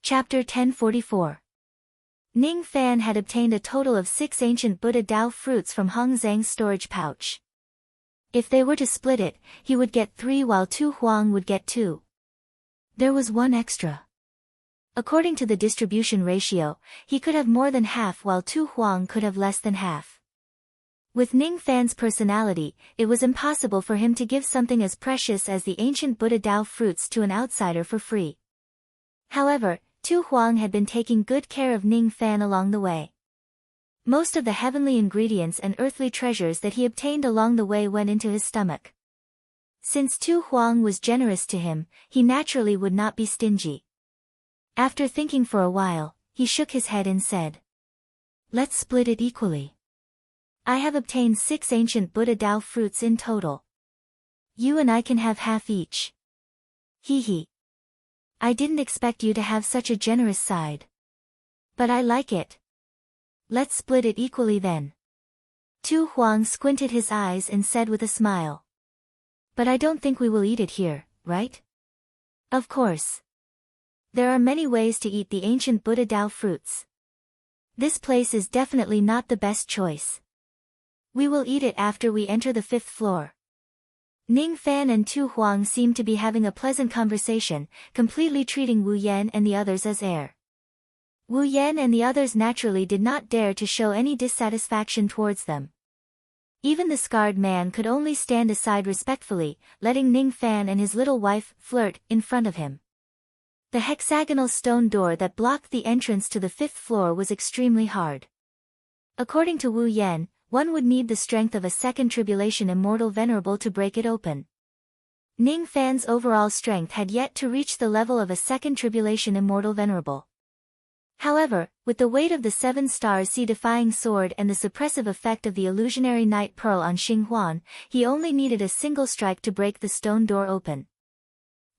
Chapter 1044. Ning Fan had obtained a total of 6 ancient Buddha Dao fruits from Hong Zhang's storage pouch. If they were to split it, he would get 3 while Tu Huang would get 2. There was 1 extra. According to the distribution ratio, he could have more than half while Tu Huang could have less than half. With Ning Fan's personality, it was impossible for him to give something as precious as the ancient Buddha Dao fruits to an outsider for free. However, Tu Huang had been taking good care of Ning Fan along the way. Most of the heavenly ingredients and earthly treasures that he obtained along the way went into his stomach. Since Tu Huang was generous to him, he naturally would not be stingy. After thinking for a while, he shook his head and said, "Let's split it equally. I have obtained 6 ancient Buddha Dao fruits in total. You and I can have half each." Hee hee. I didn't expect you to have such a generous side. But I like it. Let's split it equally then. Tu Huang squinted his eyes and said with a smile. But I don't think we will eat it here, right? Of course. There are many ways to eat the ancient Buddha Dao fruits. This place is definitely not the best choice. We will eat it after we enter the 5th floor. Ning Fan and Tu Huang seemed to be having a pleasant conversation, completely treating Wu Yan and the others as air. Wu Yan and the others naturally did not dare to show any dissatisfaction towards them. Even the scarred man could only stand aside respectfully, letting Ning Fan and his little wife flirt in front of him. The hexagonal stone door that blocked the entrance to the 5th floor was extremely hard. According to Wu Yan, one would need the strength of a 2nd tribulation immortal venerable to break it open. Ning Fan's overall strength had yet to reach the level of a 2nd tribulation immortal venerable. However, with the weight of the 7 stars sea-defying sword and the suppressive effect of the illusionary night pearl on Xing Huan, he only needed a single strike to break the stone door open.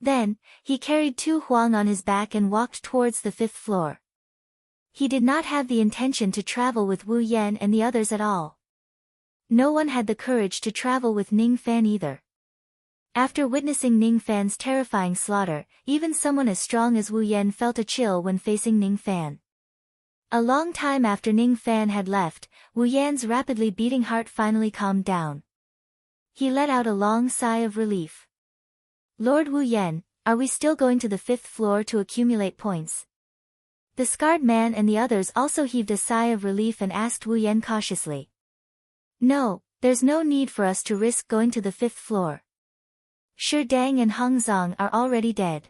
Then, he carried Tu Huang on his back and walked towards the 5th floor. He did not have the intention to travel with Wu Yan and the others at all. No one had the courage to travel with Ning Fan either. After witnessing Ning Fan's terrifying slaughter, even someone as strong as Wu Yan felt a chill when facing Ning Fan. A long time after Ning Fan had left, Wu Yan's rapidly beating heart finally calmed down. He let out a long sigh of relief. "Lord Wu Yan, are we still going to the 5th floor to accumulate points?" The scarred man and the others also heaved a sigh of relief and asked Wu Yan cautiously. "No, there's no need for us to risk going to the 5th floor. Shi Dang and Hong Zhang are already dead.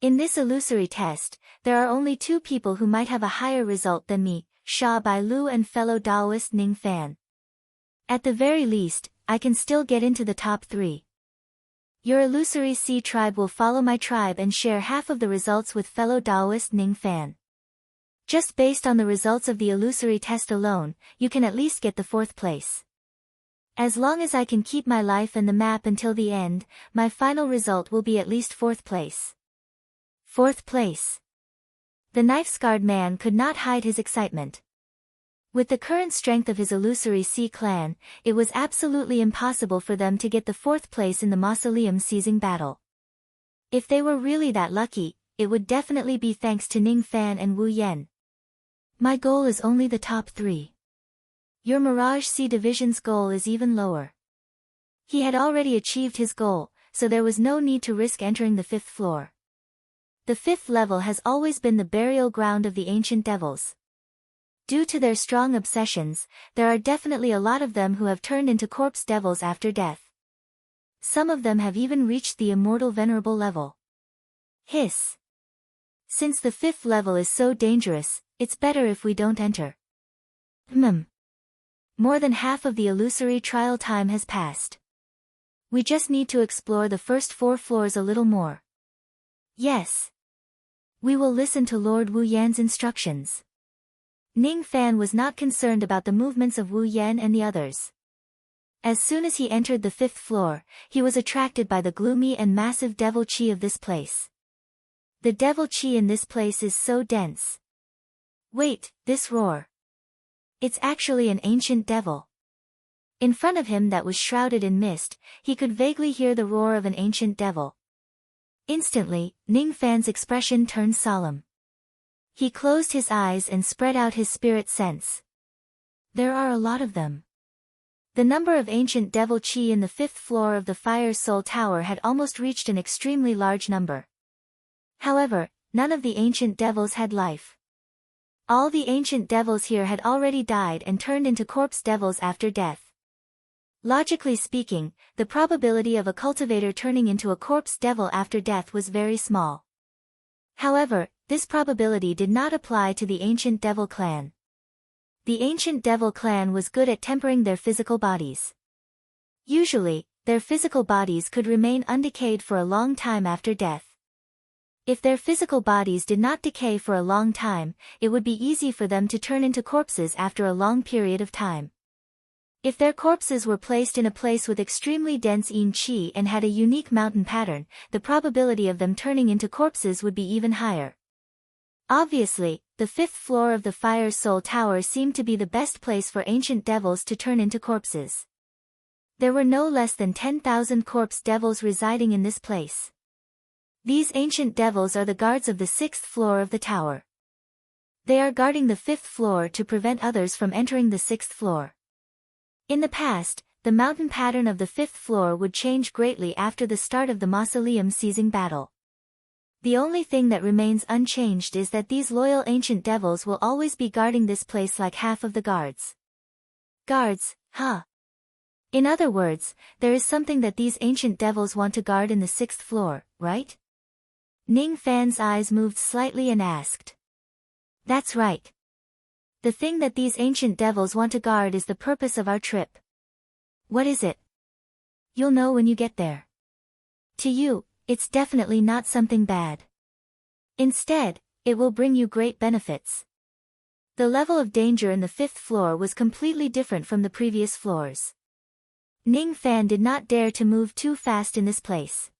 In this illusory test, there are only 2 people who might have a higher result than me, Sha Bai Lu and fellow Daoist Ning Fan. At the very least, I can still get into the top 3. Your illusory sea tribe will follow my tribe and share half of the results with fellow Daoist Ning Fan. Just based on the results of the illusory test alone, you can at least get the 4th place. As long as I can keep my life and the map until the end, my final result will be at least 4th place. 4th place. The knife-scarred man could not hide his excitement. With the current strength of his illusory sea clan, it was absolutely impossible for them to get the 4th place in the mausoleum seizing battle. If they were really that lucky, it would definitely be thanks to Ning Fan and Wu Yan. My goal is only the top 3. Your Mirage Sea Division's goal is even lower. He had already achieved his goal, so there was no need to risk entering the 5th floor. The 5th level has always been the burial ground of the ancient devils. Due to their strong obsessions, there are definitely a lot of them who have turned into corpse devils after death. Some of them have even reached the immortal venerable level. Hiss. Since the 5th level is so dangerous, it's better if we don't enter. More than half of the illusory trial time has passed. We just need to explore the first 4 floors a little more. Yes. We will listen to Lord Wu Yan's instructions. Ning Fan was not concerned about the movements of Wu Yan and the others. As soon as he entered the 5th floor, he was attracted by the gloomy and massive devil chi of this place. The devil chi in this place is so dense. Wait, this roar. It's actually an ancient devil. In front of him that was shrouded in mist, he could vaguely hear the roar of an ancient devil. Instantly, Ning Fan's expression turned solemn. He closed his eyes and spread out his spirit sense. There are a lot of them. The number of ancient devil chi in the 5th floor of the Fire Soul Tower had almost reached an extremely large number. However, none of the ancient devils had life. All the ancient devils here had already died and turned into corpse devils after death. Logically speaking, the probability of a cultivator turning into a corpse devil after death was very small. However, this probability did not apply to the ancient devil clan. The ancient devil clan was good at tempering their physical bodies. Usually, their physical bodies could remain undecayed for a long time after death. If their physical bodies did not decay for a long time, it would be easy for them to turn into corpses after a long period of time. If their corpses were placed in a place with extremely dense yin qi and had a unique mountain pattern, the probability of them turning into corpses would be even higher. Obviously, the 5th floor of the Fire Soul Tower seemed to be the best place for ancient devils to turn into corpses. There were no less than 10,000 corpse devils residing in this place. These ancient devils are the guards of the 6th floor of the tower. They are guarding the 5th floor to prevent others from entering the 6th floor. In the past, the mountain pattern of the 5th floor would change greatly after the start of the mausoleum seizing battle. The only thing that remains unchanged is that these loyal ancient devils will always be guarding this place like half of the guards. Guards, huh? In other words, there is something that these ancient devils want to guard in the 6th floor, right? Ning Fan's eyes moved slightly and asked. That's right. The thing that these ancient devils want to guard is the purpose of our trip. What is it? You'll know when you get there. To you, it's definitely not something bad. Instead, it will bring you great benefits. The level of danger in the 5th floor was completely different from the previous floors. Ning Fan did not dare to move too fast in this place.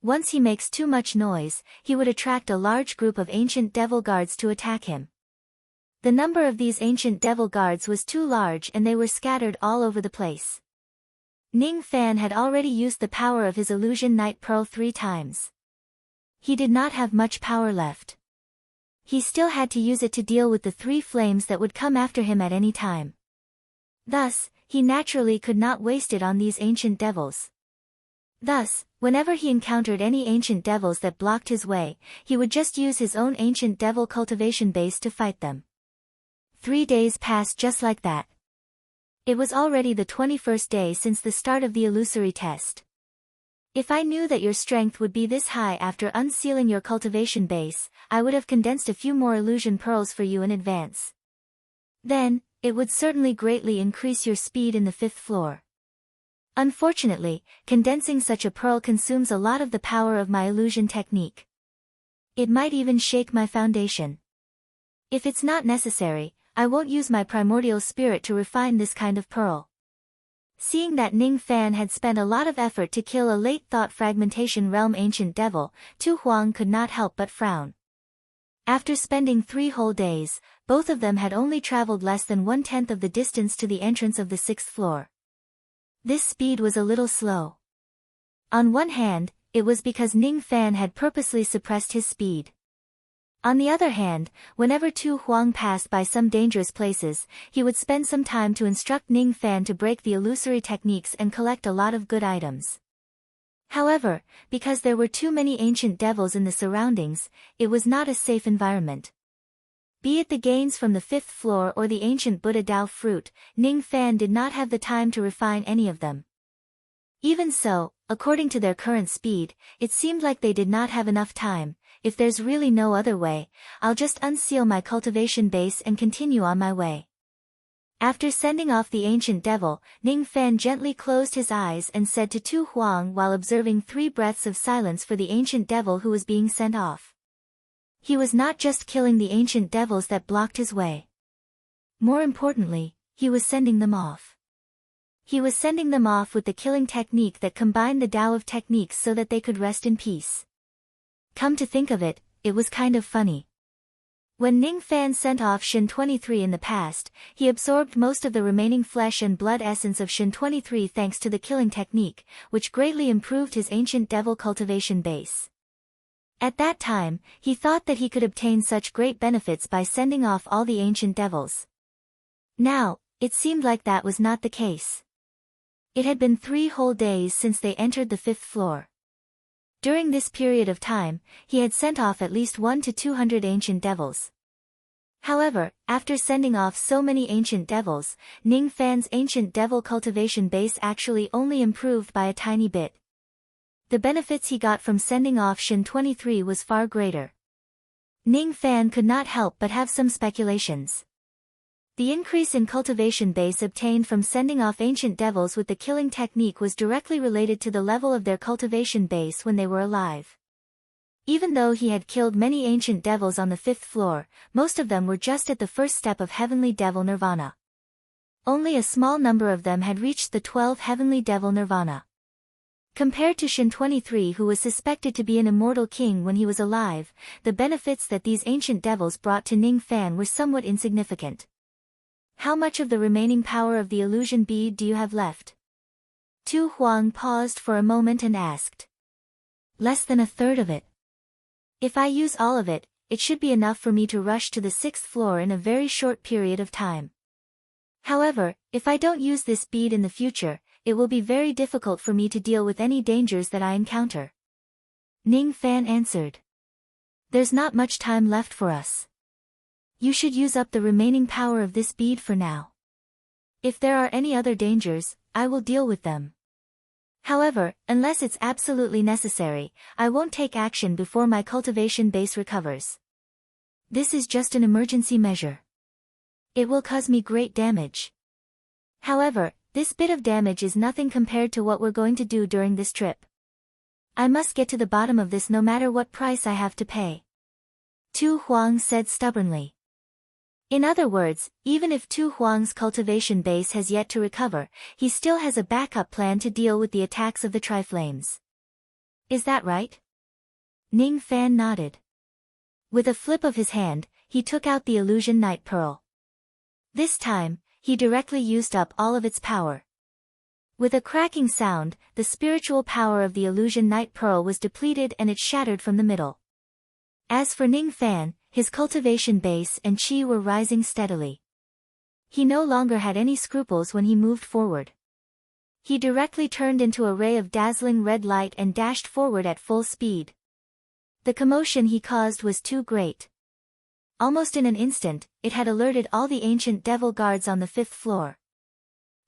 Once he makes too much noise, he would attract a large group of ancient devil guards to attack him. The number of these ancient devil guards was too large and they were scattered all over the place. Ning Fan had already used the power of his illusion Night Pearl 3 times. He did not have much power left. He still had to use it to deal with the 3 flames that would come after him at any time. Thus, he naturally could not waste it on these ancient devils. Thus, whenever he encountered any ancient devils that blocked his way, he would just use his own ancient devil cultivation base to fight them. 3 days passed just like that. It was already the 21st day since the start of the illusory test. If I knew that your strength would be this high after unsealing your cultivation base, I would have condensed a few more illusion pearls for you in advance. Then, it would certainly greatly increase your speed in the 5th floor. Unfortunately, condensing such a pearl consumes a lot of the power of my illusion technique. It might even shake my foundation. If it's not necessary, I won't use my primordial spirit to refine this kind of pearl. Seeing that Ning Fan had spent a lot of effort to kill a late thought fragmentation realm ancient devil, Tu Huang could not help but frown. After spending 3 whole days, both of them had only traveled less than 1/10 of the distance to the entrance of the 6th floor. This speed was a little slow. On one hand, it was because Ning Fan had purposely suppressed his speed. On the other hand, whenever Tu Huang passed by some dangerous places, he would spend some time to instruct Ning Fan to break the illusory techniques and collect a lot of good items. However, because there were too many ancient devils in the surroundings, it was not a safe environment. Be it the gains from the 5th floor or the ancient Buddha Dao fruit, Ning Fan did not have the time to refine any of them. Even so, according to their current speed, it seemed like they did not have enough time. If there's really no other way, I'll just unseal my cultivation base and continue on my way. After sending off the ancient devil, Ning Fan gently closed his eyes and said to Tu Huang while observing 3 breaths of silence for the ancient devil who was being sent off. He was not just killing the ancient devils that blocked his way. More importantly, he was sending them off. He was sending them off with the killing technique that combined the Tao of techniques so that they could rest in peace. Come to think of it, it was kind of funny. When Ning Fan sent off Shin 23 in the past, he absorbed most of the remaining flesh and blood essence of Shin 23 thanks to the killing technique, which greatly improved his ancient devil cultivation base. At that time, he thought that he could obtain such great benefits by sending off all the ancient devils. Now, it seemed like that was not the case. It had been 3 whole days since they entered the 5th floor. During this period of time, he had sent off at least 1 to 200 ancient devils. However, after sending off so many ancient devils, Ning Fan's ancient devil cultivation base actually only improved by a tiny bit. The benefits he got from sending off Shin 23 was far greater. Ning Fan could not help but have some speculations. The increase in cultivation base obtained from sending off ancient devils with the killing technique was directly related to the level of their cultivation base when they were alive. Even though he had killed many ancient devils on the 5th floor, most of them were just at the first step of heavenly devil nirvana. Only a small number of them had reached the 12 heavenly devil nirvana. Compared to Shin 23, who was suspected to be an immortal king when he was alive, the benefits that these ancient devils brought to Ning Fan were somewhat insignificant. How much of the remaining power of the illusion bead do you have left? Tu Huang paused for a moment and asked. Less than 1/3 of it. If I use all of it, it should be enough for me to rush to the 6th floor in a very short period of time. However, if I don't use this bead in the future, it will be very difficult for me to deal with any dangers that I encounter. Ning Fan answered. There's not much time left for us. You should use up the remaining power of this bead for now. If there are any other dangers, I will deal with them. However, unless it's absolutely necessary, I won't take action before my cultivation base recovers. This is just an emergency measure. It will cause me great damage. However, this bit of damage is nothing compared to what we're going to do during this trip. I must get to the bottom of this no matter what price I have to pay. Tu Huang said stubbornly. In other words, even if Tu Huang's cultivation base has yet to recover, he still has a backup plan to deal with the attacks of the Triflames. Is that right? Ning Fan nodded. With a flip of his hand, he took out the illusion night pearl. This time, he directly used up all of its power. With a cracking sound, the spiritual power of the illusion night pearl was depleted and it shattered from the middle. As for Ning Fan, his cultivation base and chi were rising steadily. He no longer had any scruples when he moved forward. He directly turned into a ray of dazzling red light and dashed forward at full speed. The commotion he caused was too great. Almost in an instant, it had alerted all the ancient devil guards on the 5th floor.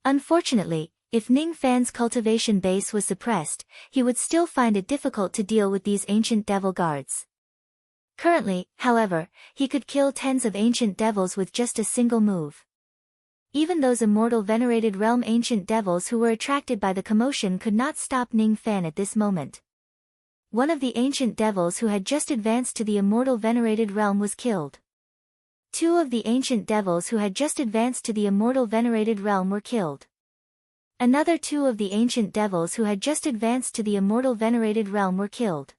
Unfortunately, if Ning Fan's cultivation base was suppressed, he would still find it difficult to deal with these ancient devil guards. Currently, however, he could kill tens of ancient devils with just a single move. Even those immortal venerated realm ancient devils who were attracted by the commotion could not stop Ning Fan at this moment. One of the ancient devils who had just advanced to the immortal venerated realm was killed. 2 of the ancient devils who had just advanced to the immortal venerated realm were killed. Another 2 of the ancient devils who had just advanced to the immortal venerated realm were killed.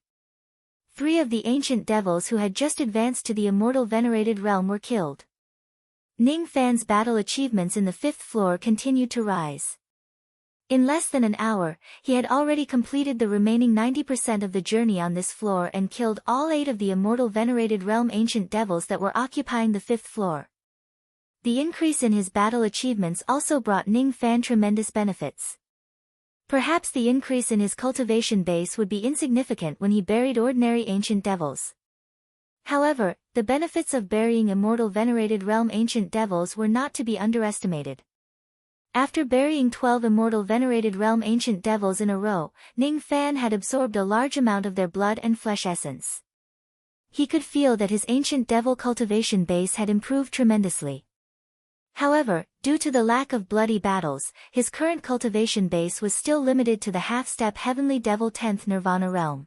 3 of the ancient devils who had just advanced to the immortal venerated realm were killed. Ning Fan's battle achievements in the 5th floor continued to rise. In less than an hour, he had already completed the remaining 90% of the journey on this floor and killed all 8 of the immortal venerated realm ancient devils that were occupying the 5th floor. The increase in his battle achievements also brought Ning Fan tremendous benefits. Perhaps the increase in his cultivation base would be insignificant when he buried ordinary ancient devils. However, the benefits of burying immortal venerated realm ancient devils were not to be underestimated. After burying 12 immortal venerated realm ancient devils in a row, Ning Fan had absorbed a large amount of their blood and flesh essence. He could feel that his ancient devil cultivation base had improved tremendously. However, due to the lack of bloody battles, his current cultivation base was still limited to the half-step heavenly devil 10th nirvana realm.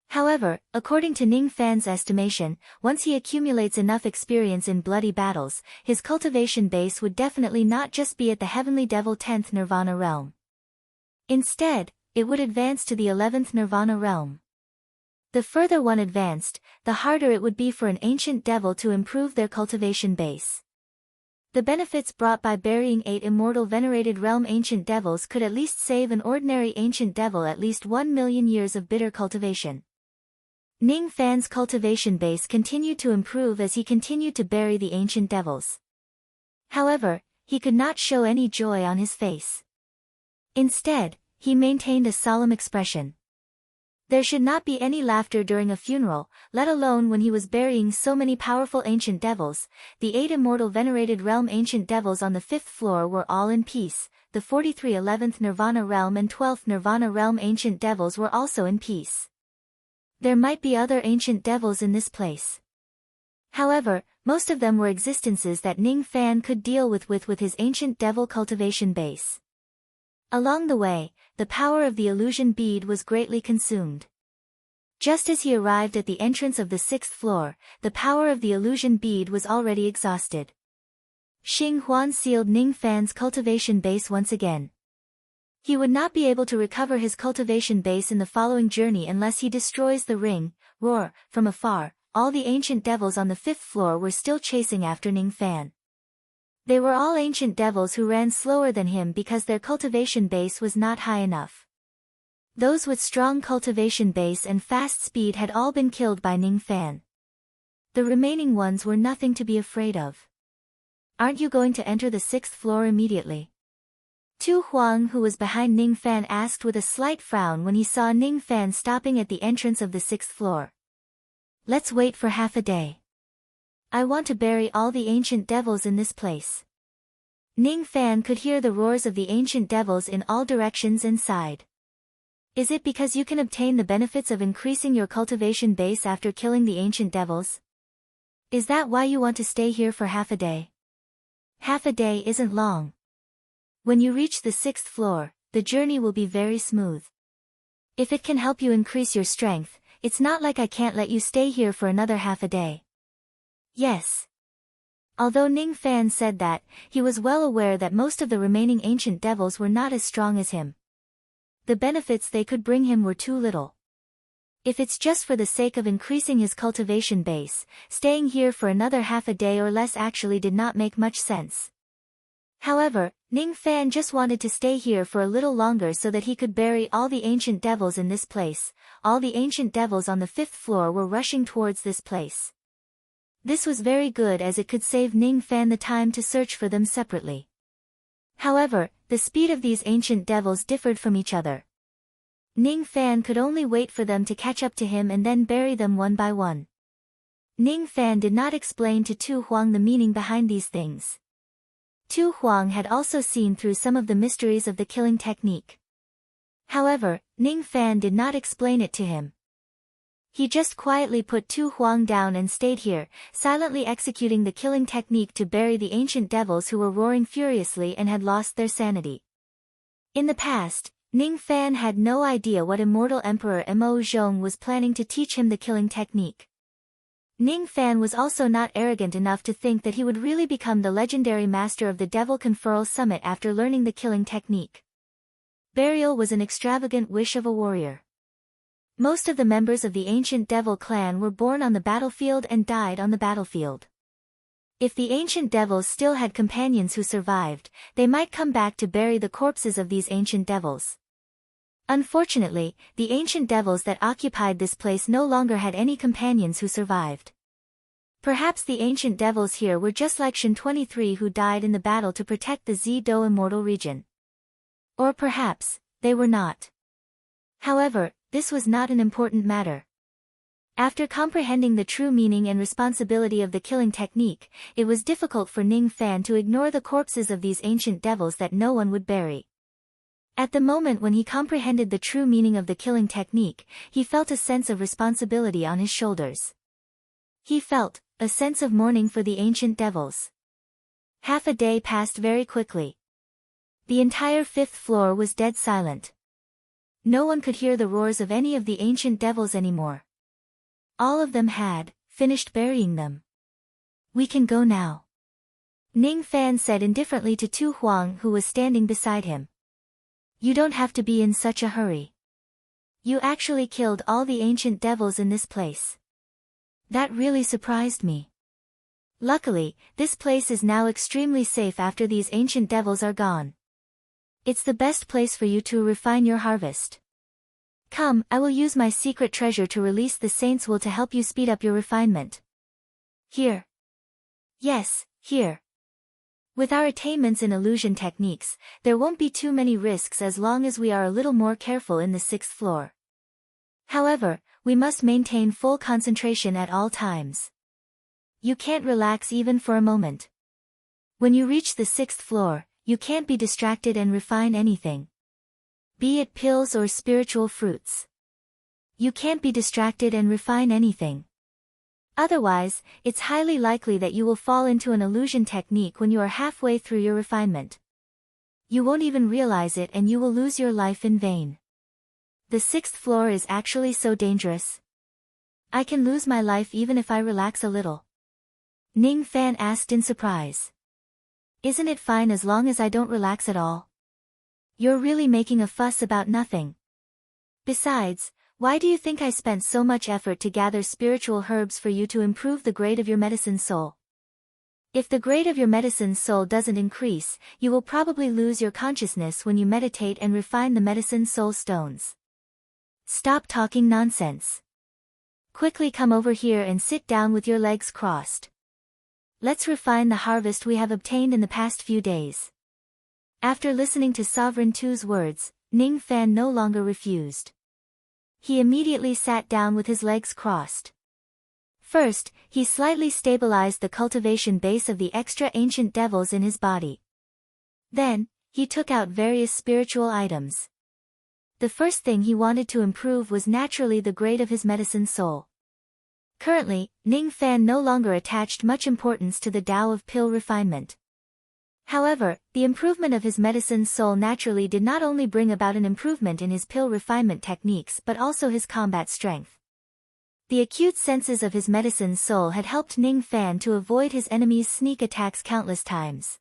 However, according to Ning Fan's estimation, once he accumulates enough experience in bloody battles, his cultivation base would definitely not just be at the heavenly devil 10th nirvana realm. Instead, it would advance to the 11th nirvana realm. The further one advanced, the harder it would be for an ancient devil to improve their cultivation base. The benefits brought by burying 8 immortal venerated realm ancient devils could at least save an ordinary ancient devil at least 1 million years of bitter cultivation. Ning Fan's cultivation base continued to improve as he continued to bury the ancient devils. However, he could not show any joy on his face. Instead, he maintained a solemn expression. There should not be any laughter during a funeral, let alone when he was burying so many powerful ancient devils. The 8 immortal venerated realm ancient devils on the 5th floor were all in peace. The 43 11th Nirvana realm and 12th Nirvana realm ancient devils were also in peace. There might be other ancient devils in this place. However, most of them were existences that Ning Fan could deal with his ancient devil cultivation base. Along the way, the power of the illusion bead was greatly consumed. Just as he arrived at the entrance of the 6th floor, the power of the illusion bead was already exhausted. Xing Huan sealed Ning Fan's cultivation base once again. He would not be able to recover his cultivation base in the following journey unless he destroys the ring. Roar, from afar, all the ancient devils on the 5th floor were still chasing after Ning Fan. They were all ancient devils who ran slower than him because their cultivation base was not high enough. Those with strong cultivation base and fast speed had all been killed by Ning Fan. The remaining ones were nothing to be afraid of. Aren't you going to enter the 6th floor immediately? Tu Huang, who was behind Ning Fan, asked with a slight frown when he saw Ning Fan stopping at the entrance of the 6th floor. Let's wait for half a day. I want to bury all the ancient devils in this place. Ning Fan could hear the roars of the ancient devils in all directions and sighed. Is it because you can obtain the benefits of increasing your cultivation base after killing the ancient devils? Is that why you want to stay here for half a day? Half a day isn't long. When you reach the 6th floor, the journey will be very smooth. If it can help you increase your strength, it's not like I can't let you stay here for another half a day. Yes. Although Ning Fan said that, he was well aware that most of the remaining ancient devils were not as strong as him. The benefits they could bring him were too little. If it's just for the sake of increasing his cultivation base, staying here for another half a day or less actually did not make much sense. However, Ning Fan just wanted to stay here for a little longer so that he could bury all the ancient devils in this place. All the ancient devils on the 5th floor were rushing towards this place. This was very good as it could save Ning Fan the time to search for them separately. However, the speed of these ancient devils differed from each other. Ning Fan could only wait for them to catch up to him and then bury them one by one. Ning Fan did not explain to Tu Huang the meaning behind these things. Tu Huang had also seen through some of the mysteries of the killing technique. However, Ning Fan did not explain it to him. He just quietly put Tu Huang down and stayed here, silently executing the killing technique to bury the ancient devils who were roaring furiously and had lost their sanity. In the past, Ning Fan had no idea what immortal Emperor Mo Zhong was planning to teach him the killing technique. Ning Fan was also not arrogant enough to think that he would really become the legendary master of the Devil Conferral Summit after learning the killing technique. Burial was an extravagant wish of a warrior. Most of the members of the ancient devil clan were born on the battlefield and died on the battlefield. If the ancient devils still had companions who survived, they might come back to bury the corpses of these ancient devils. Unfortunately, the ancient devils that occupied this place no longer had any companions who survived. Perhaps the ancient devils here were just like Shen 23 who died in the battle to protect the Zi-Do immortal region. Or perhaps, they were not. However, this was not an important matter. After comprehending the true meaning and responsibility of the killing technique, it was difficult for Ning Fan to ignore the corpses of these ancient devils that no one would bury. At the moment when he comprehended the true meaning of the killing technique, he felt a sense of responsibility on his shoulders. He felt a sense of mourning for the ancient devils. Half a day passed very quickly. The entire 5th floor was dead silent. No one could hear the roars of any of the ancient devils anymore. All of them had finished burying them. We can go now. Ning Fan said indifferently to Tu Huang who was standing beside him. You don't have to be in such a hurry. You actually killed all the ancient devils in this place. That really surprised me. Luckily, this place is now extremely safe after these ancient devils are gone. It's the best place for you to refine your harvest. Come, I will use my secret treasure to release the saint's will to help you speed up your refinement. Here. Yes, here. With our attainments in illusion techniques, there won't be too many risks as long as we are a little more careful in the 6th floor. However, we must maintain full concentration at all times. You can't relax even for a moment. When you reach the 6th floor, you can't be distracted and refine anything. Be it pills or spiritual fruits. You can't be distracted and refine anything. Otherwise, it's highly likely that you will fall into an illusion technique when you are halfway through your refinement. You won't even realize it and you will lose your life in vain. The 6th floor is actually so dangerous. I can lose my life even if I relax a little. Ning Fan asked in surprise. Isn't it fine as long as I don't relax at all? You're really making a fuss about nothing. Besides, why do you think I spent so much effort to gather spiritual herbs for you to improve the grade of your medicine soul? If the grade of your medicine soul doesn't increase, you will probably lose your consciousness when you meditate and refine the medicine soul stones. Stop talking nonsense. Quickly come over here and sit down with your legs crossed. Let's refine the harvest we have obtained in the past few days. After listening to Sovereign Tu's words, Ning Fan no longer refused. He immediately sat down with his legs crossed. First, he slightly stabilized the cultivation base of the extra ancient devils in his body. Then, he took out various spiritual items. The first thing he wanted to improve was naturally the grade of his medicine soul. Currently, Ning Fan no longer attached much importance to the Tao of pill refinement. However, the improvement of his medicine soul naturally did not only bring about an improvement in his pill refinement techniques but also his combat strength. The acute senses of his medicine soul had helped Ning Fan to avoid his enemy's sneak attacks countless times.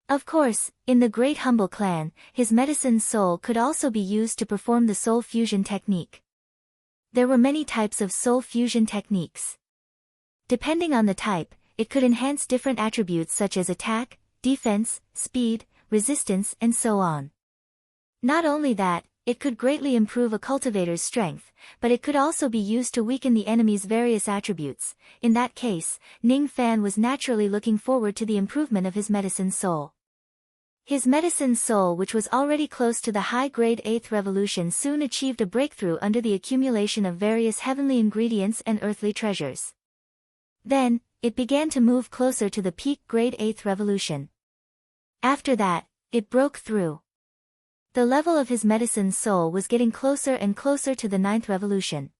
Of course, in the Great Humble Clan, his medicine soul could also be used to perform the soul fusion technique. There were many types of soul fusion techniques. Depending on the type, it could enhance different attributes such as attack, defense, speed, resistance, and so on. Not only that, it could greatly improve a cultivator's strength, but it could also be used to weaken the enemy's various attributes. In that case, Ning Fan was naturally looking forward to the improvement of his medicine soul. His medicine soul, which was already close to the high-grade 8th revolution, soon achieved a breakthrough under the accumulation of various heavenly ingredients and earthly treasures. Then, it began to move closer to the peak grade 8th revolution. After that, it broke through. The level of his medicine soul was getting closer and closer to the 9th revolution.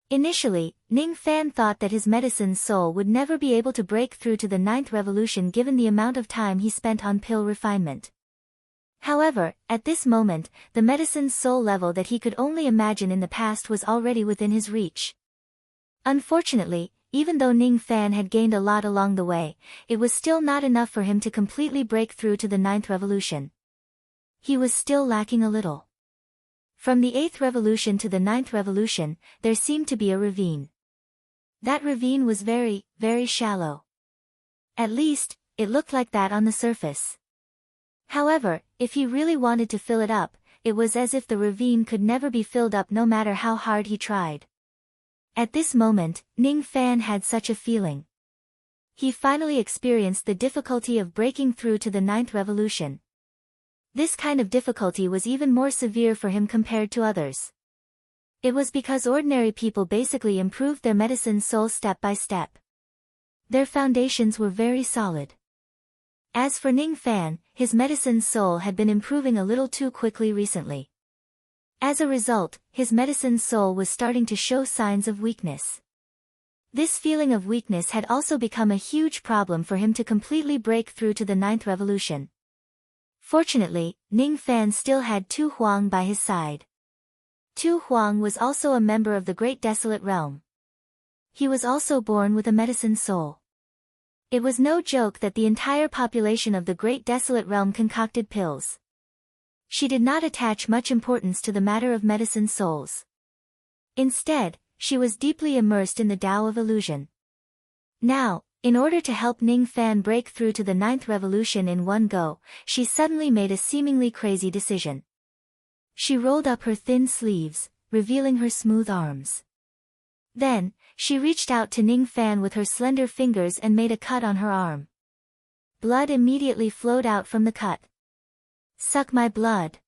Initially, Ning Fan thought that his medicine soul would never be able to break through to the 9th revolution given the amount of time he spent on pill refinement. However, at this moment, the medicine soul level that he could only imagine in the past was already within his reach. Unfortunately, even though Ning Fan had gained a lot along the way, it was still not enough for him to completely break through to the 9th revolution. He was still lacking a little. From the 8th revolution to the 9th revolution, there seemed to be a ravine. That ravine was very, very shallow. At least, it looked like that on the surface. However, if he really wanted to fill it up, it was as if the ravine could never be filled up no matter how hard he tried. At this moment, Ning Fan had such a feeling. He finally experienced the difficulty of breaking through to the 9th revolution. This kind of difficulty was even more severe for him compared to others. It was because ordinary people basically improved their medicine soul step by step. Their foundations were very solid. As for Ning Fan, his medicine soul had been improving a little too quickly recently. As a result, his medicine soul was starting to show signs of weakness. This feeling of weakness had also become a huge problem for him to completely break through to the 9th revolution. Fortunately, Ning Fan still had Tu Huang by his side. Tu Huang was also a member of the Great Desolate Realm. He was also born with a medicine soul. It was no joke that the entire population of the Great Desolate Realm concocted pills. She did not attach much importance to the matter of medicine souls. Instead, she was deeply immersed in the Tao of illusion. Now, in order to help Ning Fan break through to the 9th revolution in one go, she suddenly made a seemingly crazy decision. She rolled up her thin sleeves, revealing her smooth arms. Then, she reached out to Ning Fan with her slender fingers and made a cut on her arm. Blood immediately flowed out from the cut. "Suck my blood,"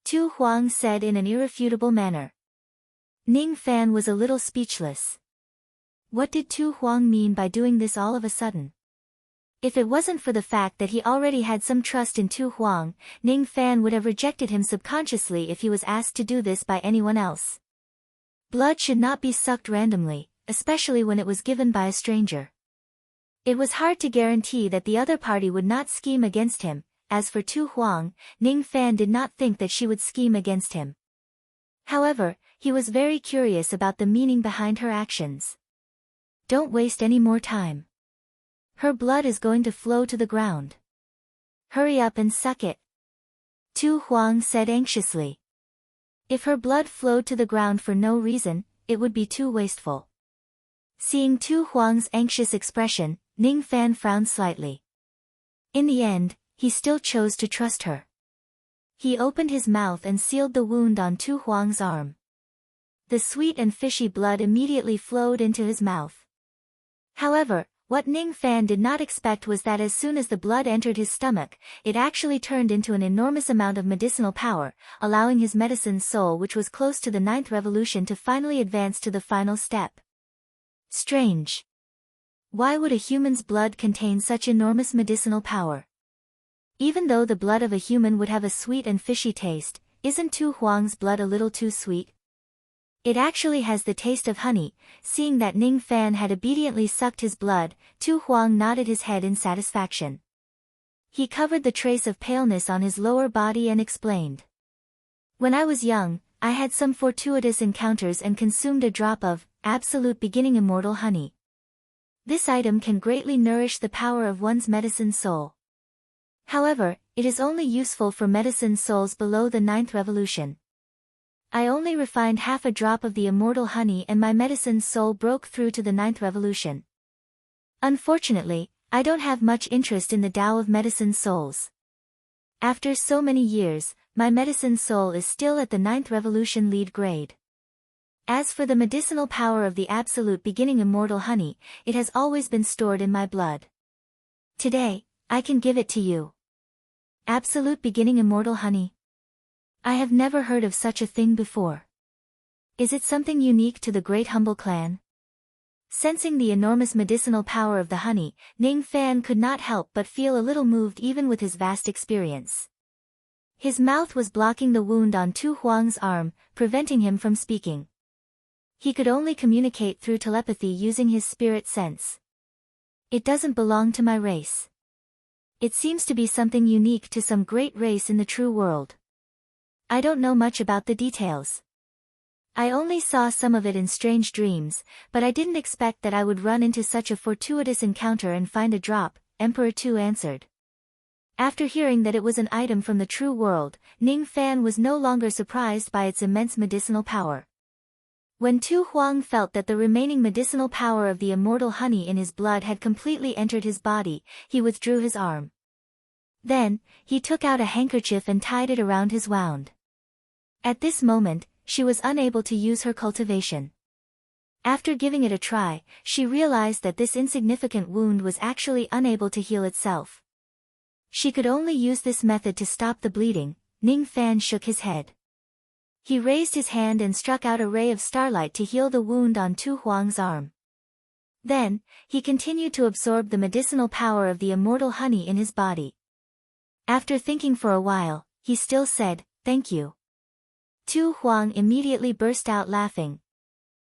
Tu Huang said in an irrefutable manner. Ning Fan was a little speechless. What did Tu Huang mean by doing this all of a sudden? If it wasn't for the fact that he already had some trust in Tu Huang, Ning Fan would have rejected him subconsciously if he was asked to do this by anyone else. Blood should not be sucked randomly, especially when it was given by a stranger. It was hard to guarantee that the other party would not scheme against him. As for Tu Huang, Ning Fan did not think that she would scheme against him. However, he was very curious about the meaning behind her actions. "Don't waste any more time. Her blood is going to flow to the ground. Hurry up and suck it," Tu Huang said anxiously. If her blood flowed to the ground for no reason, it would be too wasteful. Seeing Tu Huang's anxious expression, Ning Fan frowned slightly. In the end, he still chose to trust her. He opened his mouth and sealed the wound on Tu Huang's arm. The sweet and fishy blood immediately flowed into his mouth. However, what Ning Fan did not expect was that as soon as the blood entered his stomach, it actually turned into an enormous amount of medicinal power, allowing his medicine soul, which was close to the 9th revolution, to finally advance to the final step. Strange. Why would a human's blood contain such enormous medicinal power? Even though the blood of a human would have a sweet and fishy taste, isn't Tu Huang's blood a little too sweet? It actually has the taste of honey. Seeing that Ning Fan had obediently sucked his blood, Tu Huang nodded his head in satisfaction. He covered the trace of paleness on his lower body and explained. "When I was young, I had some fortuitous encounters and consumed a drop of absolute beginning immortal honey. This item can greatly nourish the power of one's medicine soul. However, it is only useful for medicine souls below the 9th revolution. I only refined half a drop of the immortal honey and my medicine soul broke through to the 9th revolution. Unfortunately, I don't have much interest in the Tao of medicine souls. After so many years, my medicine soul is still at the 9th revolution lead grade. As for the medicinal power of the absolute beginning immortal honey, it has always been stored in my blood. Today, I can give it to you." Absolute beginning immortal honey? I have never heard of such a thing before. Is it something unique to the Great Humble Clan? Sensing the enormous medicinal power of the honey, Ning Fan could not help but feel a little moved even with his vast experience. His mouth was blocking the wound on Tu Huang's arm, preventing him from speaking. He could only communicate through telepathy using his spirit sense. "It doesn't belong to my race. It seems to be something unique to some great race in the true world. I don't know much about the details. I only saw some of it in strange dreams, but I didn't expect that I would run into such a fortuitous encounter and find a drop," Emperor Tu answered. After hearing that it was an item from the true world, Ning Fan was no longer surprised by its immense medicinal power. When Tu Huang felt that the remaining medicinal power of the immortal honey in his blood had completely entered his body, he withdrew his arm. Then, he took out a handkerchief and tied it around his wound. At this moment, she was unable to use her cultivation. After giving it a try, she realized that this insignificant wound was actually unable to heal itself. She could only use this method to stop the bleeding. Ning Fan shook his head. He raised his hand and struck out a ray of starlight to heal the wound on Tu Huang's arm. Then, he continued to absorb the medicinal power of the immortal honey in his body. After thinking for a while, he still said, "Thank you." Tu Huang immediately burst out laughing.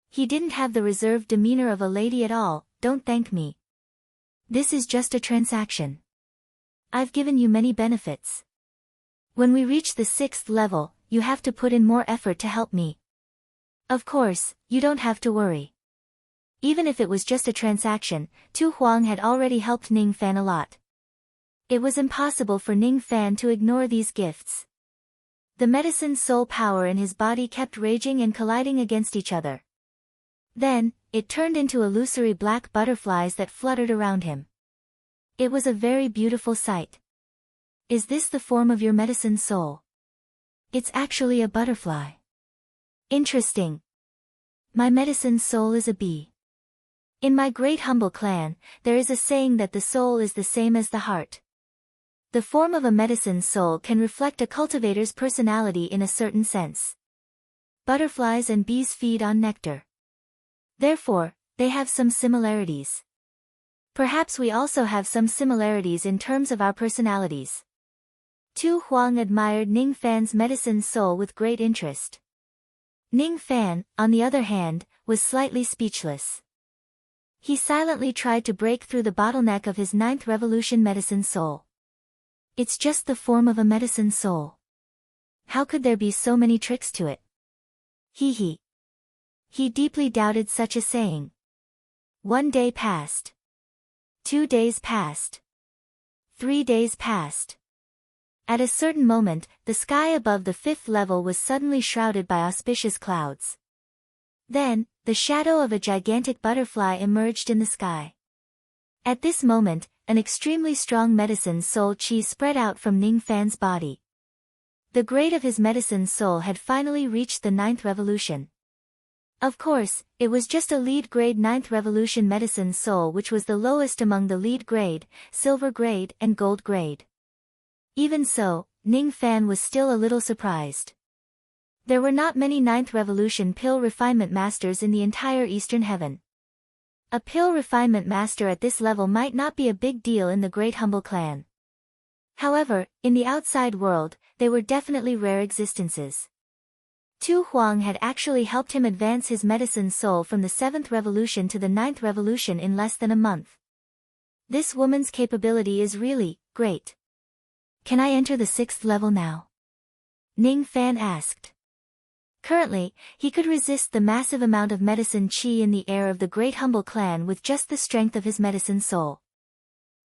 He didn't have the reserved demeanor of a lady at all. "Don't thank me. This is just a transaction. I've given you many benefits. When we reach the 6th level, you have to put in more effort to help me. Of course, you don't have to worry." Even if it was just a transaction, Tu Huang had already helped Ning Fan a lot. It was impossible for Ning Fan to ignore these gifts. The medicine soul power in his body kept raging and colliding against each other. Then, it turned into illusory black butterflies that fluttered around him. It was a very beautiful sight. "Is this the form of your medicine soul?" It's actually a butterfly. Interesting. My medicine soul is a bee. In my great humble clan, there is a saying that the soul is the same as the heart. The form of a medicine soul can reflect a cultivator's personality in a certain sense. Butterflies and bees feed on nectar. Therefore, they have some similarities. Perhaps we also have some similarities in terms of our personalities. Tu Huang admired Ning Fan's medicine soul with great interest. Ning Fan, on the other hand, was slightly speechless. He silently tried to break through the bottleneck of his 9th revolution medicine soul. It's just the form of a medicine soul. How could there be so many tricks to it? He deeply doubted such a saying. 1 day passed. 2 days passed. 3 days passed. At a certain moment, the sky above the 5th level was suddenly shrouded by auspicious clouds. Then, the shadow of a gigantic butterfly emerged in the sky. At this moment, an extremely strong medicine soul chi spread out from Ning Fan's body. The grade of his medicine soul had finally reached the 9th revolution. Of course, it was just a lead grade 9th revolution medicine soul, which was the lowest among the lead grade, silver grade and gold grade. Even so, Ning Fan was still a little surprised. There were not many 9th revolution pill refinement masters in the entire Eastern Heaven. A pill refinement master at this level might not be a big deal in the Great Humble Clan. However, in the outside world, they were definitely rare existences. Tu Huang had actually helped him advance his medicine soul from the 7th revolution to the 9th revolution in less than a month. This woman's capability is really great. Can I enter the 6th level now? Ning Fan asked. Currently, he could resist the massive amount of medicine qi in the air of the Great Humble Clan with just the strength of his medicine soul.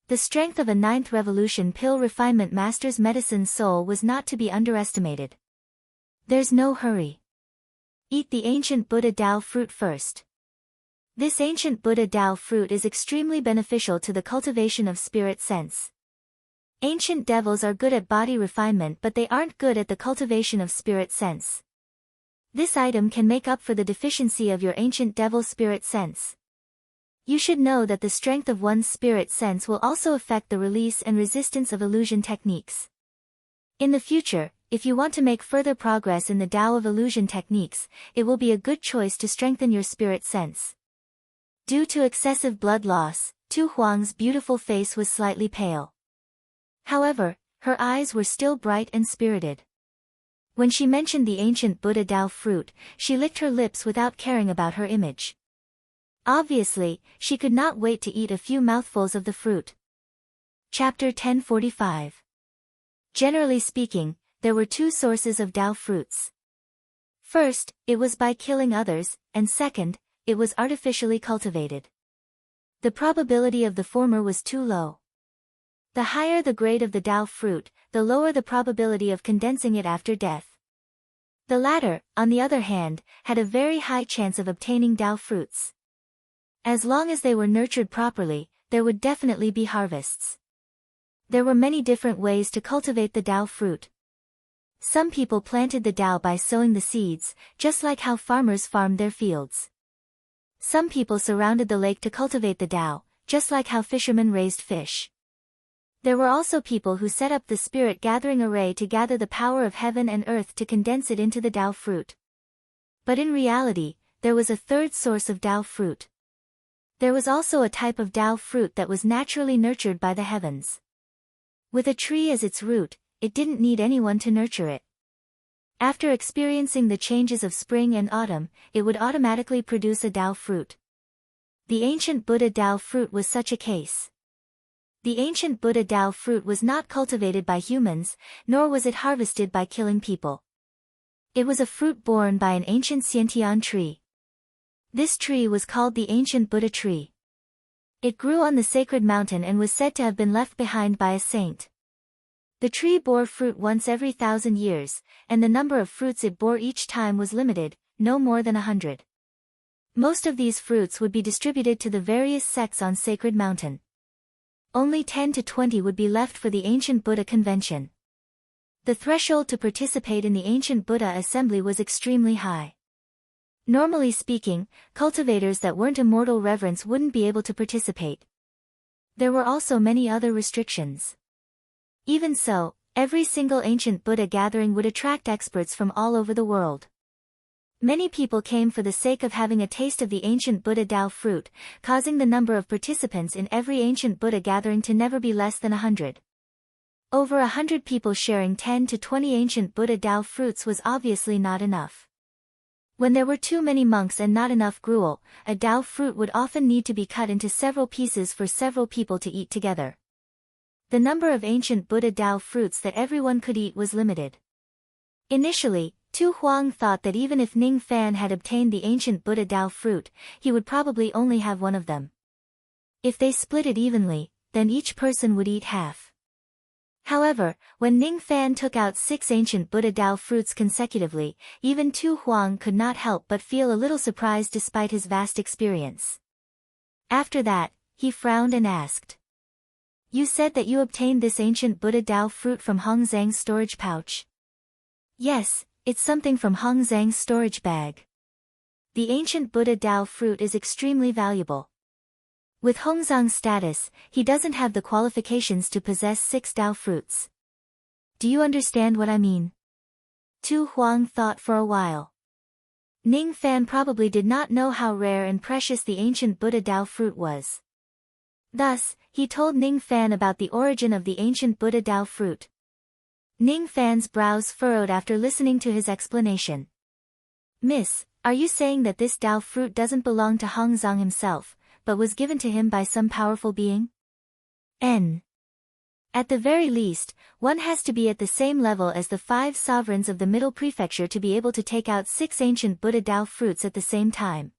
The strength of a 9th revolution pill refinement master's medicine soul was not to be underestimated. There's no hurry. Eat the ancient Buddha Dao fruit first. This ancient Buddha Dao fruit is extremely beneficial to the cultivation of spirit sense. Ancient devils are good at body refinement, but they aren't good at the cultivation of spirit sense. This item can make up for the deficiency of your ancient devil spirit sense. You should know that the strength of one's spirit sense will also affect the release and resistance of illusion techniques. In the future, if you want to make further progress in the Tao of illusion techniques, it will be a good choice to strengthen your spirit sense. Due to excessive blood loss, Tu Huang's beautiful face was slightly pale. However, her eyes were still bright and spirited. When she mentioned the ancient Buddha Dao fruit, she licked her lips without caring about her image. Obviously, she could not wait to eat a few mouthfuls of the fruit. Chapter 1045. Generally speaking, there were 2 sources of Dao fruits. First, it was by killing others, and second, it was artificially cultivated. The probability of the former was too low. The higher the grade of the Dao fruit, the lower the probability of condensing it after death. The latter, on the other hand, had a very high chance of obtaining Dao fruits. As long as they were nurtured properly, there would definitely be harvests. There were many different ways to cultivate the Dao fruit. Some people planted the Dao by sowing the seeds, just like how farmers farmed their fields. Some people surrounded the lake to cultivate the Dao, just like how fishermen raised fish. There were also people who set up the spirit gathering array to gather the power of heaven and earth to condense it into the Dao fruit. But in reality, there was a third source of Dao fruit. There was also a type of Dao fruit that was naturally nurtured by the heavens. With a tree as its root, it didn't need anyone to nurture it. After experiencing the changes of spring and autumn, it would automatically produce a Dao fruit. The ancient Buddha Dao fruit was such a case. The ancient Buddha Dao fruit was not cultivated by humans, nor was it harvested by killing people. It was a fruit born by an ancient Xiantian tree. This tree was called the ancient Buddha tree. It grew on the sacred mountain and was said to have been left behind by a saint. The tree bore fruit once every 1,000 years, and the number of fruits it bore each time was limited, no more than 100. Most of these fruits would be distributed to the various sects on sacred mountain. Only 10 to 20 would be left for the ancient Buddha convention. The threshold to participate in the ancient Buddha assembly was extremely high. Normally speaking, cultivators that weren't immortal reverence wouldn't be able to participate. There were also many other restrictions. Even so, every single ancient Buddha gathering would attract experts from all over the world. Many people came for the sake of having a taste of the ancient Buddha Dao fruit, causing the number of participants in every ancient Buddha gathering to never be less than 100. Over 100 people sharing 10 to 20 ancient Buddha Dao fruits was obviously not enough. When there were too many monks and not enough gruel, a Dao fruit would often need to be cut into several pieces for several people to eat together. The number of ancient Buddha Dao fruits that everyone could eat was limited. Initially, Tu Huang thought that even if Ning Fan had obtained the ancient Buddha Dao fruit, he would probably only have one of them. If they split it evenly, then each person would eat half. However, when Ning Fan took out 6 ancient Buddha Dao fruits consecutively, even Tu Huang could not help but feel a little surprised despite his vast experience. After that, he frowned and asked, "You said that you obtained this ancient Buddha Dao fruit from Hong Zhang's storage pouch?" "Yes, it's something from Hong Zhang's storage bag. The ancient Buddha Dao fruit is extremely valuable. With Hongzang's status, he doesn't have the qualifications to possess 6 Dao fruits. Do you understand what I mean?" Tu Huang thought for a while. Ning Fan probably did not know how rare and precious the ancient Buddha Dao fruit was. Thus, he told Ning Fan about the origin of the ancient Buddha Dao fruit. Ning Fan's brows furrowed after listening to his explanation. "Miss, are you saying that this Dao fruit doesn't belong to Hongzang himself, but was given to him by some powerful being?" At the very least, one has to be at the same level as the 5 sovereigns of the Middle Prefecture to be able to take out 6 ancient Buddha Dao fruits at the same time.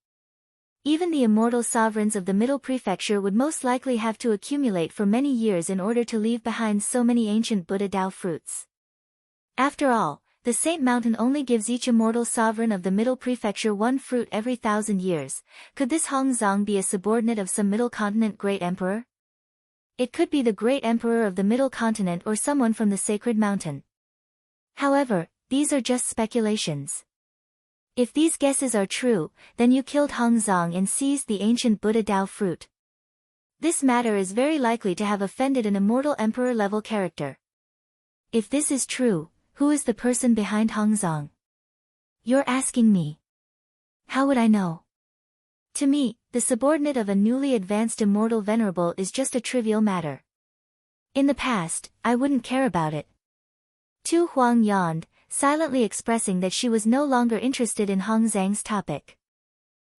Even the immortal sovereigns of the Middle Prefecture would most likely have to accumulate for many years in order to leave behind so many ancient Buddha Dao fruits. After all, the Saint Mountain only gives each immortal sovereign of the Middle Prefecture 1 fruit every 1,000 years. Could this Hongzang be a subordinate of some Middle Continent Great Emperor? It could be the Great Emperor of the Middle Continent or someone from the Sacred Mountain. However, these are just speculations. If these guesses are true, then you killed Hongzang and seized the ancient Buddha Dao fruit. This matter is very likely to have offended an immortal emperor-level character. If this is true, who is the person behind Hongzang? You're asking me. How would I know? To me, the subordinate of a newly advanced immortal venerable is just a trivial matter. In the past, I wouldn't care about it. Tu Huang yawned, silently expressing that she was no longer interested in Hongzang's topic.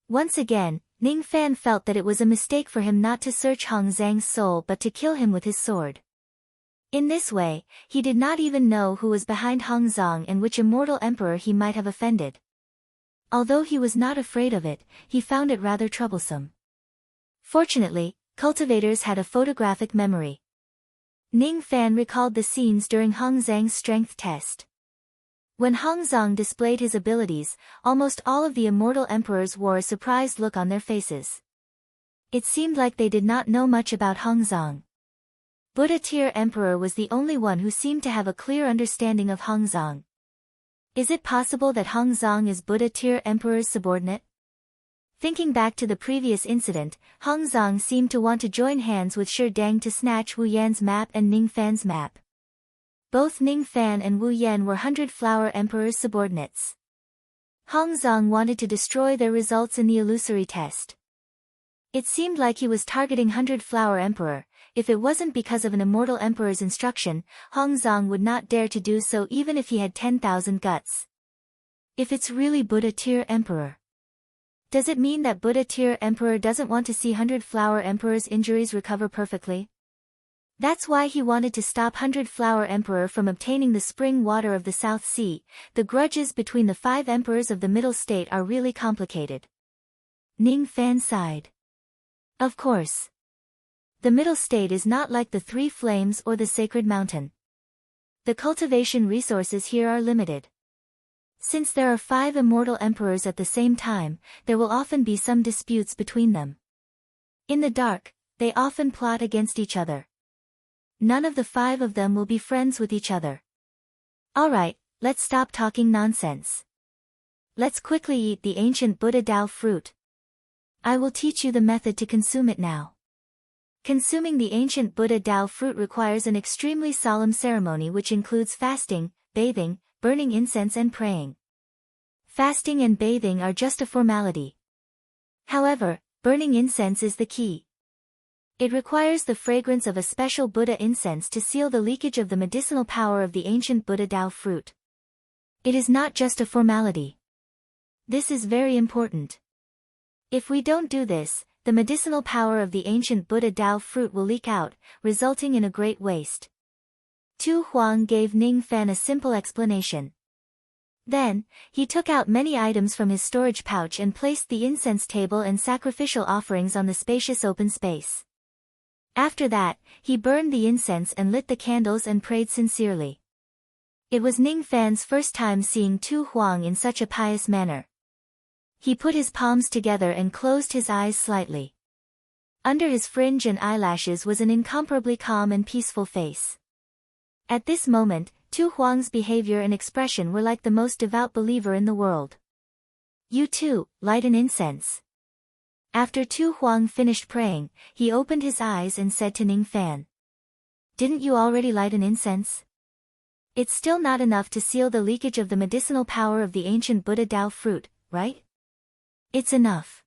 Once again, Ning Fan felt that it was a mistake for him not to search Hongzang's soul but to kill him with his sword. In this way, he did not even know who was behind Hongzang and which immortal emperor he might have offended. Although he was not afraid of it, he found it rather troublesome. Fortunately, cultivators had a photographic memory. Ning Fan recalled the scenes during Hongzang's strength test. When Hongzang displayed his abilities, almost all of the immortal emperors wore a surprised look on their faces. It seemed like they did not know much about Hongzang. Buddha Tier Emperor was the only one who seemed to have a clear understanding of Hongzang. Is it possible that Hongzang is Buddha Tier Emperor's subordinate? Thinking back to the previous incident, Hongzang seemed to want to join hands with Shi Dang to snatch Wu Yan's map and Ning Fan's map. Both Ning Fan and Wu Yan were 100 Flower Emperor's subordinates. Hongzang wanted to destroy their results in the illusory test. It seemed like he was targeting 100 Flower Emperor. If it wasn't because of an immortal emperor's instruction, Hongzang would not dare to do so even if he had 10,000 guts. If it's really Buddha Tier Emperor, does it mean that Buddha Tier Emperor doesn't want to see 100 Flower Emperor's injuries recover perfectly? That's why he wanted to stop 100 Flower Emperor from obtaining the spring water of the South Sea. The grudges between the 5 emperors of the Middle State are really complicated. Ning Fan sighed. Of course. The Middle State is not like the 3 Flames or the Sacred Mountain. The cultivation resources here are limited. Since there are 5 immortal emperors at the same time, there will often be some disputes between them. In the dark, they often plot against each other. None of the 5 of them will be friends with each other. Alright, let's stop talking nonsense. Let's quickly eat the ancient Buddha Dao fruit. I will teach you the method to consume it now. Consuming the ancient Buddha Dao fruit requires an extremely solemn ceremony which includes fasting, bathing, burning incense and praying. Fasting and bathing are just a formality. However, burning incense is the key. It requires the fragrance of a special Buddha incense to seal the leakage of the medicinal power of the ancient Buddha Dao fruit. It is not just a formality. This is very important. If we don't do this, the medicinal power of the ancient Buddha Dao fruit will leak out, resulting in a great waste. Tu Huang gave Ning Fan a simple explanation. Then, he took out many items from his storage pouch and placed the incense table and sacrificial offerings on the spacious open space. After that, he burned the incense and lit the candles and prayed sincerely. It was Ning Fan's first time seeing Tu Huang in such a pious manner. He put his palms together and closed his eyes slightly. Under his fringe and eyelashes was an incomparably calm and peaceful face. At this moment, Tu Huang's behavior and expression were like the most devout believer in the world. You too, light an incense. After Tu Huang finished praying, he opened his eyes and said to Ning Fan. Didn't you already light an incense? It's still not enough to seal the leakage of the medicinal power of the ancient Buddha Dao fruit, right? It's enough.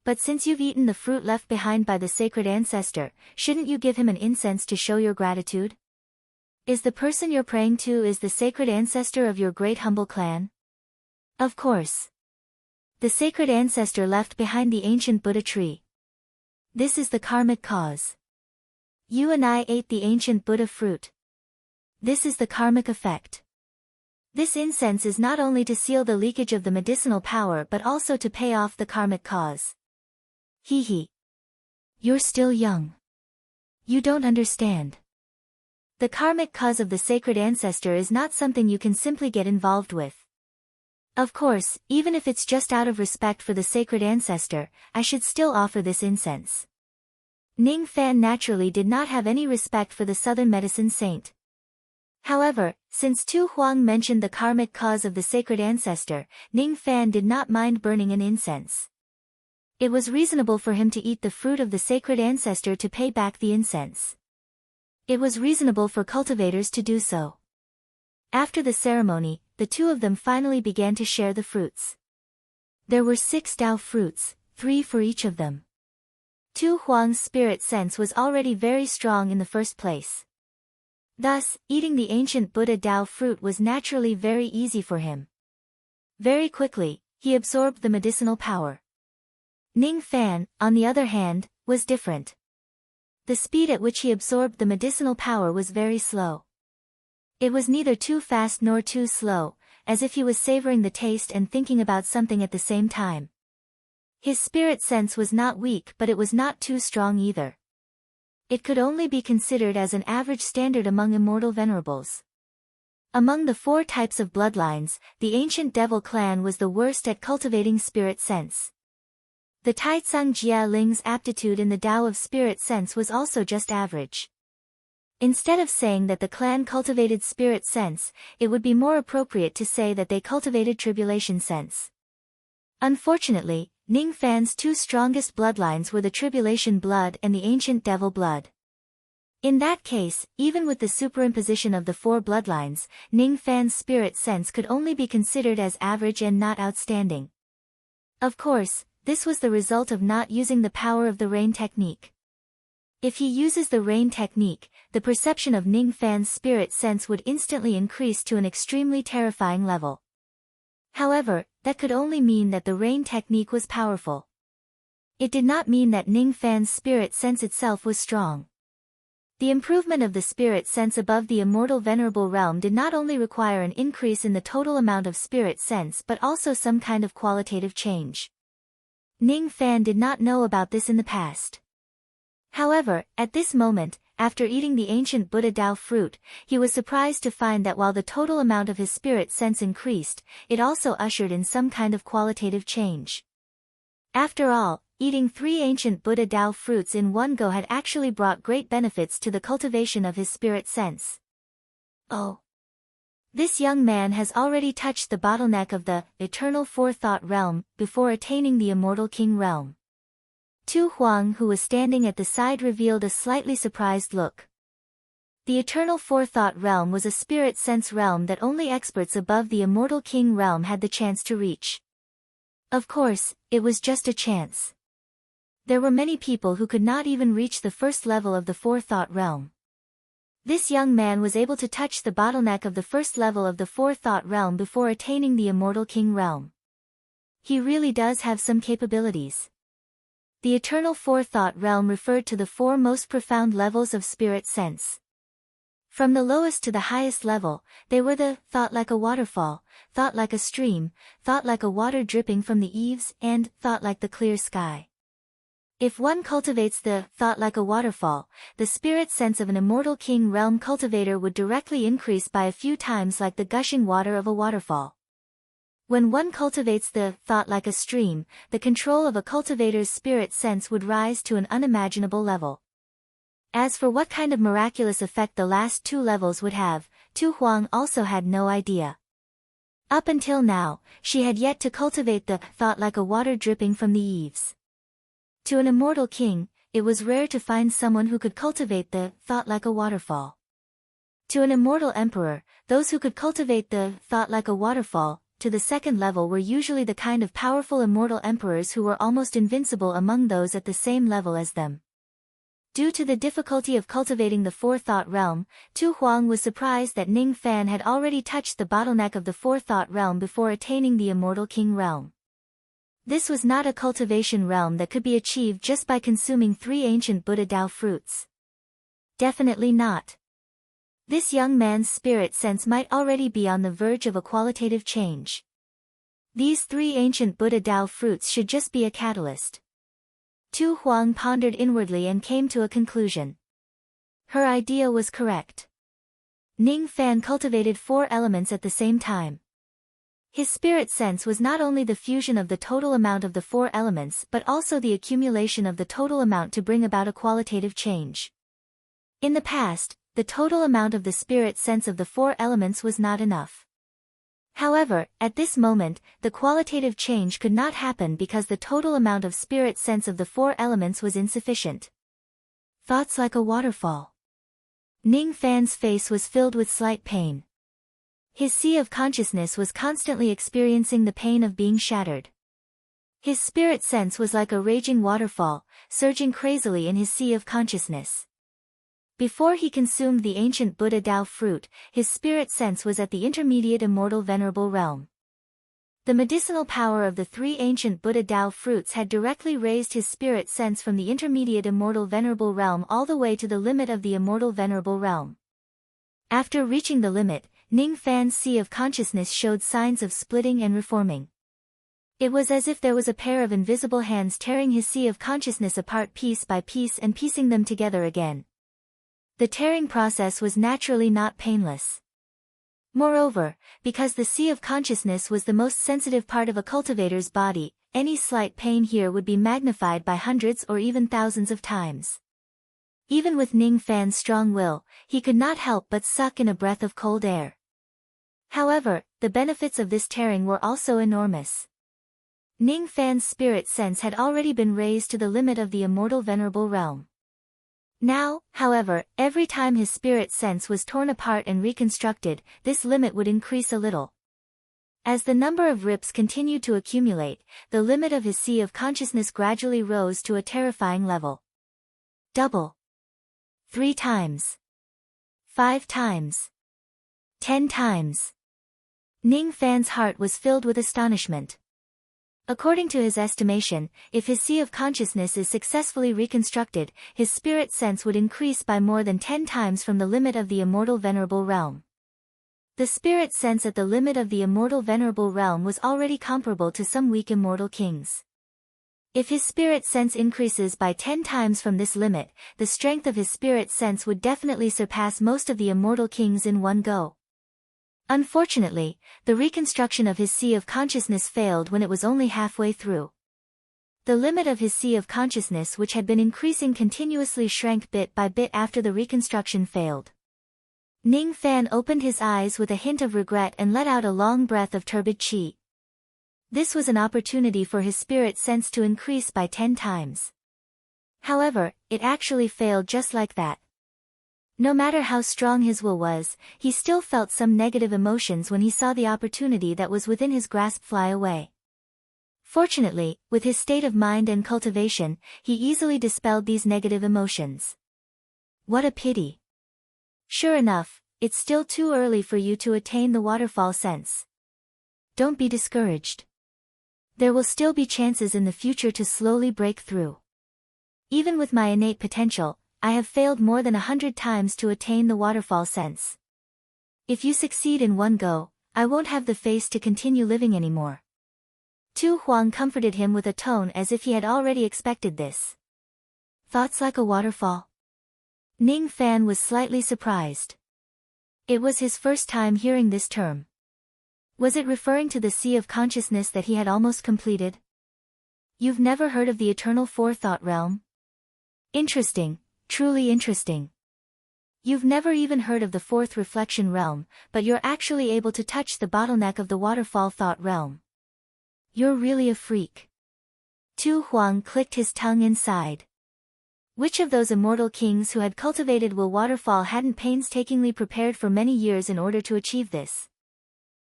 But since you've eaten the fruit left behind by the sacred ancestor, shouldn't you give him an incense to show your gratitude? Is the person you're praying to is the sacred ancestor of your great humble clan? Of course. The sacred ancestor left behind the ancient Buddha tree. This is the karmic cause. You and I ate the ancient Buddha fruit. This is the karmic effect. This incense is not only to seal the leakage of the medicinal power but also to pay off the karmic cause. Hee. You're still young. You don't understand. The karmic cause of the sacred ancestor is not something you can simply get involved with. Of course, even if it's just out of respect for the sacred ancestor, I should still offer this incense. Ning Fan naturally did not have any respect for the southern medicine saint. However, since Tu Huang mentioned the karmic cause of the sacred ancestor, Ning Fan did not mind burning an incense. It was reasonable for him to eat the fruit of the sacred ancestor to pay back the incense. It was reasonable for cultivators to do so. After the ceremony, the two of them finally began to share the fruits. There were 6 Dao fruits, 3 for each of them. Tu Huang's spirit sense was already very strong in the first place. Thus, eating the ancient Buddha Dao fruit was naturally very easy for him. Very quickly, he absorbed the medicinal power. Ning Fan, on the other hand, was different. The speed at which he absorbed the medicinal power was very slow. It was neither too fast nor too slow, as if he was savoring the taste and thinking about something at the same time. His spirit sense was not weak but it was not too strong either. It could only be considered as an average standard among immortal venerables. Among the 4 types of bloodlines, the ancient devil clan was the worst at cultivating spirit sense. The Taitsang Jia Ling's aptitude in the Tao of spirit sense was also just average. Instead of saying that the clan cultivated spirit sense, it would be more appropriate to say that they cultivated tribulation sense. Unfortunately, Ning Fan's 2 strongest bloodlines were the tribulation blood and the ancient devil blood. In that case, even with the superimposition of the 4 bloodlines, Ning Fan's spirit sense could only be considered as average and not outstanding. Of course, this was the result of not using the power of the rain technique. If he uses the rain technique, the perception of Ning Fan's spirit sense would instantly increase to an extremely terrifying level. However, that could only mean that the rain technique was powerful. It did not mean that Ning Fan's spirit sense itself was strong. The improvement of the spirit sense above the immortal venerable realm did not only require an increase in the total amount of spirit sense but also some kind of qualitative change. Ning Fan did not know about this in the past. However, at this moment, after eating the ancient Buddha Dao fruit, he was surprised to find that while the total amount of his spirit sense increased, it also ushered in some kind of qualitative change. After all, eating 3 ancient Buddha Dao fruits in one go had actually brought great benefits to the cultivation of his spirit sense. Oh! This young man has already touched the bottleneck of the eternal forethought realm before attaining the immortal king realm. Tu Huang, who was standing at the side, revealed a slightly surprised look. The eternal forethought realm was a spirit sense realm that only experts above the immortal king realm had the chance to reach. Of course, it was just a chance. There were many people who could not even reach the first level of the forethought realm. This young man was able to touch the bottleneck of the first level of the forethought realm before attaining the immortal king realm. He really does have some capabilities. The eternal forethought realm referred to the four most profound levels of spirit sense. From the lowest to the highest level, they were the thought like a waterfall, thought like a stream, thought like a water dripping from the eaves, and thought like the clear sky. If one cultivates the thought like a waterfall, the spirit sense of an immortal king realm cultivator would directly increase by a few times like the gushing water of a waterfall. When one cultivates the thought like a stream, the control of a cultivator's spirit sense would rise to an unimaginable level. As for what kind of miraculous effect the last two levels would have, Tu Huang also had no idea. Up until now, she had yet to cultivate the thought like a water dripping from the eaves. To an immortal king, it was rare to find someone who could cultivate the thought like a waterfall. To an immortal emperor, those who could cultivate the thought like a waterfall to the second level were usually the kind of powerful immortal emperors who were almost invincible among those at the same level as them. Due to the difficulty of cultivating the forethought realm, Tu Huang was surprised that Ning Fan had already touched the bottleneck of the forethought realm before attaining the immortal king realm. This was not a cultivation realm that could be achieved just by consuming 3 ancient Buddha Dao fruits. Definitely not. This young man's spirit sense might already be on the verge of a qualitative change. These 3 ancient Buddha Dao fruits should just be a catalyst. Tu Huang pondered inwardly and came to a conclusion. Her idea was correct. Ning Fan cultivated 4 elements at the same time. His spirit sense was not only the fusion of the total amount of the 4 elements but also the accumulation of the total amount to bring about a qualitative change. In the past, the total amount of the spirit sense of the 4 elements was not enough. However, at this moment, the qualitative change could not happen because the total amount of spirit sense of the 4 elements was insufficient. Thoughts like a waterfall. Ning Fan's face was filled with slight pain. His sea of consciousness was constantly experiencing the pain of being shattered. His spirit sense was like a raging waterfall, surging crazily in his sea of consciousness. Before he consumed the ancient Buddha Dao fruit, his spirit sense was at the intermediate immortal venerable realm. The medicinal power of the 3 ancient Buddha Dao fruits had directly raised his spirit sense from the intermediate immortal venerable realm all the way to the limit of the immortal venerable realm. After reaching the limit, Ning Fan's sea of consciousness showed signs of splitting and reforming. It was as if there was a pair of invisible hands tearing his sea of consciousness apart piece by piece and piecing them together again. The tearing process was naturally not painless. Moreover, because the sea of consciousness was the most sensitive part of a cultivator's body, any slight pain here would be magnified by hundreds or even thousands of times. Even with Ning Fan's strong will, he could not help but suck in a breath of cold air. However, the benefits of this tearing were also enormous. Ning Fan's spirit sense had already been raised to the limit of the immortal venerable realm. Now, however, every time his spirit sense was torn apart and reconstructed, this limit would increase a little. As the number of rips continued to accumulate, the limit of his sea of consciousness gradually rose to a terrifying level. Double. 3 times. 5 times. 10 times. Ning Fan's heart was filled with astonishment. According to his estimation, if his sea of consciousness is successfully reconstructed, his spirit sense would increase by more than 10 times from the limit of the immortal venerable realm. The spirit sense at the limit of the immortal venerable realm was already comparable to some weak immortal kings. If his spirit sense increases by 10 times from this limit, the strength of his spirit sense would definitely surpass most of the immortal kings in one go. Unfortunately, the reconstruction of his sea of consciousness failed when it was only halfway through. The limit of his sea of consciousness, which had been increasing continuously, shrank bit by bit after the reconstruction failed. Ning Fan opened his eyes with a hint of regret and let out a long breath of turbid qi. This was an opportunity for his spirit sense to increase by 10 times. However, it actually failed just like that. No matter how strong his will was, he still felt some negative emotions when he saw the opportunity that was within his grasp fly away. Fortunately, with his state of mind and cultivation, he easily dispelled these negative emotions. What a pity. Sure enough, it's still too early for you to attain the waterfall sense. Don't be discouraged. There will still be chances in the future to slowly break through. Even with my innate potential, I have failed more than 100 times to attain the waterfall sense. If you succeed in one go, I won't have the face to continue living anymore. Tu Huang comforted him with a tone as if he had already expected this. Thoughts like a waterfall? Ning Fan was slightly surprised. It was his first time hearing this term. Was it referring to the sea of consciousness that he had almost completed? You've never heard of the eternal forethought realm? Interesting, truly interesting. You've never even heard of the fourth reflection realm, but you're actually able to touch the bottleneck of the waterfall thought realm. You're really a freak. Tu Huang clicked his tongue inside. Which of those immortal kings who had cultivated will waterfall hadn't painstakingly prepared for many years in order to achieve this?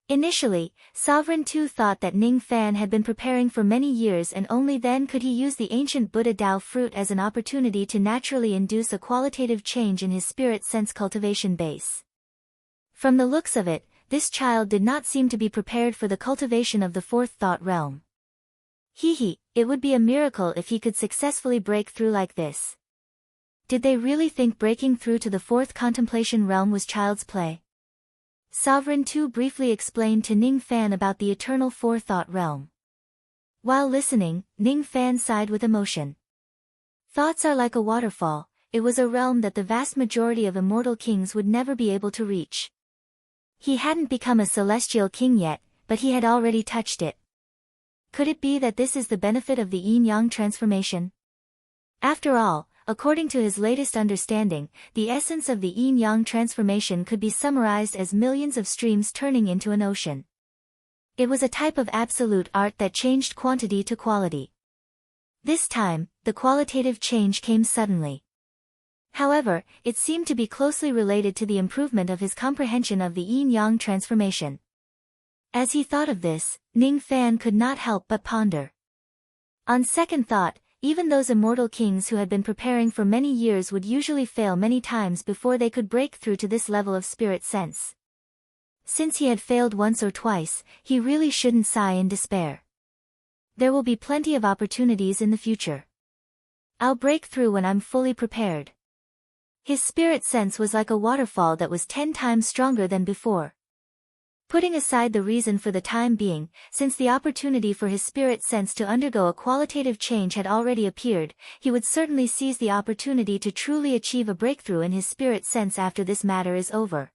Initially, Sovereign Tu thought that Ning Fan had been preparing for many years and only then could he use the ancient Buddha Dao fruit as an opportunity to naturally induce a qualitative change in his spirit sense cultivation base. From the looks of it, this child did not seem to be prepared for the cultivation of the fourth thought realm. It would be a miracle if he could successfully break through like this. Did they really think breaking through to the fourth contemplation realm was child's play? Sovereign Tu briefly explained to Ning Fan about the eternal forethought realm. While listening, Ning Fan sighed with emotion. Thoughts are like a waterfall. It was a realm that the vast majority of immortal kings would never be able to reach. He hadn't become a celestial king yet, but he had already touched it. Could it be that this is the benefit of the yin-yang transformation? After all, according to his latest understanding, the essence of the yin-yang transformation could be summarized as millions of streams turning into an ocean. It was a type of absolute art that changed quantity to quality. This time, the qualitative change came suddenly. However, it seemed to be closely related to the improvement of his comprehension of the yin-yang transformation. As he thought of this, Ning Fan could not help but ponder. On second thought, even those immortal kings who had been preparing for many years would usually fail many times before they could break through to this level of spirit sense. Since he had failed once or twice, he really shouldn't sigh in despair. There will be plenty of opportunities in the future. I'll break through when I'm fully prepared. His spirit sense was like a waterfall that was 10 times stronger than before. Putting aside the reason for the time being, since the opportunity for his spirit sense to undergo a qualitative change had already appeared, he would certainly seize the opportunity to truly achieve a breakthrough in his spirit sense after this matter is over.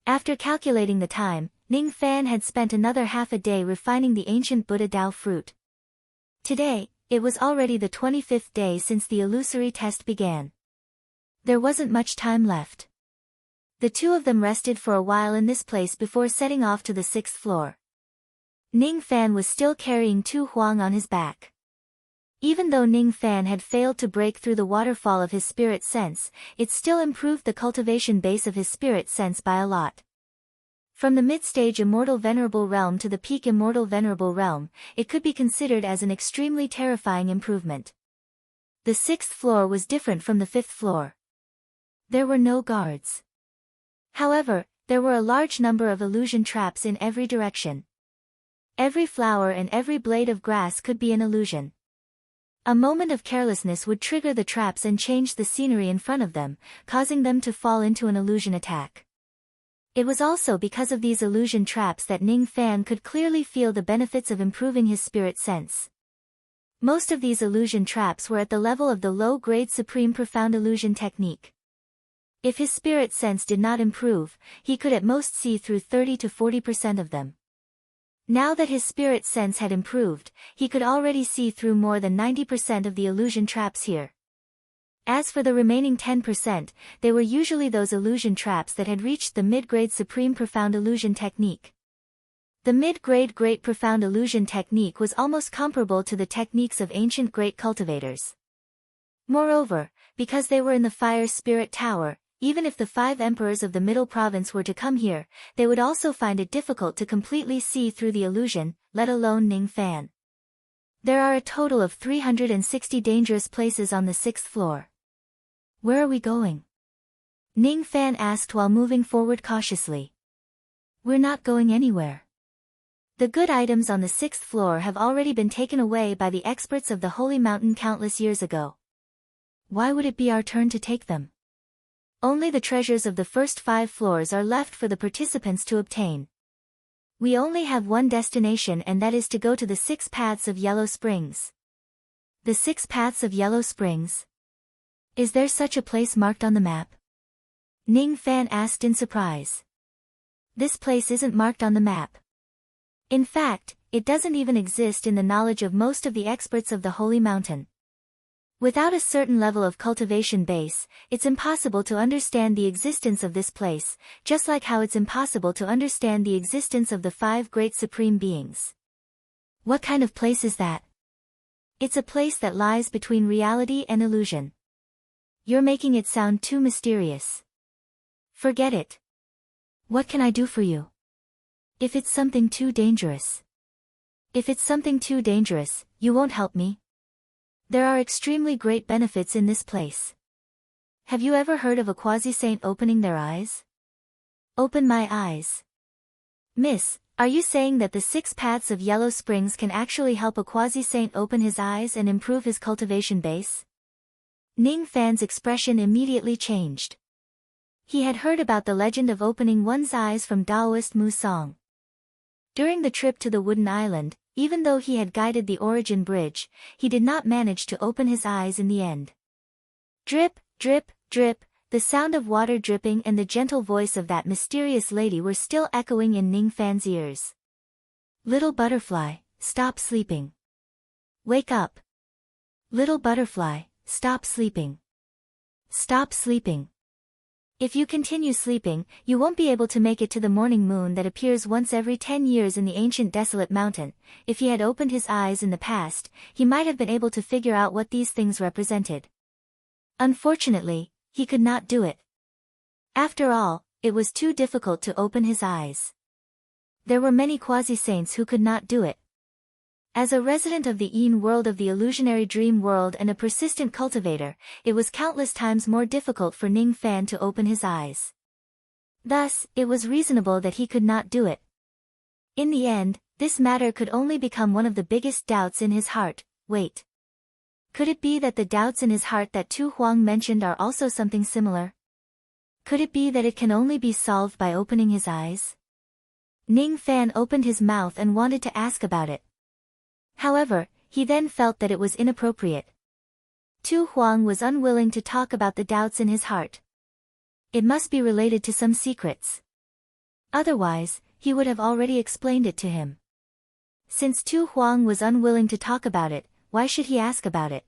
After calculating the time, Ning Fan had spent another half a day refining the ancient Buddha Dao fruit. Today, it was already the 25th day since the illusory test began. There wasn't much time left. The two of them rested for a while in this place before setting off to the 6th floor. Ning Fan was still carrying Tu Huang on his back. Even though Ning Fan had failed to break through the waterfall of his spirit sense, it still improved the cultivation base of his spirit sense by a lot. From the mid-stage Immortal Venerable Realm to the peak Immortal Venerable Realm, it could be considered as an extremely terrifying improvement. The 6th floor was different from the 5th floor. There were no guards. However, there were a large number of illusion traps in every direction. Every flower and every blade of grass could be an illusion. A moment of carelessness would trigger the traps and change the scenery in front of them, causing them to fall into an illusion attack. It was also because of these illusion traps that Ning Fan could clearly feel the benefits of improving his spirit sense. Most of these illusion traps were at the level of the low-grade Supreme Profound Illusion technique. If his spirit sense did not improve, he could at most see through 30 to 40% of them. Now that his spirit sense had improved, he could already see through more than 90% of the illusion traps here. As for the remaining 10%, they were usually those illusion traps that had reached the mid-grade Supreme Profound Illusion technique. The mid-grade Great Profound Illusion technique was almost comparable to the techniques of ancient great cultivators. Moreover, because they were in the Fire Spirit Tower, even if the 5 emperors of the Middle Province were to come here, they would also find it difficult to completely see through the illusion, let alone Ning Fan. There are a total of 360 dangerous places on the 6th floor. Where are we going? Ning Fan asked while moving forward cautiously. We're not going anywhere. The good items on the 6th floor have already been taken away by the experts of the Holy Mountain countless years ago. Why would it be our turn to take them? Only the treasures of the first 5 floors are left for the participants to obtain. We only have one destination, and that is to go to the 6 Paths of Yellow Springs. The 6 Paths of Yellow Springs? Is there such a place marked on the map? Ning Fan asked in surprise. This place isn't marked on the map. In fact, it doesn't even exist in the knowledge of most of the experts of the Holy Mountain. Without a certain level of cultivation base, it's impossible to understand the existence of this place, just like how it's impossible to understand the existence of the 5 great supreme beings. What kind of place is that? It's a place that lies between reality and illusion. You're making it sound too mysterious. Forget it. What can I do for you? If it's something too dangerous. If it's something too dangerous, you won't help me. There are extremely great benefits in this place. Have you ever heard of a quasi-saint opening their eyes? Open my eyes. Miss, are you saying that the 6 Paths of Yellow Springs can actually help a quasi-saint open his eyes and improve his cultivation base? Ning Fan's expression immediately changed. He had heard about the legend of opening one's eyes from Taoist Mu Song. During the trip to the Wooden Island, even though he had guided the Origin Bridge, he did not manage to open his eyes in the end. Drip, drip, drip, the sound of water dripping and the gentle voice of that mysterious lady were still echoing in Ning Fan's ears. Little butterfly, stop sleeping. Wake up. Little butterfly, stop sleeping. Stop sleeping. If you continue sleeping, you won't be able to make it to the morning moon that appears once every 10 years in the ancient desolate mountain. If he had opened his eyes in the past, he might have been able to figure out what these things represented. Unfortunately, he could not do it. After all, it was too difficult to open his eyes. There were many quasi-saints who could not do it. As a resident of the Yin world of the illusionary dream world and a persistent cultivator, it was countless times more difficult for Ning Fan to open his eyes. Thus, it was reasonable that he could not do it. In the end, this matter could only become one of the biggest doubts in his heart. Wait. Could it be that the doubts in his heart that Tu Huang mentioned are also something similar? Could it be that it can only be solved by opening his eyes? Ning Fan opened his mouth and wanted to ask about it. However, he then felt that it was inappropriate. Tu Huang was unwilling to talk about the doubts in his heart. It must be related to some secrets. Otherwise, he would have already explained it to him. Since Tu Huang was unwilling to talk about it, why should he ask about it?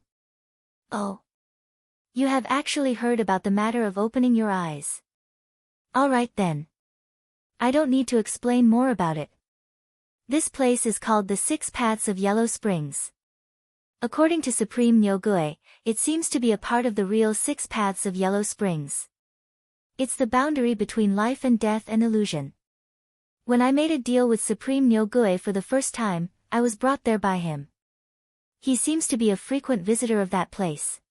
Oh. You have actually heard about the matter of opening your eyes. All right then. I don't need to explain more about it. This place is called the 6 Paths of Yellow Springs. According to Supreme Nyogui, it seems to be a part of the real 6 Paths of Yellow Springs. It's the boundary between life and death and illusion. When I made a deal with Supreme Nyogui for the first time, I was brought there by him. He seems to be a frequent visitor of that place.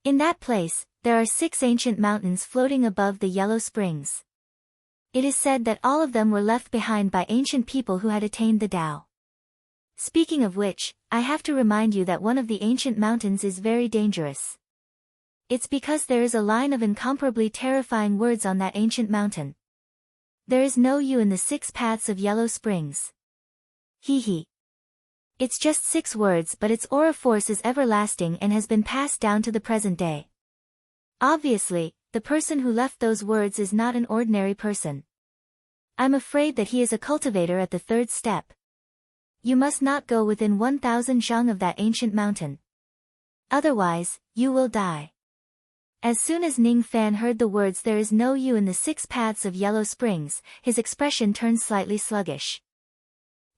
In that place, there are 6 ancient mountains floating above the Yellow Springs. It is said that all of them were left behind by ancient people who had attained the Tao. Speaking of which, I have to remind you that one of the ancient mountains is very dangerous. It's because there is a line of incomparably terrifying words on that ancient mountain. There is no you in the 6 Paths of Yellow Springs. Hee hee. It's just 6 words, but its aura force is everlasting and has been passed down to the present day. Obviously, the person who left those words is not an ordinary person. I'm afraid that he is a cultivator at the 3rd step. You must not go within 1,000 zhang of that ancient mountain. Otherwise, you will die. As soon as Ning Fan heard the words "there is no you in the 6 paths of Yellow Springs," his expression turned slightly sluggish.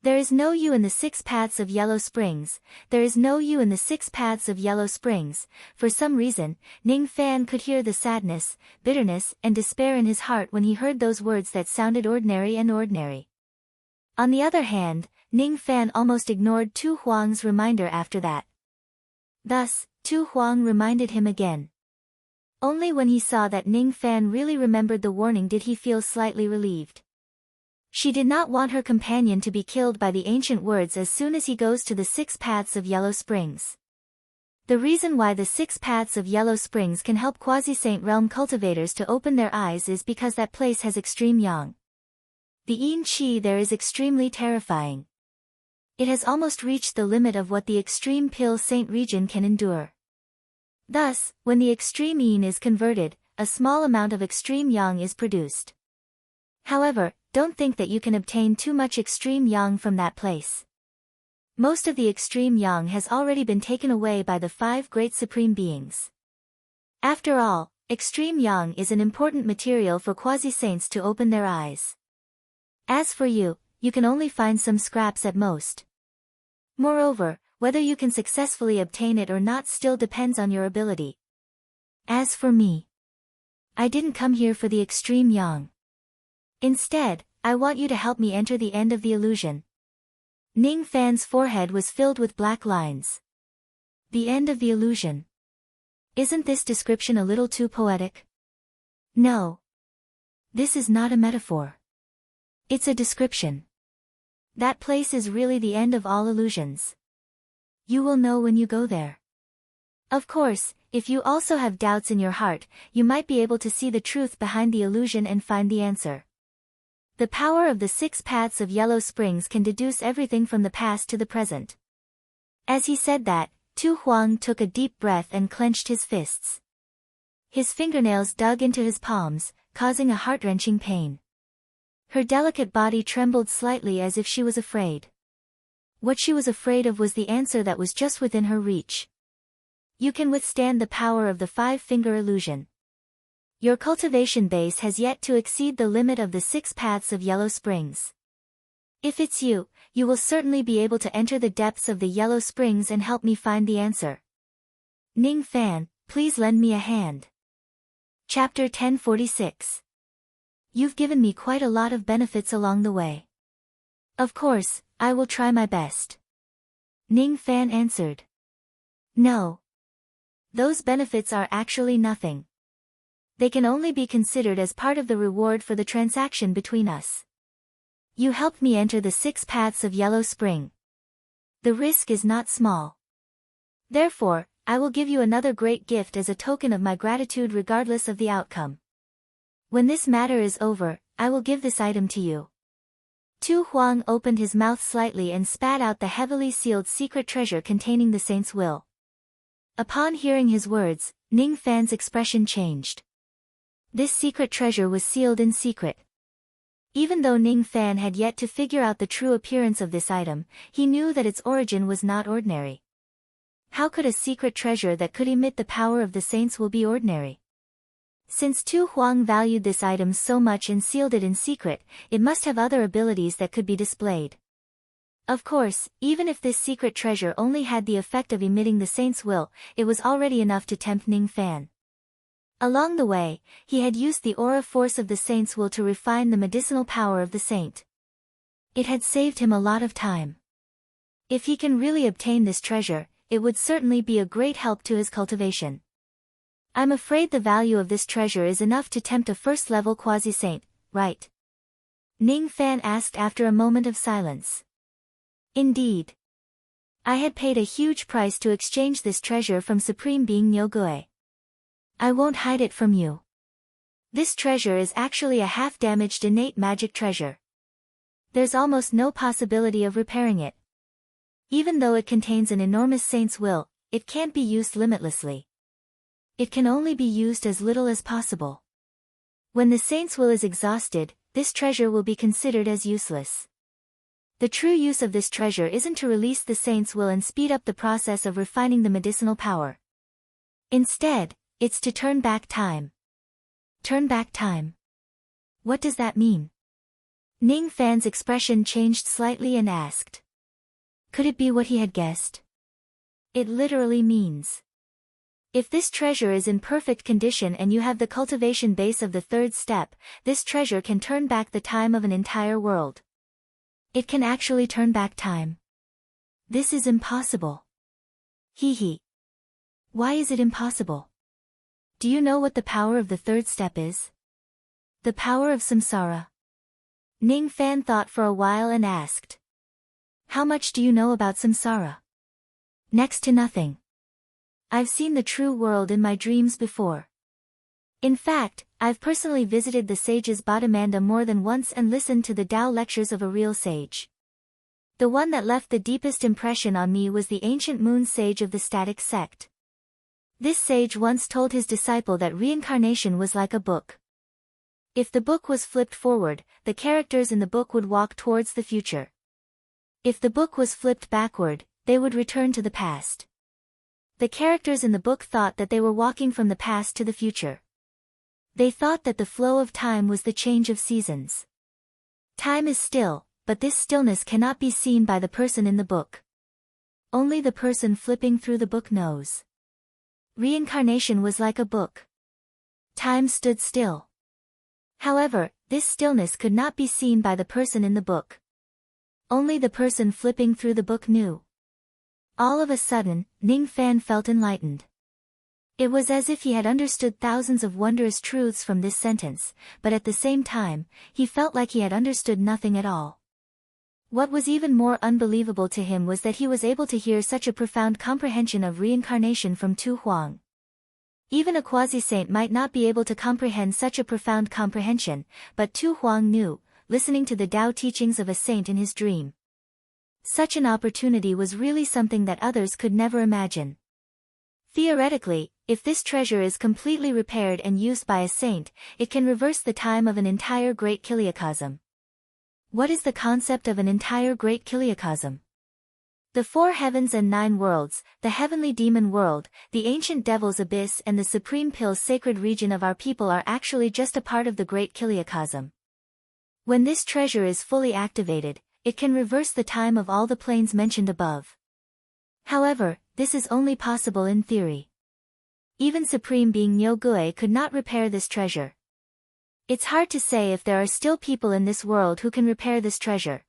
There is no you in the 6 paths of Yellow Springs, there is no you in the 6 paths of Yellow Springs. For some reason, Ning Fan could hear the sadness, bitterness, and despair in his heart when he heard those words that sounded ordinary and ordinary. On the other hand, Ning Fan almost ignored Tu Huang's reminder after that. Thus, Tu Huang reminded him again. Only when he saw that Ning Fan really remembered the warning did he feel slightly relieved. She did not want her companion to be killed by the ancient words as soon as he goes to the 6 paths of Yellow Springs. The reason why the 6 paths of Yellow Springs can help quasi-saint realm cultivators to open their eyes is because that place has extreme yang. The yin qi there is extremely terrifying. It has almost reached the limit of what the extreme pill saint region can endure. Thus, when the extreme yin is converted, a small amount of extreme yang is produced. However, don't think that you can obtain too much extreme yang from that place. Most of the extreme yang has already been taken away by the 5 great supreme beings. After all, extreme yang is an important material for quasi-saints to open their eyes. As for you, you can only find some scraps at most. Moreover, whether you can successfully obtain it or not still depends on your ability. As for me, I didn't come here for the extreme yang. Instead, I want you to help me enter the end of the illusion. Ning Fan's forehead was filled with black lines. The end of the illusion. Isn't this description a little too poetic? No. This is not a metaphor. It's a description. That place is really the end of all illusions. You will know when you go there. Of course, if you also have doubts in your heart, you might be able to see the truth behind the illusion and find the answer. The power of the 6 paths of Yellow Springs can deduce everything from the past to the present. As he said that, Tu Huang took a deep breath and clenched his fists. His fingernails dug into his palms, causing a heart-wrenching pain. Her delicate body trembled slightly as if she was afraid. What she was afraid of was the answer that was just within her reach. You can withstand the power of the 5-finger illusion. Your cultivation base has yet to exceed the limit of the 6 paths of Yellow Springs. If it's you, you will certainly be able to enter the depths of the Yellow Springs and help me find the answer. Ning Fan, please lend me a hand. Chapter 1046. You've given me quite a lot of benefits along the way. Of course, I will try my best. Ning Fan answered. No. Those benefits are actually nothing. They can only be considered as part of the reward for the transaction between us. You helped me enter the 6 paths of Yellow Spring. The risk is not small. Therefore, I will give you another great gift as a token of my gratitude regardless of the outcome. When this matter is over, I will give this item to you. Tu Huang opened his mouth slightly and spat out the heavily sealed secret treasure containing the saint's will. Upon hearing his words, Ning Fan's expression changed. This secret treasure was sealed in secret. Even though Ning Fan had yet to figure out the true appearance of this item, he knew that its origin was not ordinary. How could a secret treasure that could emit the power of the saints will be ordinary? Since Tu Huang valued this item so much and sealed it in secret, it must have other abilities that could be displayed. Of course, even if this secret treasure only had the effect of emitting the saint's will, it was already enough to tempt Ning Fan. Along the way, he had used the aura force of the saint's will to refine the medicinal power of the saint. It had saved him a lot of time. If he can really obtain this treasure, it would certainly be a great help to his cultivation. I'm afraid the value of this treasure is enough to tempt a first-level quasi-saint, right? Ning Fan asked after a moment of silence. Indeed. I had paid a huge price to exchange this treasure from Supreme Being Nyogue. I won't hide it from you. This treasure is actually a half-damaged innate magic treasure. There's almost no possibility of repairing it. Even though it contains an enormous saint's will, it can't be used limitlessly. It can only be used as little as possible. When the saint's will is exhausted, this treasure will be considered as useless. The true use of this treasure isn't to release the saint's will and speed up the process of refining the medicinal power. Instead, It's to turn back time. Turn back time. What does that mean? Ning Fan's expression changed slightly and asked. Could it be what he had guessed? It literally means, if this treasure is in perfect condition and you have the cultivation base of the third step, this treasure can turn back the time of an entire world. It can actually turn back time. This is impossible. Hee. Why is it impossible? Do you know what the power of the third step is? The power of samsara. Ning Fan thought for a while and asked. How much do you know about samsara? Next to nothing. I've seen the true world in my dreams before. In fact, I've personally visited the sage's Bodhimanda more than once and listened to the Tao lectures of a real sage. The one that left the deepest impression on me was the ancient moon sage of the static sect. This sage once told his disciple that reincarnation was like a book. If the book was flipped forward, the characters in the book would walk towards the future. If the book was flipped backward, they would return to the past. The characters in the book thought that they were walking from the past to the future. They thought that the flow of time was the change of seasons. Time is still, but this stillness cannot be seen by the person in the book. Only the person flipping through the book knows. Reincarnation was like a book. Time stood still. However, this stillness could not be seen by the person in the book. Only the person flipping through the book knew. All of a sudden, Ning Fan felt enlightened. It was as if he had understood thousands of wondrous truths from this sentence, but at the same time, he felt like he had understood nothing at all. What was even more unbelievable to him was that he was able to hear such a profound comprehension of reincarnation from Tu Huang. Even a quasi-saint might not be able to comprehend such a profound comprehension, but Tu Huang knew, listening to the Tao teachings of a saint in his dream. Such an opportunity was really something that others could never imagine. Theoretically, if this treasure is completely repaired and used by a saint, it can reverse the time of an entire great kiliacosm. What is the concept of an entire great kiliacosm? The 4 heavens and 9 worlds, the heavenly demon world, the ancient devil's abyss and the supreme pill's sacred region of our people are actually just a part of the great kiliacosm. When this treasure is fully activated, it can reverse the time of all the planes mentioned above. However, this is only possible in theory. Even Supreme Being Nyo-Gui could not repair this treasure. It's hard to say if there are still people in this world who can repair this treasure.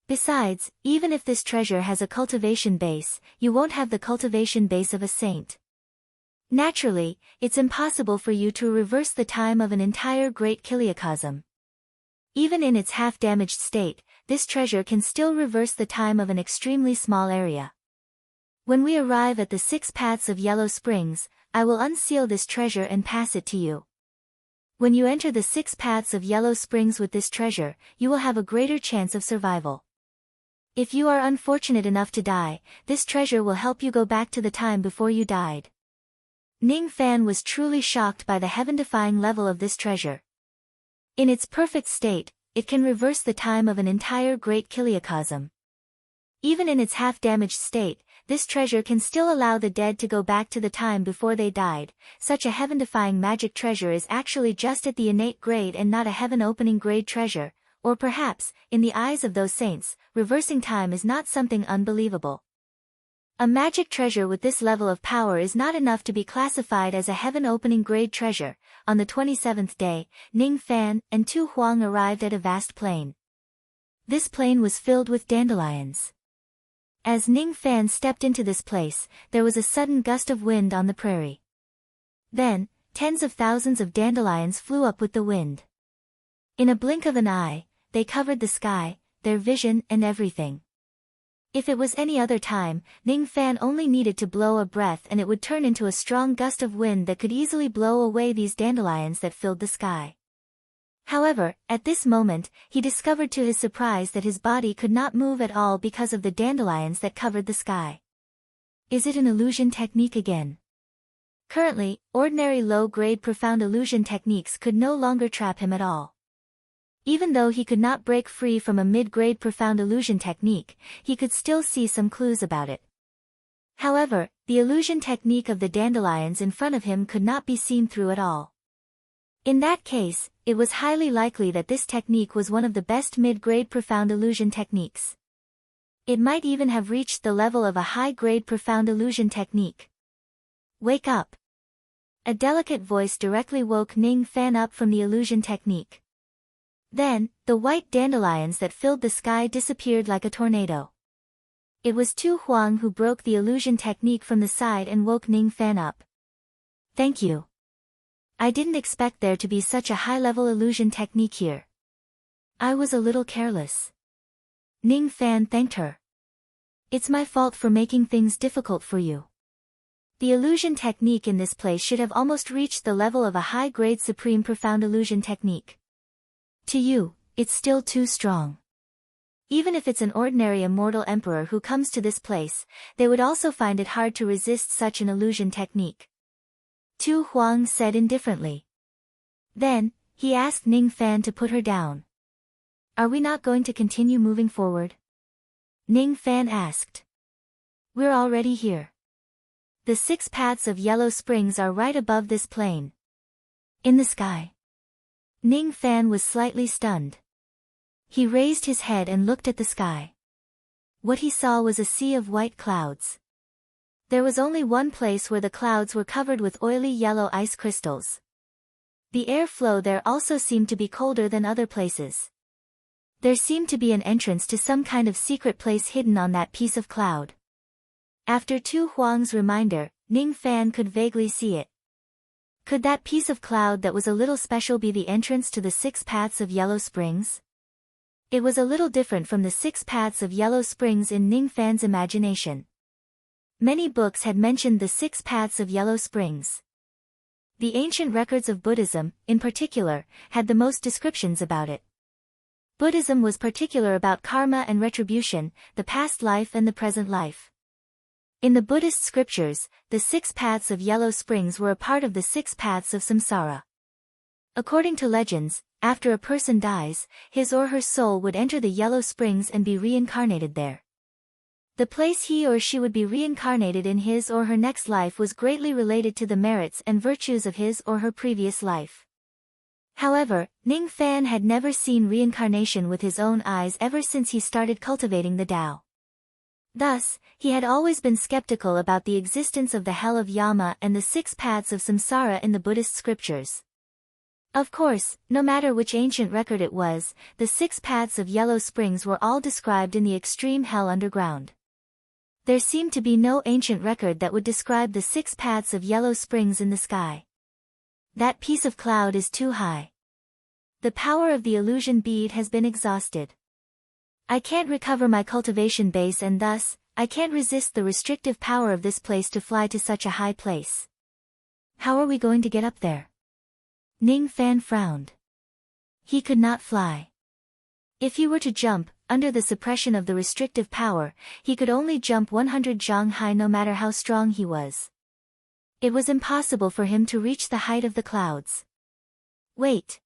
Besides, even if this treasure has a cultivation base, you won't have the cultivation base of a saint. Naturally, it's impossible for you to reverse the time of an entire great kiliacosm. Even in its half-damaged state, this treasure can still reverse the time of an extremely small area. When we arrive at the 6 paths of Yellow Springs, I will unseal this treasure and pass it to you. When you enter the 6 paths of Yellow Springs with this treasure, you will have a greater chance of survival. If you are unfortunate enough to die, this treasure will help you go back to the time before you died. Ning Fan was truly shocked by the heaven-defying level of this treasure. In its perfect state, it can reverse the time of an entire great kiliacosm. Even in its half-damaged state, this treasure can still allow the dead to go back to the time before they died. Such a heaven-defying magic treasure is actually just at the innate grade and not a heaven-opening grade treasure, or perhaps, in the eyes of those saints, reversing time is not something unbelievable. A magic treasure with this level of power is not enough to be classified as a heaven-opening grade treasure. On the 27th day, Ning Fan and Tu Huang arrived at a vast plain. This plain was filled with dandelions. As Ning Fan stepped into this place, there was a sudden gust of wind on the prairie. Then, tens of thousands of dandelions flew up with the wind. In a blink of an eye, they covered the sky, their vision and everything. If it was any other time, Ning Fan only needed to blow a breath and it would turn into a strong gust of wind that could easily blow away these dandelions that filled the sky. However, at this moment, he discovered to his surprise that his body could not move at all because of the dandelions that covered the sky. Is it an illusion technique again? Currently, ordinary low-grade profound illusion techniques could no longer trap him at all. Even though he could not break free from a mid-grade profound illusion technique, he could still see some clues about it. However, the illusion technique of the dandelions in front of him could not be seen through at all. In that case, it was highly likely that this technique was one of the best mid-grade profound illusion techniques. It might even have reached the level of a high-grade profound illusion technique. Wake up! A delicate voice directly woke Ning Fan up from the illusion technique. Then, the white dandelions that filled the sky disappeared like a tornado. It was Tu Huang who broke the illusion technique from the side and woke Ning Fan up. Thank you. I didn't expect there to be such a high-level illusion technique here. I was a little careless. Ning Fan thanked her. It's my fault for making things difficult for you. The illusion technique in this place should have almost reached the level of a high-grade supreme profound illusion technique. To you, it's still too strong. Even if it's an ordinary immortal emperor who comes to this place, they would also find it hard to resist such an illusion technique. Tu Huang said indifferently. Then, he asked Ning Fan to put her down. Are we not going to continue moving forward? Ning Fan asked. We're already here. The 6 paths of yellow springs are right above this plain. In the sky. Ning Fan was slightly stunned. He raised his head and looked at the sky. What he saw was a sea of white clouds. There was only one place where the clouds were covered with oily yellow ice crystals. The airflow there also seemed to be colder than other places. There seemed to be an entrance to some kind of secret place hidden on that piece of cloud. After Tu Huang's reminder, Ning Fan could vaguely see it. Could that piece of cloud that was a little special be the entrance to the 6 paths of yellow springs? It was a little different from the 6 paths of yellow springs in Ning Fan's imagination. Many books had mentioned the 6 paths of yellow springs. The ancient records of Buddhism, in particular, had the most descriptions about it. Buddhism was particular about karma and retribution, the past life and the present life. In the Buddhist scriptures, the 6 paths of yellow springs were a part of the 6 paths of samsara. According to legends, after a person dies, his or her soul would enter the yellow springs and be reincarnated there. The place he or she would be reincarnated in his or her next life was greatly related to the merits and virtues of his or her previous life. However, Ning Fan had never seen reincarnation with his own eyes ever since he started cultivating the Tao. Thus, he had always been skeptical about the existence of the hell of Yama and the 6 paths of samsara in the Buddhist scriptures. Of course, no matter which ancient record it was, the 6 paths of yellow springs were all described in the extreme hell underground. There seemed to be no ancient record that would describe the 6 paths of yellow springs in the sky. That piece of cloud is too high. The power of the illusion bead has been exhausted. I can't recover my cultivation base and thus, I can't resist the restrictive power of this place to fly to such a high place. How are we going to get up there? Ning Fan frowned. He could not fly. If he were to jump, under the suppression of the restrictive power, he could only jump 100 zhang high no matter how strong he was. It was impossible for him to reach the height of the clouds. Wait.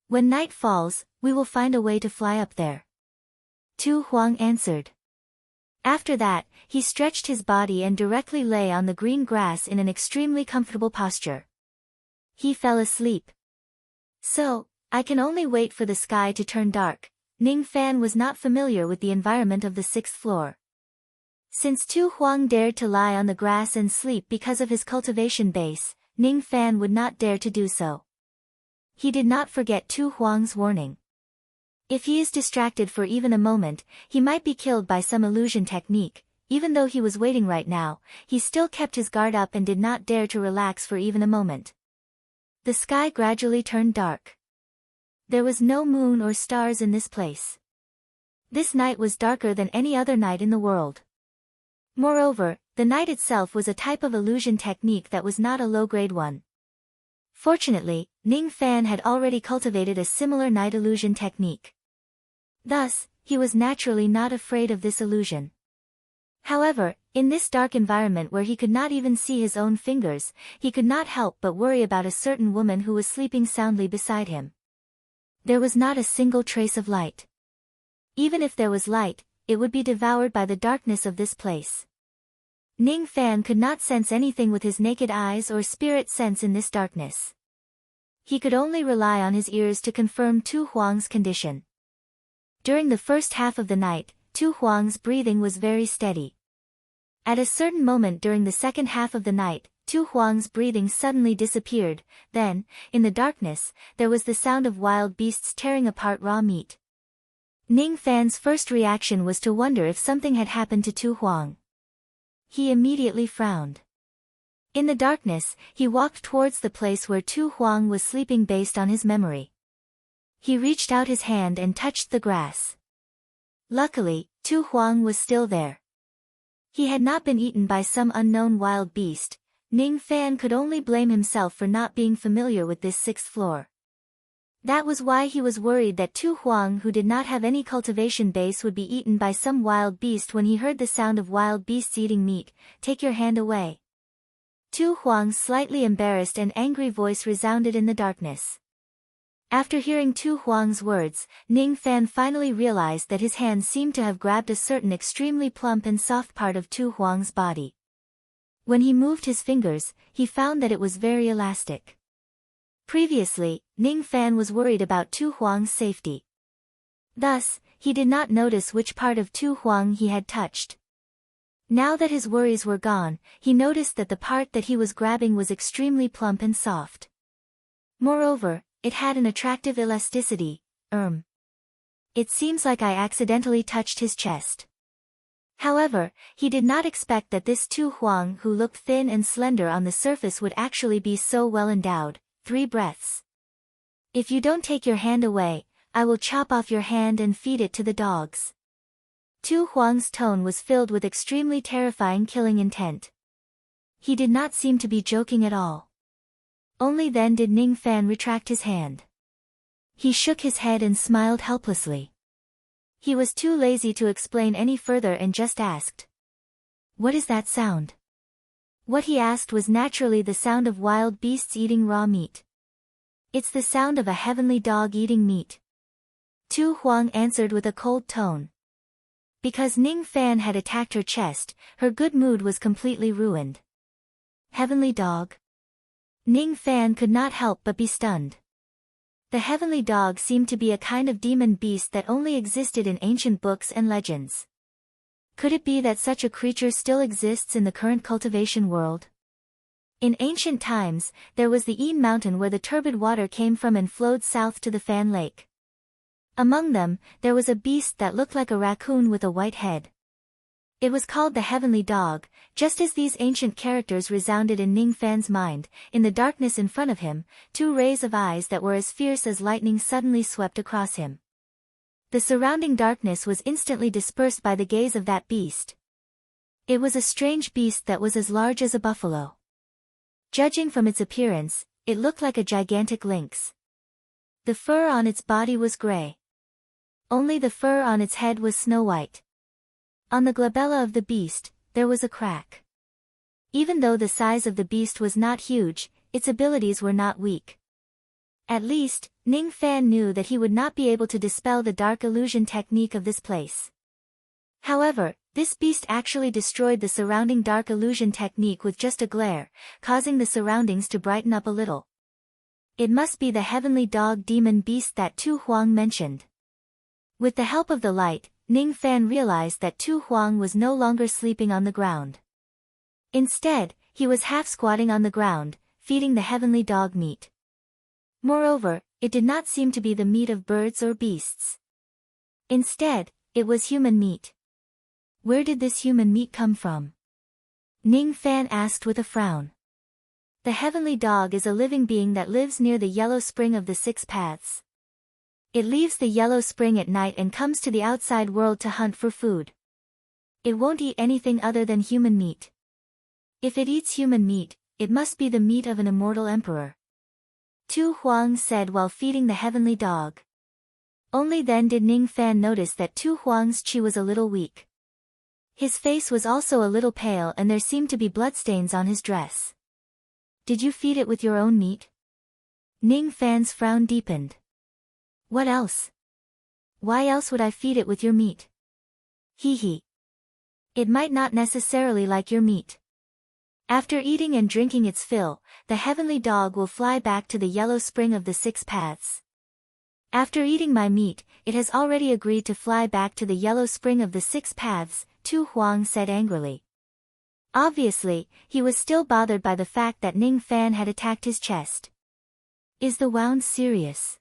When night falls, we will find a way to fly up there. Tu Huang answered. After that, he stretched his body and directly lay on the green grass in an extremely comfortable posture. He fell asleep. So, I can only wait for the sky to turn dark. Ning Fan was not familiar with the environment of the 6th floor. Since Tu Huang dared to lie on the grass and sleep because of his cultivation base, Ning Fan would not dare to do so. He did not forget Tu Huang's warning. If he is distracted for even a moment, he might be killed by some illusion technique. Even though he was waiting right now, he still kept his guard up and did not dare to relax for even a moment. The sky gradually turned dark. There was no moon or stars in this place. This night was darker than any other night in the world. Moreover, the night itself was a type of illusion technique that was not a low-grade one. Fortunately, Ning Fan had already cultivated a similar night illusion technique. Thus, he was naturally not afraid of this illusion. However, in this dark environment where he could not even see his own fingers, he could not help but worry about a certain woman who was sleeping soundly beside him. There was not a single trace of light. Even if there was light, it would be devoured by the darkness of this place. Ning Fan could not sense anything with his naked eyes or spirit sense in this darkness. He could only rely on his ears to confirm Tu Huang's condition. During the first half of the night, Tu Huang's breathing was very steady. At a certain moment during the second half of the night, Tu Huang's breathing suddenly disappeared. Then, in the darkness, there was the sound of wild beasts tearing apart raw meat. Ning Fan's first reaction was to wonder if something had happened to Tu Huang. He immediately frowned. In the darkness, he walked towards the place where Tu Huang was sleeping based on his memory. He reached out his hand and touched the grass. Luckily, Tu Huang was still there. He had not been eaten by some unknown wild beast. Ning Fan could only blame himself for not being familiar with this sixth floor. That was why he was worried that Tu Huang, who did not have any cultivation base, would be eaten by some wild beast when he heard the sound of wild beasts eating meat. "Take your hand away." Tu Huang's slightly embarrassed and angry voice resounded in the darkness. After hearing Tu Huang's words, Ning Fan finally realized that his hand seemed to have grabbed a certain extremely plump and soft part of Tu Huang's body. When he moved his fingers, he found that it was very elastic. Previously, Ning Fan was worried about Tu Huang's safety. Thus, he did not notice which part of Tu Huang he had touched. Now that his worries were gone, he noticed that the part that he was grabbing was extremely plump and soft. Moreover, it had an attractive elasticity. It seems like I accidentally touched his chest. However, he did not expect that this Tu Huang, who looked thin and slender on the surface, would actually be so well endowed. 3 breaths. If you don't take your hand away, I will chop off your hand and feed it to the dogs. Tu Huang's tone was filled with extremely terrifying killing intent. He did not seem to be joking at all. Only then did Ning Fan retract his hand. He shook his head and smiled helplessly. He was too lazy to explain any further and just asked, "What is that sound?" What he asked was naturally the sound of wild beasts eating raw meat. "It's the sound of a heavenly dog eating meat." Tu Huang answered with a cold tone. Because Ning Fan had attacked her chest, her good mood was completely ruined. Heavenly dog? Ning Fan could not help but be stunned. The heavenly dog seemed to be a kind of demon beast that only existed in ancient books and legends. Could it be that such a creature still exists in the current cultivation world? In ancient times, there was the Yin Mountain where the turbid water came from and flowed south to the Fan Lake. Among them, there was a beast that looked like a raccoon with a white head. It was called the Heavenly Dog. Just as these ancient characters resounded in Ning Fan's mind, in the darkness in front of him, 2 rays of eyes that were as fierce as lightning suddenly swept across him. The surrounding darkness was instantly dispersed by the gaze of that beast. It was a strange beast that was as large as a buffalo. Judging from its appearance, it looked like a gigantic lynx. The fur on its body was gray. Only the fur on its head was snow-white. On the glabella of the beast, there was a crack. Even though the size of the beast was not huge, its abilities were not weak. At least, Ning Fan knew that he would not be able to dispel the dark illusion technique of this place. However, this beast actually destroyed the surrounding dark illusion technique with just a glare, causing the surroundings to brighten up a little. It must be the heavenly dog demon beast that Tu Huang mentioned. With the help of the light, Ning Fan realized that Tu Huang was no longer sleeping on the ground. Instead, he was half squatting on the ground, feeding the heavenly dog meat. Moreover, it did not seem to be the meat of birds or beasts. Instead, it was human meat. Where did this human meat come from? Ning Fan asked with a frown. The heavenly dog is a living being that lives near the yellow spring of the 6 paths. It leaves the yellow spring at night and comes to the outside world to hunt for food. It won't eat anything other than human meat. If it eats human meat, it must be the meat of an immortal emperor. Tu Huang said while feeding the heavenly dog. Only then did Ning Fan notice that Tu Huang's chi was a little weak. His face was also a little pale and there seemed to be bloodstains on his dress. Did you feed it with your own meat? Ning Fan's frown deepened. What else? Why else would I feed it with your meat? Hee hee. It might not necessarily like your meat. After eating and drinking its fill, the heavenly dog will fly back to the yellow spring of the six paths. After eating my meat, it has already agreed to fly back to the yellow spring of the six paths, Tu Huang said angrily. Obviously, he was still bothered by the fact that Ning Fan had attacked his chest. Is the wound serious?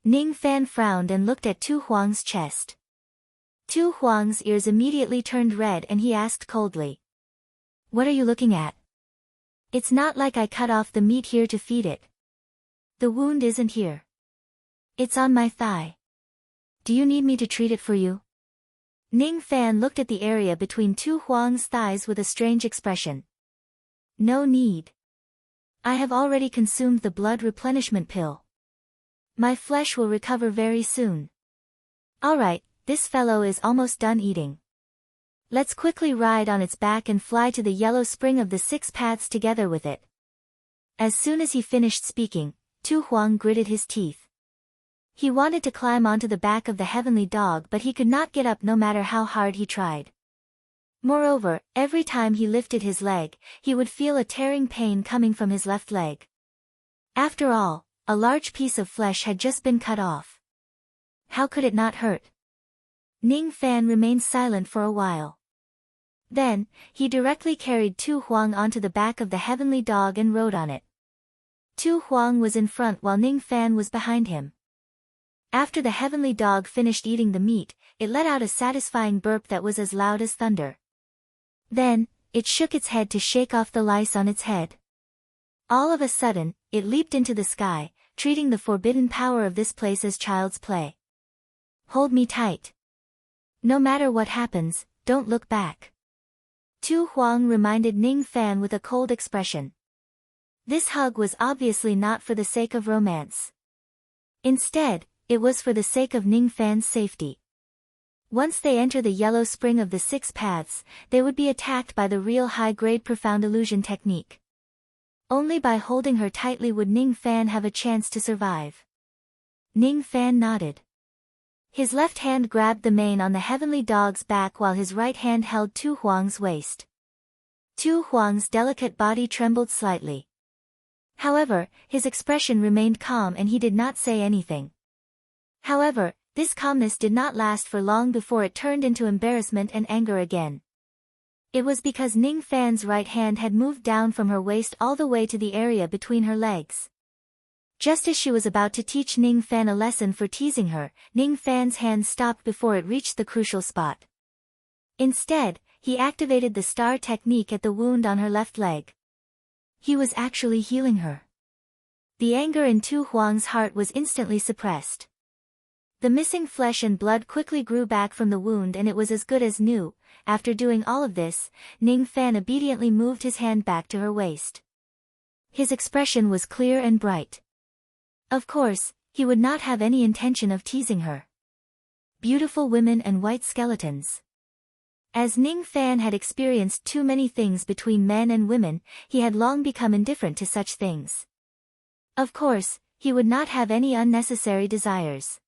Ning Fan frowned and looked at Tu Huang's chest. Tu Huang's ears immediately turned red and he asked coldly. What are you looking at? It's not like I cut off the meat here to feed it. The wound isn't here. It's on my thigh. Do you need me to treat it for you? Ning Fan looked at the area between Tu Huang's thighs with a strange expression. No need. I have already consumed the blood replenishment pill. My flesh will recover very soon. Alright, this fellow is almost done eating. Let's quickly ride on its back and fly to the yellow spring of the six paths together with it. As soon as he finished speaking, Tu Huang gritted his teeth. He wanted to climb onto the back of the heavenly dog but he could not get up no matter how hard he tried. Moreover, every time he lifted his leg, he would feel a tearing pain coming from his left leg. After all, a large piece of flesh had just been cut off. How could it not hurt? Ning Fan remained silent for a while. Then, he directly carried Tu Huang onto the back of the heavenly dog and rode on it. Tu Huang was in front while Ning Fan was behind him. After the heavenly dog finished eating the meat, it let out a satisfying burp that was as loud as thunder. Then, it shook its head to shake off the lice on its head. All of a sudden, it leaped into the sky, treating the forbidden power of this place as child's play. Hold me tight. No matter what happens, don't look back. Tu Huang reminded Ning Fan with a cold expression. This hug was obviously not for the sake of romance. Instead, it was for the sake of Ning Fan's safety. Once they enter the yellow spring of the six paths, they would be attacked by the real high-grade profound illusion technique. Only by holding her tightly would Ning Fan have a chance to survive. Ning Fan nodded. His left hand grabbed the mane on the heavenly dog's back while his right hand held Tu Huang's waist. Tu Huang's delicate body trembled slightly. However, his expression remained calm and he did not say anything. However, this calmness did not last for long before it turned into embarrassment and anger again. It was because Ning Fan's right hand had moved down from her waist all the way to the area between her legs. Just as she was about to teach Ning Fan a lesson for teasing her, Ning Fan's hand stopped before it reached the crucial spot. Instead, he activated the star technique at the wound on her left leg. He was actually healing her. The anger in Tu Huang's heart was instantly suppressed. The missing flesh and blood quickly grew back from the wound and it was as good as new. After doing all of this, Ning Fan obediently moved his hand back to her waist. His expression was clear and bright. Of course, he would not have any intention of teasing her. Beautiful women and white skeletons. As Ning Fan had experienced too many things between men and women, he had long become indifferent to such things. Of course, he would not have any unnecessary desires.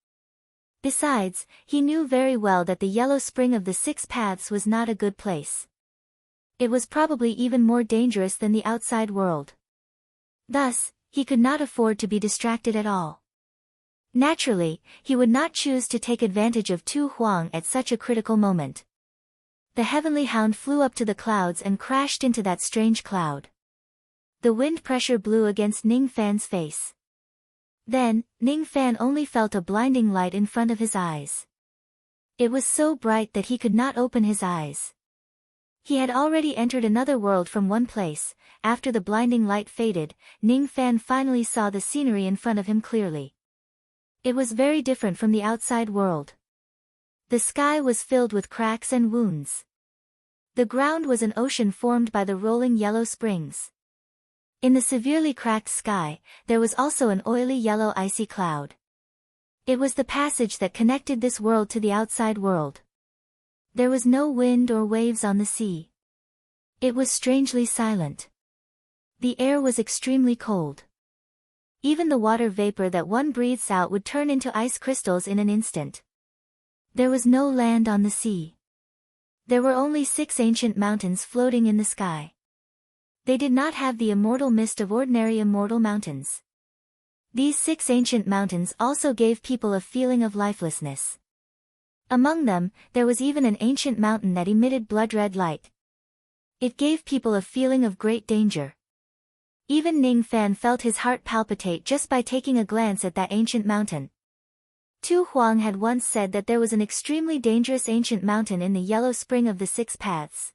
Besides, he knew very well that the yellow spring of the six paths was not a good place. It was probably even more dangerous than the outside world. Thus, he could not afford to be distracted at all. Naturally, he would not choose to take advantage of Tu Huang at such a critical moment. The heavenly hound flew up to the clouds and crashed into that strange cloud. The wind pressure blew against Ning Fan's face. Then, Ning Fan only felt a blinding light in front of his eyes. It was so bright that he could not open his eyes. He had already entered another world from one place. After the blinding light faded, Ning Fan finally saw the scenery in front of him clearly. It was very different from the outside world. The sky was filled with cracks and wounds. The ground was an ocean formed by the rolling yellow springs. In the severely cracked sky, there was also an oily yellow icy cloud. It was the passage that connected this world to the outside world. There was no wind or waves on the sea. It was strangely silent. The air was extremely cold. Even the water vapor that one breathes out would turn into ice crystals in an instant. There was no land on the sea. There were only 6 ancient mountains floating in the sky. They did not have the immortal mist of ordinary immortal mountains. These 6 ancient mountains also gave people a feeling of lifelessness. Among them, there was even an ancient mountain that emitted blood-red light. It gave people a feeling of great danger. Even Ning Fan felt his heart palpitate just by taking a glance at that ancient mountain. Tu Huang had once said that there was an extremely dangerous ancient mountain in the yellow spring of the 6 paths.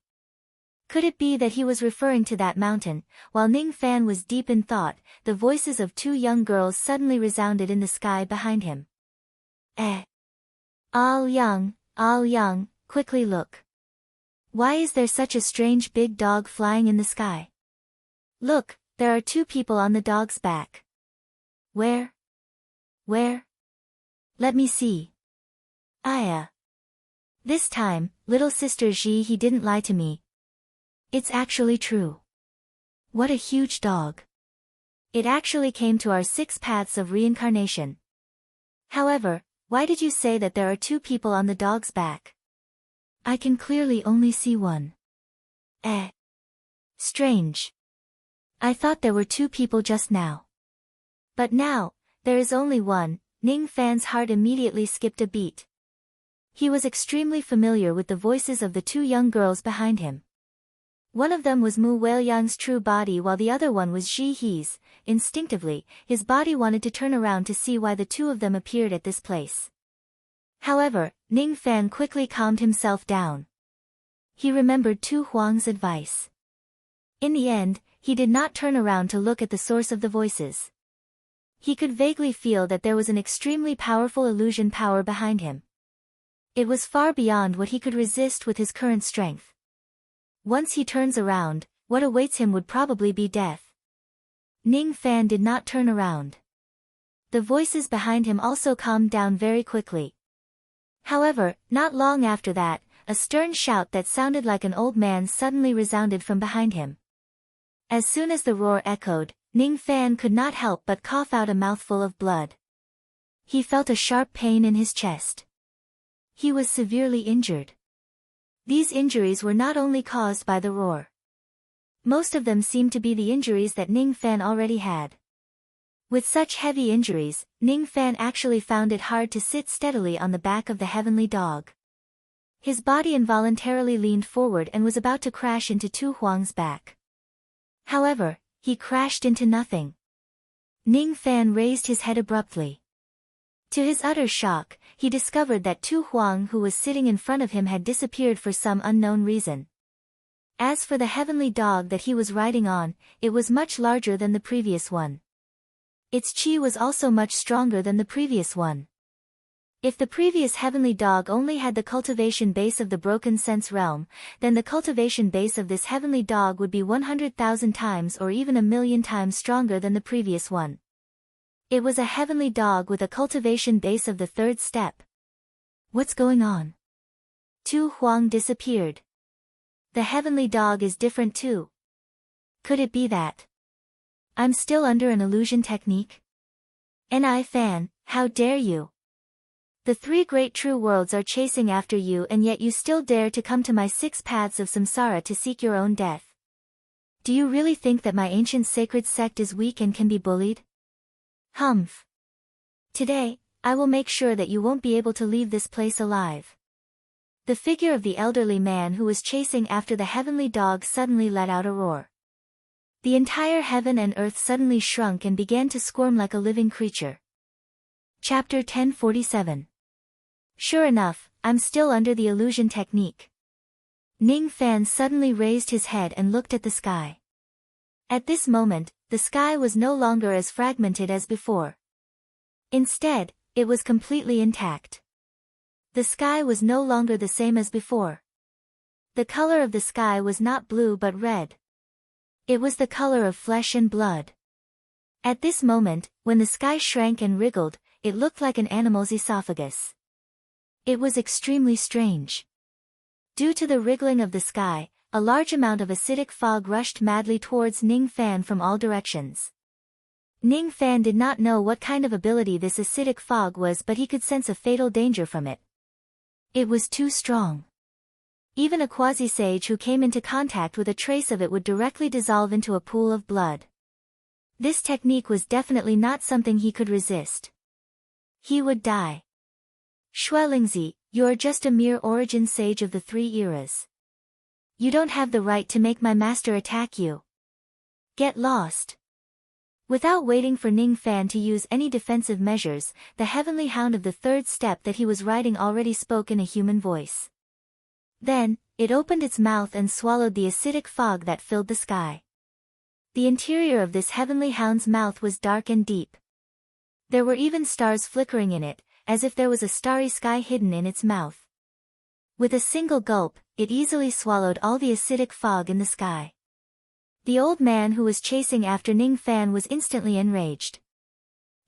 Could it be that he was referring to that mountain? While Ning Fan was deep in thought, the voices of 2 young girls suddenly resounded in the sky behind him. All young, quickly look. Why is there such a strange big dog flying in the sky? Look, there are 2 people on the dog's back. Where? Let me see. This time, little sister Ji, he didn't lie to me. It's actually true. What a huge dog. It actually came to our 6 paths of reincarnation. However, why did you say that there are 2 people on the dog's back? I can clearly only see one. Strange. I thought there were 2 people just now. But now, there is only one. Ning Fan's heart immediately skipped a beat. He was extremely familiar with the voices of the 2 young girls behind him. One of them was Mu Weiliang's true body while the other one was Ji He's. Instinctively, his body wanted to turn around to see why the 2 of them appeared at this place. However, Ning Fan quickly calmed himself down. He remembered Tu Huang's advice. In the end, he did not turn around to look at the source of the voices. He could vaguely feel that there was an extremely powerful illusion power behind him. It was far beyond what he could resist with his current strength. Once he turns around, what awaits him would probably be death. Ning Fan did not turn around. The voices behind him also calmed down very quickly. However, not long after that, a stern shout that sounded like an old man suddenly resounded from behind him. As soon as the roar echoed, Ning Fan could not help but cough out a mouthful of blood. He felt a sharp pain in his chest. He was severely injured. These injuries were not only caused by the roar. Most of them seemed to be the injuries that Ning Fan already had. With such heavy injuries, Ning Fan actually found it hard to sit steadily on the back of the heavenly dog. His body involuntarily leaned forward and was about to crash into Tu Huang's back. However, he crashed into nothing. Ning Fan raised his head abruptly. To his utter shock, he discovered that Tu Huang who was sitting in front of him had disappeared for some unknown reason. As for the heavenly dog that he was riding on, it was much larger than the previous one. Its chi was also much stronger than the previous one. If the previous heavenly dog only had the cultivation base of the broken sense realm, then the cultivation base of this heavenly dog would be 100,000 times or even 1,000,000 times stronger than the previous one. It was a heavenly dog with a cultivation base of the 3rd step. What's going on? Tu Huang disappeared. The heavenly dog is different too. Could it be that I'm still under an illusion technique? Ni Fan, how dare you? The 3 great true worlds are chasing after you and yet you still dare to come to my 6 paths of samsara to seek your own death. Do you really think that my ancient sacred sect is weak and can be bullied? Humph. Today, I will make sure that you won't be able to leave this place alive. The figure of the elderly man who was chasing after the heavenly dog suddenly let out a roar. The entire heaven and earth suddenly shrunk and began to squirm like a living creature. Chapter 1047. Sure enough, I'm still under the illusion technique. Ning Fan suddenly raised his head and looked at the sky. At this moment, the sky was no longer as fragmented as before. Instead, it was completely intact. The sky was no longer the same as before. The color of the sky was not blue but red. It was the color of flesh and blood. At this moment, when the sky shrank and wriggled, it looked like an animal's esophagus. It was extremely strange. Due to the wriggling of the sky, a large amount of acidic fog rushed madly towards Ning Fan from all directions. Ning Fan did not know what kind of ability this acidic fog was, but he could sense a fatal danger from it. It was too strong. Even a quasi-sage who came into contact with a trace of it would directly dissolve into a pool of blood. This technique was definitely not something he could resist. He would die. Xuelingzi, you're just a mere origin sage of the 3 eras. You don't have the right to make my master attack you. Get lost. Without waiting for Ning Fan to use any defensive measures, the heavenly hound of the 3rd step that he was riding already spoke in a human voice. Then, it opened its mouth and swallowed the acidic fog that filled the sky. The interior of this heavenly hound's mouth was dark and deep. There were even stars flickering in it, as if there was a starry sky hidden in its mouth. With a single gulp, it easily swallowed all the acidic fog in the sky. The old man who was chasing after Ning Fan was instantly enraged.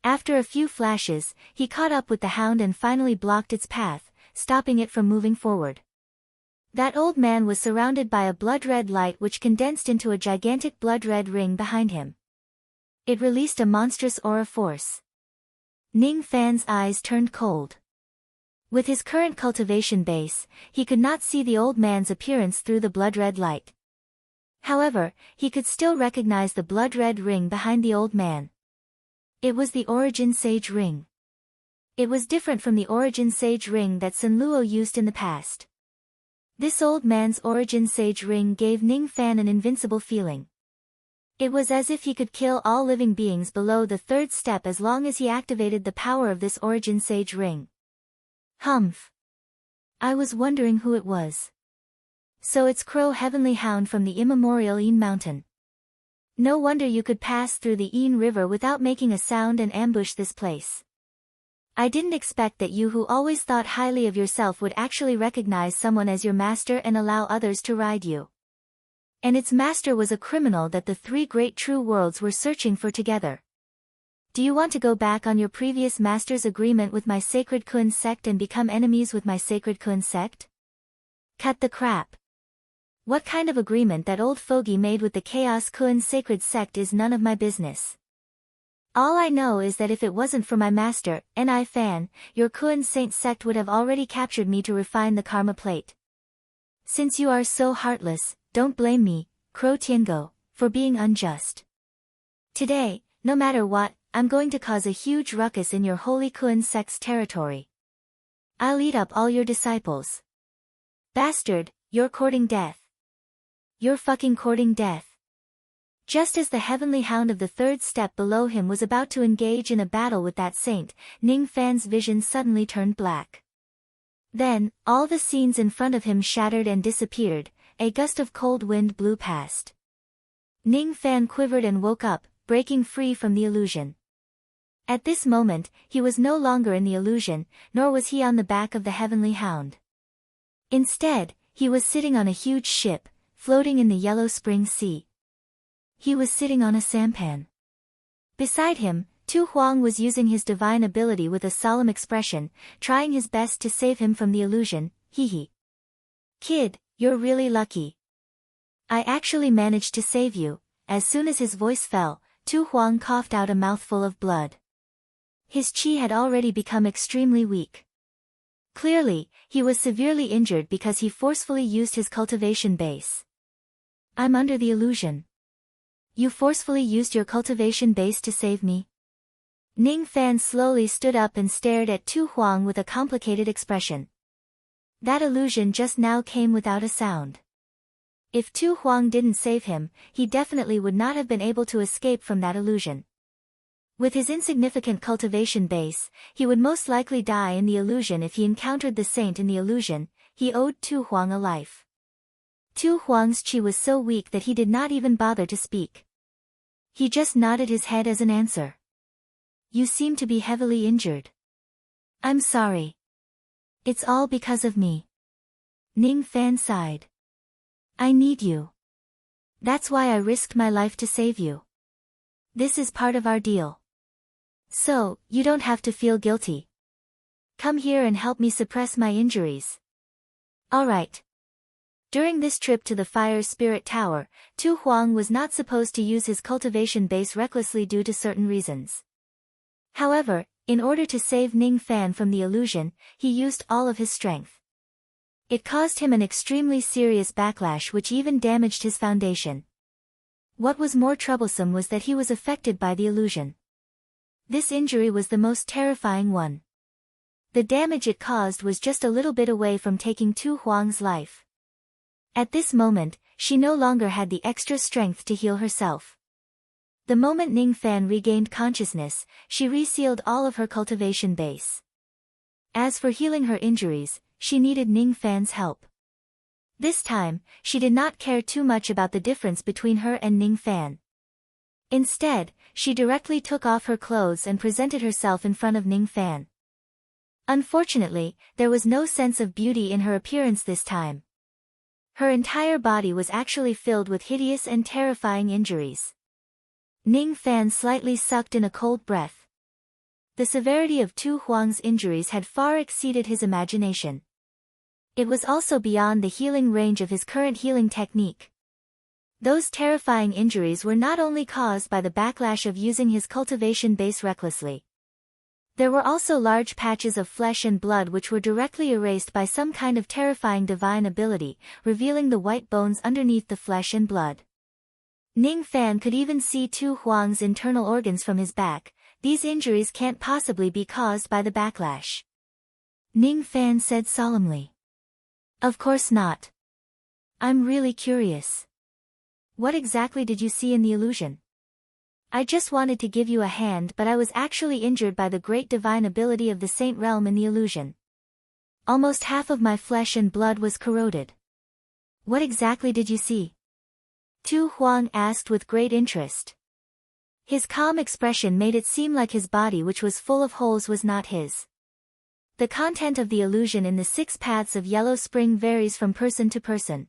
After a few flashes, he caught up with the hound and finally blocked its path, stopping it from moving forward. That old man was surrounded by a blood-red light which condensed into a gigantic blood-red ring behind him. It released a monstrous aura force. Ning Fan's eyes turned cold. With his current cultivation base, he could not see the old man's appearance through the blood-red light. However, he could still recognize the blood-red ring behind the old man. It was the Origin Sage ring. It was different from the Origin Sage ring that Sun Luo used in the past. This old man's Origin Sage ring gave Ning Fan an invincible feeling. It was as if he could kill all living beings below the 3rd step as long as he activated the power of this Origin Sage ring. Humph. I was wondering who it was. So it's Crow Heavenly Hound from the immemorial Yin Mountain. No wonder you could pass through the Yin River without making a sound and ambush this place. I didn't expect that you who always thought highly of yourself would actually recognize someone as your master and allow others to ride you. And its master was a criminal that the 3 great true worlds were searching for together. Do you want to go back on your previous master's agreement with my sacred Kun sect and become enemies with my sacred Kun sect? Cut the crap. What kind of agreement that old fogey made with the Chaos Kun sacred sect is none of my business. All I know is that if it wasn't for my master, Ni Fan, your Kun Saint sect would have already captured me to refine the karma plate. Since you are so heartless, don't blame me, Crow Tiango, for being unjust. Today, no matter what, I'm going to cause a huge ruckus in your holy Kun sect's territory. I'll eat up all your disciples. Bastard, you're courting death. You're fucking courting death. Just as the heavenly hound of the 3rd step below him was about to engage in a battle with that saint, Ning Fan's vision suddenly turned black. Then, all the scenes in front of him shattered and disappeared, a gust of cold wind blew past. Ning Fan quivered and woke up, breaking free from the illusion. At this moment, he was no longer in the illusion, nor was he on the back of the heavenly hound. Instead, he was sitting on a huge ship, floating in the Yellow Spring Sea. He was sitting on a sampan. Beside him, Tu Huang was using his divine ability with a solemn expression, trying his best to save him from the illusion. Hee. Kid, you're really lucky. I actually managed to save you. As soon as his voice fell, Tu Huang coughed out a mouthful of blood. His qi had already become extremely weak. Clearly, he was severely injured because he forcefully used his cultivation base. I'm under the illusion. You forcefully used your cultivation base to save me? Ning Fan slowly stood up and stared at Tu Huang with a complicated expression. That illusion just now came without a sound. If Tu Huang didn't save him, he definitely would not have been able to escape from that illusion. With his insignificant cultivation base, he would most likely die in the illusion if he encountered the saint in the illusion. He owed Tu Huang a life. Tu Huang's qi was so weak that he did not even bother to speak. He just nodded his head as an answer. You seem to be heavily injured. I'm sorry. It's all because of me. Ning Fan sighed. I need you. That's why I risked my life to save you. This is part of our deal. So, you don't have to feel guilty. Come here and help me suppress my injuries. Alright. During this trip to the Fire Spirit Tower, Tu Huang was not supposed to use his cultivation base recklessly due to certain reasons. However, in order to save Ning Fan from the illusion, he used all of his strength. It caused him an extremely serious backlash which even damaged his foundation. What was more troublesome was that he was affected by the illusion. This injury was the most terrifying one. The damage it caused was just a little bit away from taking Tu Huang's life. At this moment, she no longer had the extra strength to heal herself. The moment Ning Fan regained consciousness, she resealed all of her cultivation base. As for healing her injuries, she needed Ning Fan's help. This time, she did not care too much about the difference between her and Ning Fan. Instead, she directly took off her clothes and presented herself in front of Ning Fan. Unfortunately, there was no sense of beauty in her appearance this time. Her entire body was actually filled with hideous and terrifying injuries. Ning Fan slightly sucked in a cold breath. The severity of Tu Huang's injuries had far exceeded his imagination. It was also beyond the healing range of his current healing technique. Those terrifying injuries were not only caused by the backlash of using his cultivation base recklessly. There were also large patches of flesh and blood which were directly erased by some kind of terrifying divine ability, revealing the white bones underneath the flesh and blood. Ning Fan could even see Tu Huang's internal organs from his back. These injuries can't possibly be caused by the backlash. Ning Fan said solemnly. Of course not. I'm really curious. What exactly did you see in the illusion? I just wanted to give you a hand, but I was actually injured by the great divine ability of the Saint Realm in the illusion. Almost half of my flesh and blood was corroded. What exactly did you see? Tu Huang asked with great interest. His calm expression made it seem like his body, which was full of holes, was not his. The content of the illusion in the 6 paths of Yellow Spring varies from person to person.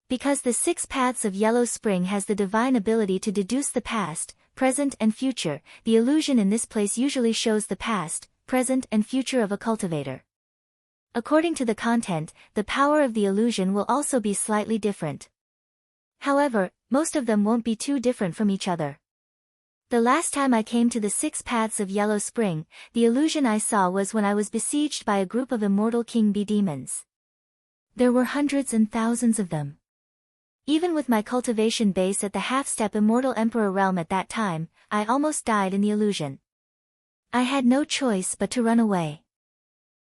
Because the 6 paths of Yellow Spring has the divine ability to deduce the past, present and future, the illusion in this place usually shows the past, present and future of a cultivator. According to the content, the power of the illusion will also be slightly different. However, most of them won't be too different from each other. The last time I came to the 6 paths of Yellow Spring, the illusion I saw was when I was besieged by a group of immortal king bee demons. There were hundreds and thousands of them. Even with my cultivation base at the half-step Immortal Emperor realm at that time, I almost died in the illusion. I had no choice but to run away.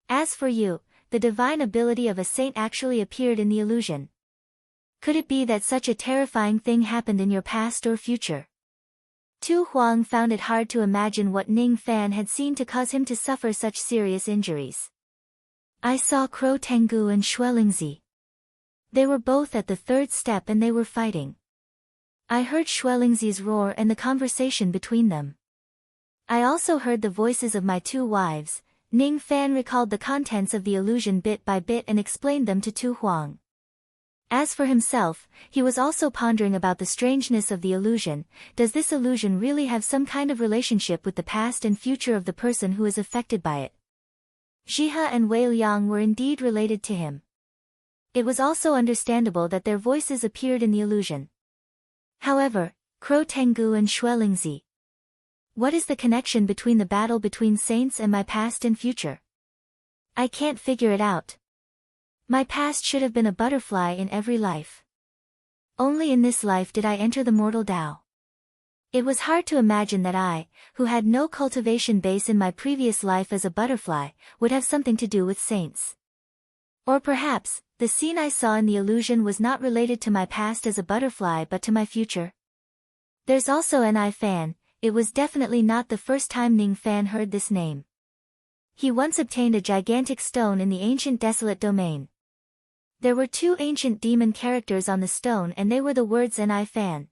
As for you, the divine ability of a saint actually appeared in the illusion. Could it be that such a terrifying thing happened in your past or future? Tu Huang found it hard to imagine what Ning Fan had seen to cause him to suffer such serious injuries. I saw Crow Tengu and Xuelingzi. They were both at the 3rd step and they were fighting. I heard Xuelingzi's roar and the conversation between them. I also heard the voices of my 2 wives. Ning Fan recalled the contents of the illusion bit by bit and explained them to Tu Huang. As for himself, he was also pondering about the strangeness of the illusion. Does this illusion really have some kind of relationship with the past and future of the person who is affected by it? Jihe and Wei Liang were indeed related to him. It was also understandable that their voices appeared in the illusion. However, Crow Tengu and Xuelingzi. What is the connection between the battle between saints and my past and future? I can't figure it out. My past should have been a butterfly in every life. Only in this life did I enter the mortal Tao. It was hard to imagine that I, who had no cultivation base in my previous life as a butterfly, would have something to do with saints. Or perhaps, the scene I saw in the illusion was not related to my past as a butterfly but to my future. There's also Ni Fan. It was definitely not the first time Ning Fan heard this name. He once obtained a gigantic stone in the ancient desolate domain. There were 2 ancient demon characters on the stone and they were the words Ni Fan.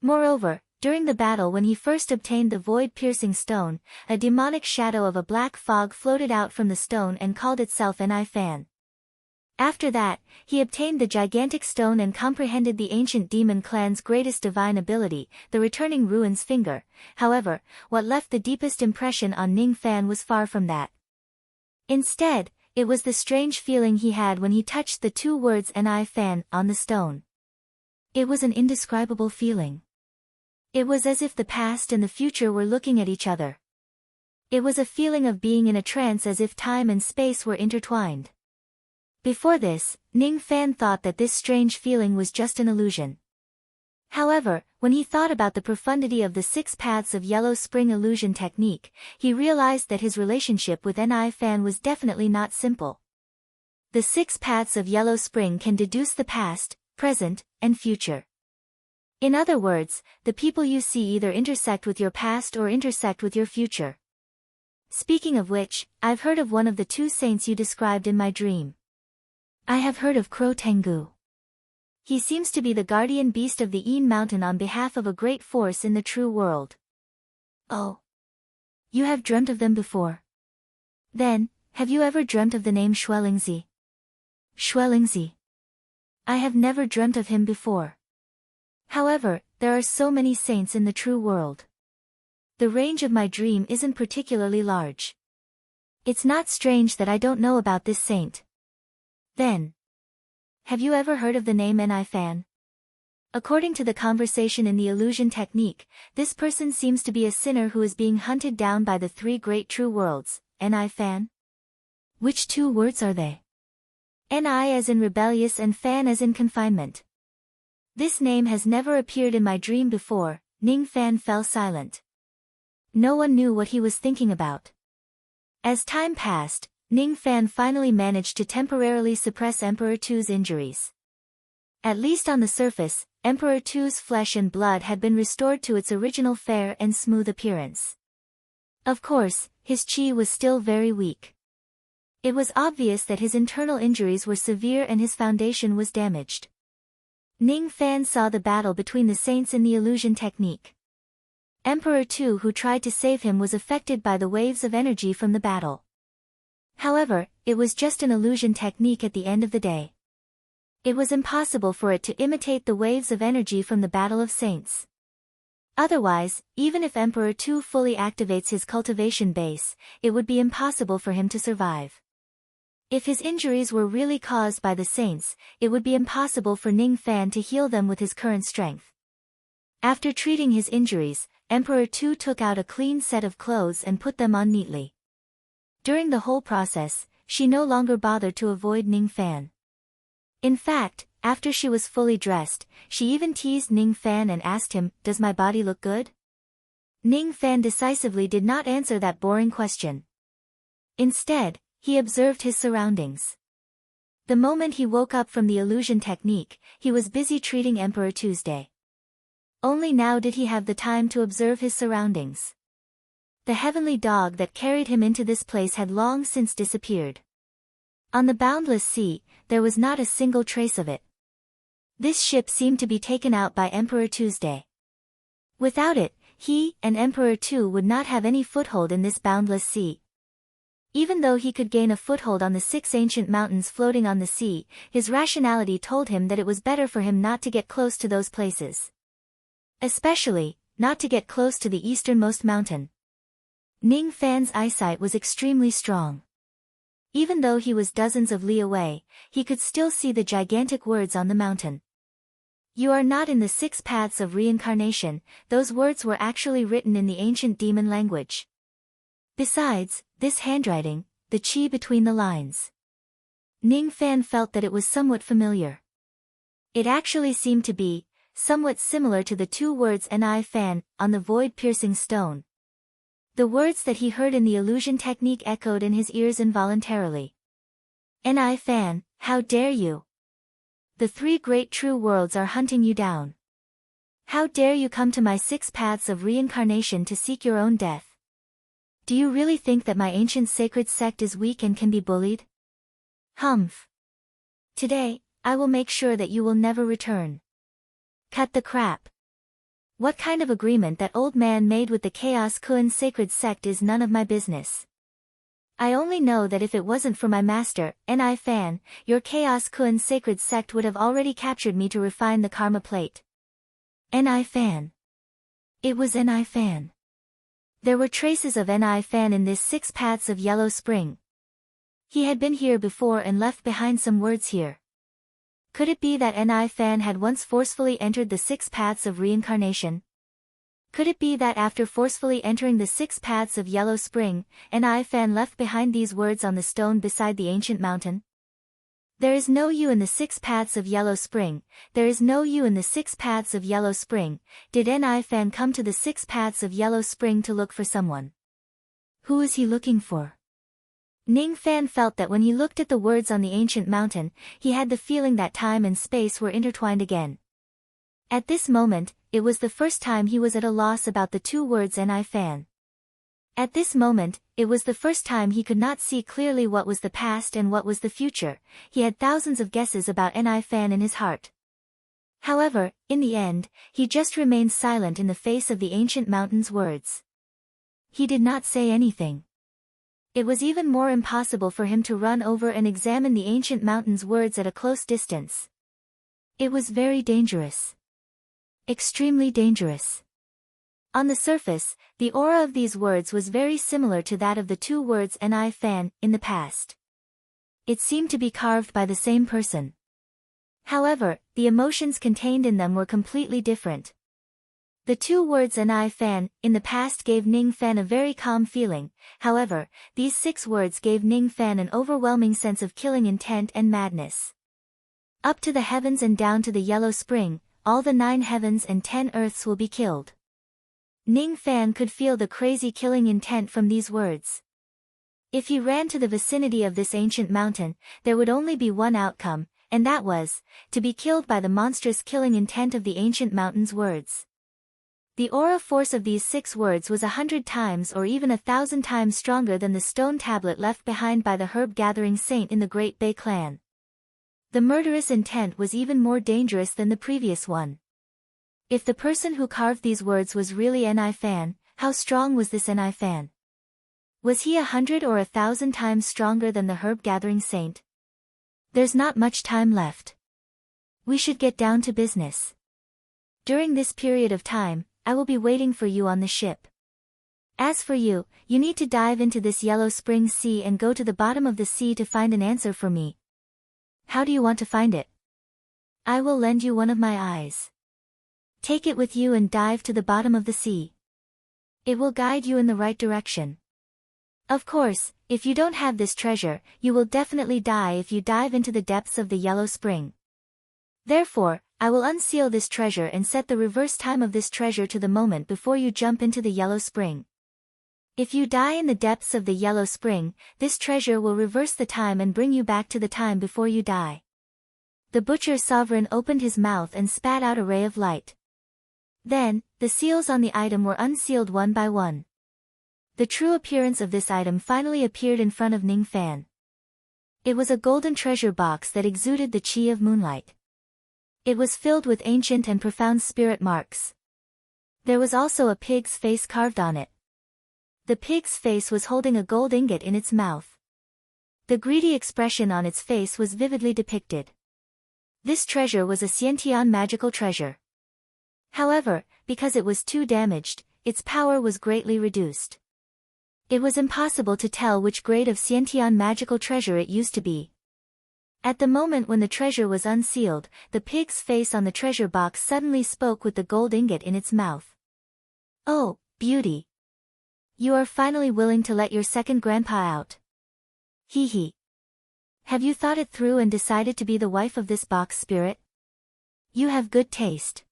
Moreover, during the battle when he first obtained the void-piercing stone, a demonic shadow of a black fog floated out from the stone and called itself Ni Fan. After that, he obtained the gigantic stone and comprehended the ancient demon clan's greatest divine ability, the returning ruin's finger. However, what left the deepest impression on Ning Fan was far from that. Instead, it was the strange feeling he had when he touched the 2 words Ni Fan on the stone. It was an indescribable feeling. It was as if the past and the future were looking at each other. It was a feeling of being in a trance as if time and space were intertwined. Before this, Ning Fan thought that this strange feeling was just an illusion. However, when he thought about the profundity of the 6 paths of Yellow Spring illusion technique, he realized that his relationship with Ni Fan was definitely not simple. The 6 paths of Yellow Spring can deduce the past, present, and future. In other words, the people you see either intersect with your past or intersect with your future. Speaking of which, I've heard of one of the 2 saints you described in my dream. I have heard of Kro Tengu. He seems to be the guardian beast of the Een Mountain on behalf of a great force in the true world. Oh. You have dreamt of them before? Then, have you ever dreamt of the name Xuelingzi? Xuelingzi. I have never dreamt of him before. However, there are so many saints in the true world. The range of my dream isn't particularly large. It's not strange that I don't know about this saint. Then, have you ever heard of the name Ni Fan? According to the conversation in the illusion technique, this person seems to be a sinner who is being hunted down by the 3 great true worlds. Ni Fan? Which 2 words are they? Ni as in rebellious and Fan as in confinement. This name has never appeared in my dream before. Ning Fan fell silent. No one knew what he was thinking about. As time passed, Ning Fan finally managed to temporarily suppress Emperor Tu's injuries. At least on the surface, Emperor Tu's flesh and blood had been restored to its original fair and smooth appearance. Of course, his chi was still very weak. It was obvious that his internal injuries were severe and his foundation was damaged. Ning Fan saw the battle between the saints in the illusion technique. Emperor Tu, who tried to save him, was affected by the waves of energy from the battle. However, it was just an illusion technique at the end of the day. It was impossible for it to imitate the waves of energy from the Battle of Saints. Otherwise, even if Emperor Tu fully activates his cultivation base, it would be impossible for him to survive. If his injuries were really caused by the saints, it would be impossible for Ning Fan to heal them with his current strength. After treating his injuries, Emperor Tu took out a clean set of clothes and put them on neatly. During the whole process, she no longer bothered to avoid Ning Fan. In fact, after she was fully dressed, she even teased Ning Fan and asked him, "Does my body look good?" Ning Fan decisively did not answer that boring question. Instead, he observed his surroundings. The moment he woke up from the illusion technique, he was busy treating Emperor Tuesday. Only now did he have the time to observe his surroundings. The heavenly dog that carried him into this place had long since disappeared. On the boundless sea, there was not a single trace of it. This ship seemed to be taken out by Emperor Tuesday. Without it, he and Emperor Tu would not have any foothold in this boundless sea. Even though he could gain a foothold on the 6 ancient mountains floating on the sea, his rationality told him that it was better for him not to get close to those places. Especially, not to get close to the easternmost mountain. Ning Fan's eyesight was extremely strong. Even though he was dozens of li away, he could still see the gigantic words on the mountain. "You are not in the 6 paths of reincarnation." Those words were actually written in the ancient demon language. Besides, this handwriting, the chi between the lines. Ning Fan felt that it was somewhat familiar. It actually seemed to be somewhat similar to the 2 words Ni Fan on the void-piercing stone. The words that he heard in the illusion technique echoed in his ears involuntarily. Ni Fan, how dare you? The 3 great true worlds are hunting you down. How dare you come to my 6 paths of reincarnation to seek your own death? Do you really think that my ancient sacred sect is weak and can be bullied? Humph. Today, I will make sure that you will never return. Cut the crap. What kind of agreement that old man made with the Chaos Kun sacred sect is none of my business. I only know that if it wasn't for my master, Ni Fan, your Chaos Kun sacred sect would have already captured me to refine the karma plate. Ni Fan. It was Ni Fan. There were traces of Ni Fan in this 6 paths of Yellow Spring. He had been here before and left behind some words here. Could it be that Ni Fan had once forcefully entered the 6 paths of reincarnation? Could it be that after forcefully entering the 6 paths of Yellow Spring, Ni Fan left behind these words on the stone beside the ancient mountain? There is no you in the 6 paths of Yellow Spring, there is no you in the 6 paths of Yellow Spring. Did Ni Fan come to the 6 paths of Yellow Spring to look for someone? Who is he looking for? Ning Fan felt that when he looked at the words on the ancient mountain, he had the feeling that time and space were intertwined again. At this moment, it was the first time he was at a loss about the 2 words Ni Fan. At this moment, it was the first time he could not see clearly what was the past and what was the future. He had thousands of guesses about Ni Fan in his heart. However, in the end, he just remained silent in the face of the ancient mountain's words. He did not say anything. It was even more impossible for him to run over and examine the ancient mountain's words at a close distance. It was very dangerous. Extremely dangerous. On the surface, the aura of these words was very similar to that of the 2 words Ni Fan in the past. It seemed to be carved by the same person. However, the emotions contained in them were completely different. The 2 words Ni Fan in the past gave Ning Fan a very calm feeling. However, these 6 words gave Ning Fan an overwhelming sense of killing intent and madness. Up to the heavens and down to the Yellow Spring, all the 9 heavens and 10 earths will be killed. Ning Fan could feel the crazy killing intent from these words. If he ran to the vicinity of this ancient mountain, there would only be one outcome, and that was, to be killed by the monstrous killing intent of the ancient mountain's words. The aura force of these 6 words was 100 times or even 1,000 times stronger than the stone tablet left behind by the herb-gathering saint in the Great Bay clan. The murderous intent was even more dangerous than the previous one. If the person who carved these words was really Ni Fan, how strong was this Ni Fan? Was he 100 or 1,000 times stronger than the herb-gathering saint? There's not much time left. We should get down to business. During this period of time, I will be waiting for you on the ship. As for you, you need to dive into this Yellow Spring Sea and go to the bottom of the sea to find an answer for me. How do you want to find it? I will lend you one of my eyes. Take it with you and dive to the bottom of the sea. It will guide you in the right direction. Of course, if you don't have this treasure, you will definitely die if you dive into the depths of the Yellow Spring. Therefore, I will unseal this treasure and set the reverse time of this treasure to the moment before you jump into the Yellow Spring. If you die in the depths of the Yellow Spring, this treasure will reverse the time and bring you back to the time before you die. The Butcher Sovereign opened his mouth and spat out a ray of light. Then, the seals on the item were unsealed one by one. The true appearance of this item finally appeared in front of Ning Fan. It was a golden treasure box that exuded the chi of moonlight. It was filled with ancient and profound spirit marks. There was also a pig's face carved on it. The pig's face was holding a gold ingot in its mouth. The greedy expression on its face was vividly depicted. This treasure was a Xiantian magical treasure. However, because it was too damaged, its power was greatly reduced. It was impossible to tell which grade of Xiantian magical treasure it used to be. At the moment when the treasure was unsealed, the pig's face on the treasure box suddenly spoke with the gold ingot in its mouth. Oh, beauty! You are finally willing to let your second grandpa out. Hee hee. Have you thought it through and decided to be the wife of this box spirit? You have good taste.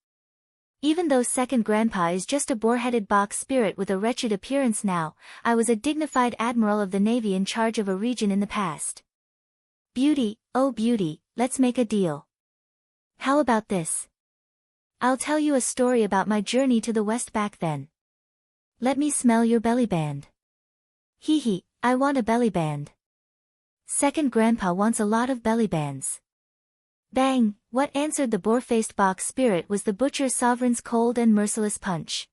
Even though second grandpa is just a boar-headed box spirit with a wretched appearance now, I was a dignified admiral of the navy in charge of a region in the past. Beauty, oh beauty, let's make a deal. How about this? I'll tell you a story about my journey to the west back then. Let me smell your belly band. Hee hee, I want a belly band. Second grandpa wants a lot of belly bands. Bang! What answered the boar-faced box spirit was the Butcher Sovereign's cold and merciless punch.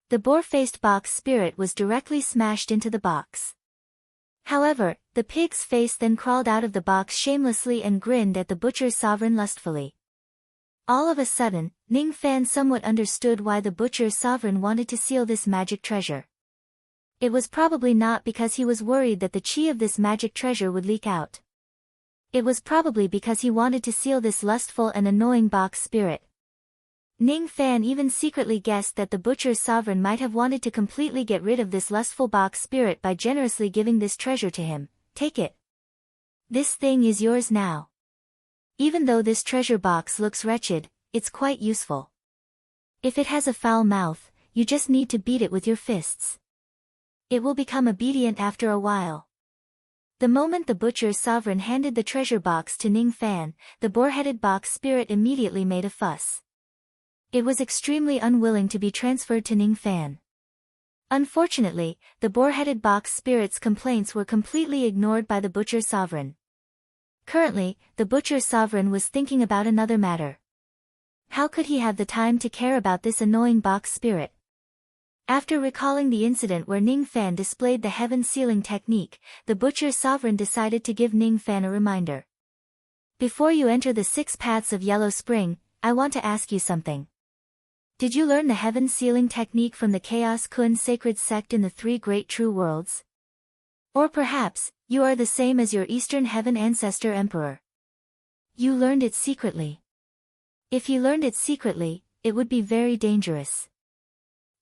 The boar-faced box spirit was directly smashed into the box. However, the pig's face then crawled out of the box shamelessly and grinned at the Butcher Sovereign lustfully. All of a sudden, Ning Fan somewhat understood why the Butcher Sovereign wanted to seal this magic treasure. It was probably not because he was worried that the chi of this magic treasure would leak out. It was probably because he wanted to seal this lustful and annoying box spirit. Ning Fan even secretly guessed that the Butcher Sovereign might have wanted to completely get rid of this lustful box spirit by generously giving this treasure to him. Take it. This thing is yours now. Even though this treasure box looks wretched, it's quite useful. If it has a foul mouth, you just need to beat it with your fists. It will become obedient after a while. The moment the butcher's sovereign handed the treasure box to Ning Fan, the boar-headed box spirit immediately made a fuss. It was extremely unwilling to be transferred to Ning Fan. Unfortunately, the boar-headed box spirit's complaints were completely ignored by the butcher's sovereign. Currently, the butcher's sovereign was thinking about another matter. How could he have the time to care about this annoying box spirit? After recalling the incident where Ning Fan displayed the heaven sealing technique, the butcher's sovereign decided to give Ning Fan a reminder. Before you enter the 6 paths of Yellow Spring, I want to ask you something. Did you learn the heaven sealing technique from the Chaos Kun sacred sect in the 3 great true worlds? Or perhaps, you are the same as your Eastern Heaven Ancestor Emperor. You learned it secretly. If you learned it secretly, it would be very dangerous.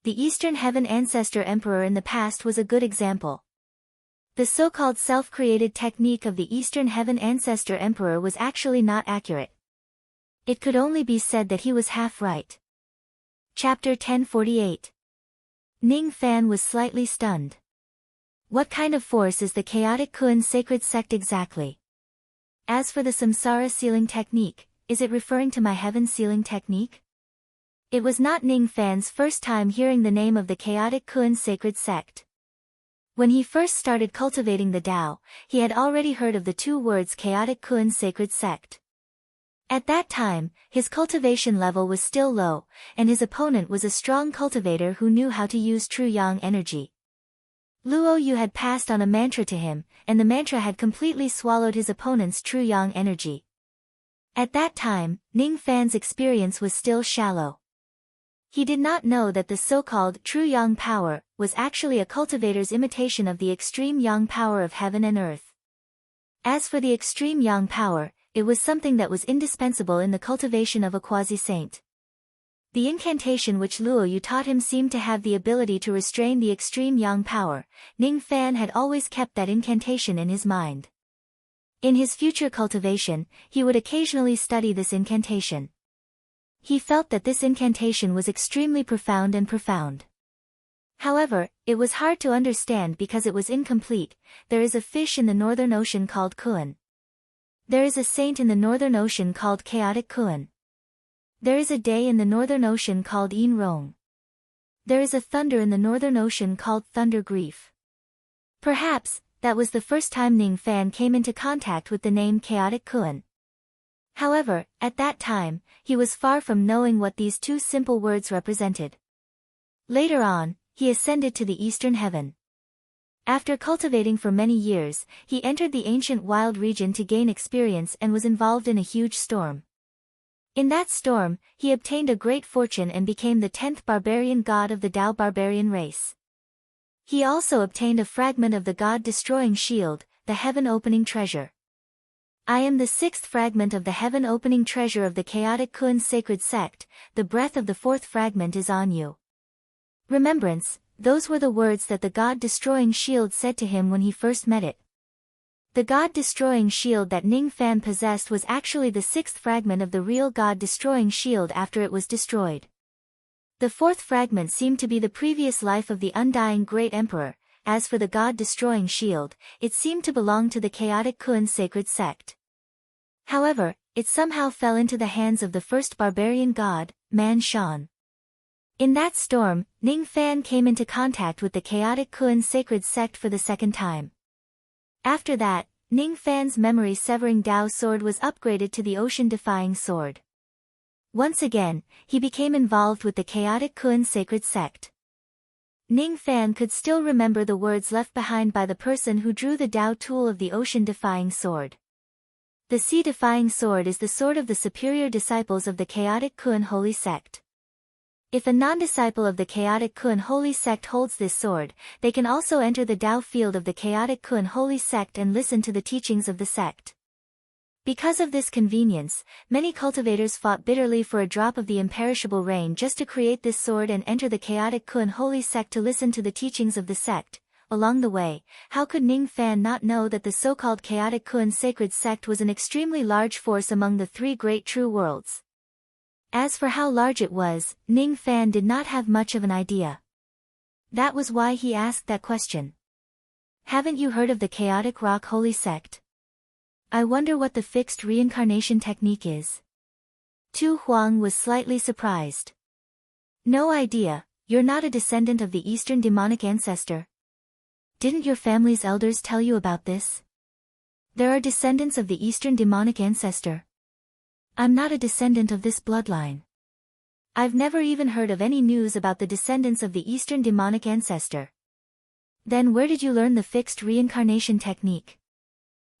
The Eastern Heaven Ancestor Emperor in the past was a good example. The so-called self-created technique of the Eastern Heaven Ancestor Emperor was actually not accurate. It could only be said that he was half right. Chapter 1048. Ning Fan was slightly stunned. What kind of force is the Chaotic Kun sacred sect exactly? As for the Samsara sealing technique, is it referring to my heaven sealing technique? It was not Ning Fan's first time hearing the name of the Chaotic Kun sacred sect. When he first started cultivating the Tao, he had already heard of the 2 words Chaotic Kun sacred sect. At that time, his cultivation level was still low, and his opponent was a strong cultivator who knew how to use true yang energy. Luo Yu had passed on a mantra to him, and the mantra had completely swallowed his opponent's true yang energy. At that time, Ning Fan's experience was still shallow. He did not know that the so-called true yang power was actually a cultivator's imitation of the extreme yang power of heaven and earth. As for the extreme yang power, it was something that was indispensable in the cultivation of a quasi-saint. The incantation which Luo Yu taught him seemed to have the ability to restrain the extreme yang power. Ning Fan had always kept that incantation in his mind. In his future cultivation, he would occasionally study this incantation. He felt that this incantation was extremely profound and profound. However, it was hard to understand because it was incomplete. There is a fish in the Northern Ocean called Kun. There is a saint in the Northern Ocean called Chaotic Kun. There is a day in the Northern Ocean called Yin Rong. There is a thunder in the Northern Ocean called Thunder Grief. Perhaps, that was the first time Ning Fan came into contact with the name Chaotic Kun. However, at that time, he was far from knowing what these 2 simple words represented. Later on, he ascended to the Eastern Heaven. After cultivating for many years, he entered the ancient wild region to gain experience and was involved in a huge storm. In that storm, he obtained a great fortune and became the 10th barbarian god of the Tao barbarian race. He also obtained a fragment of the god-destroying shield, the heaven-opening treasure. I am the 6th fragment of the heaven-opening treasure of the Chaotic Kun sacred sect. The breath of the 4th fragment is on you. Remembrance, those were the words that the god-destroying shield said to him when he first met it. The god-destroying shield that Ning Fan possessed was actually the 6th fragment of the real god-destroying shield after it was destroyed. The 4th fragment seemed to be the previous life of the undying great emperor. As for the god-destroying shield, it seemed to belong to the Chaotic Kun sacred sect. However, it somehow fell into the hands of the first barbarian god, Man Shan. In that storm, Ning Fan came into contact with the Chaotic Kun sacred sect for the 2nd time. After that, Ning Fan's memory-severing Tao sword was upgraded to the ocean-defying sword. Once again, he became involved with the Chaotic Kun sacred sect. Ning Fan could still remember the words left behind by the person who drew the Tao tool of the ocean-defying sword. The sea-defying sword is the sword of the superior disciples of the Chaotic Kun holy sect. If a non-disciple of the Chaotic Kun holy sect holds this sword, they can also enter the Tao field of the Chaotic Kun holy sect and listen to the teachings of the sect. Because of this convenience, many cultivators fought bitterly for a drop of the imperishable rain just to create this sword and enter the Chaotic Kun holy sect to listen to the teachings of the sect. along the way, how could Ning Fan not know that the so-called chaotic Kun sacred sect was an extremely large force among the three great true worlds? As for how large it was, Ning Fan did not have much of an idea. That was why he asked that question. Haven't you heard of the chaotic rock holy sect? I wonder what the fixed reincarnation technique is. Tu Huang was slightly surprised. No idea. You're not a descendant of the Eastern demonic ancestor? Didn't your family's elders tell you about this? There are descendants of the Eastern demonic ancestor. I'm not a descendant of this bloodline. I've never even heard of any news about the descendants of the Eastern demonic ancestor. Then where did you learn the fixed reincarnation technique?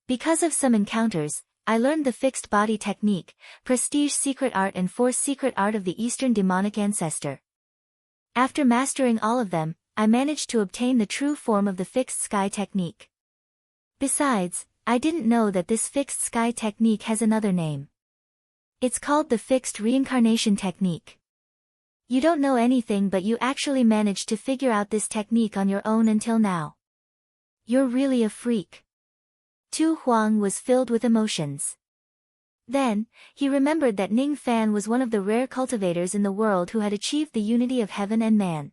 Because of some encounters, I learned the fixed body technique, prestige secret art and force secret art of the Eastern demonic ancestor. After mastering all of them, I managed to obtain the true form of the fixed sky technique. Besides, I didn't know that this fixed sky technique has another name. It's called the fixed reincarnation technique. You don't know anything, but you actually managed to figure out this technique on your own until now. You're really a freak. Tu Huang was filled with emotions. Then, he remembered that Ning Fan was one of the rare cultivators in the world who had achieved the unity of heaven and man.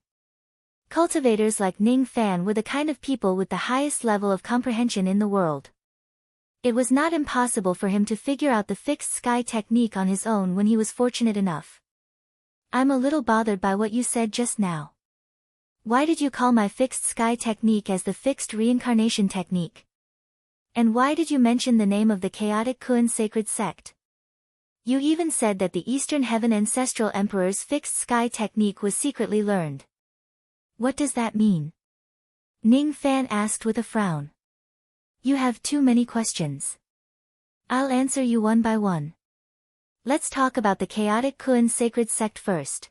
Cultivators like Ning Fan were the kind of people with the highest level of comprehension in the world. It was not impossible for him to figure out the fixed sky technique on his own when he was fortunate enough. I'm a little bothered by what you said just now. Why did you call my fixed sky technique as the fixed reincarnation technique? And why did you mention the name of the chaotic Kun sacred sect? You even said that the Eastern Heaven Ancestral Emperor's fixed sky technique was secretly learned. What does that mean? Ning Fan asked with a frown. You have too many questions. I'll answer you one by one. Let's talk about the chaotic Kun sacred sect first.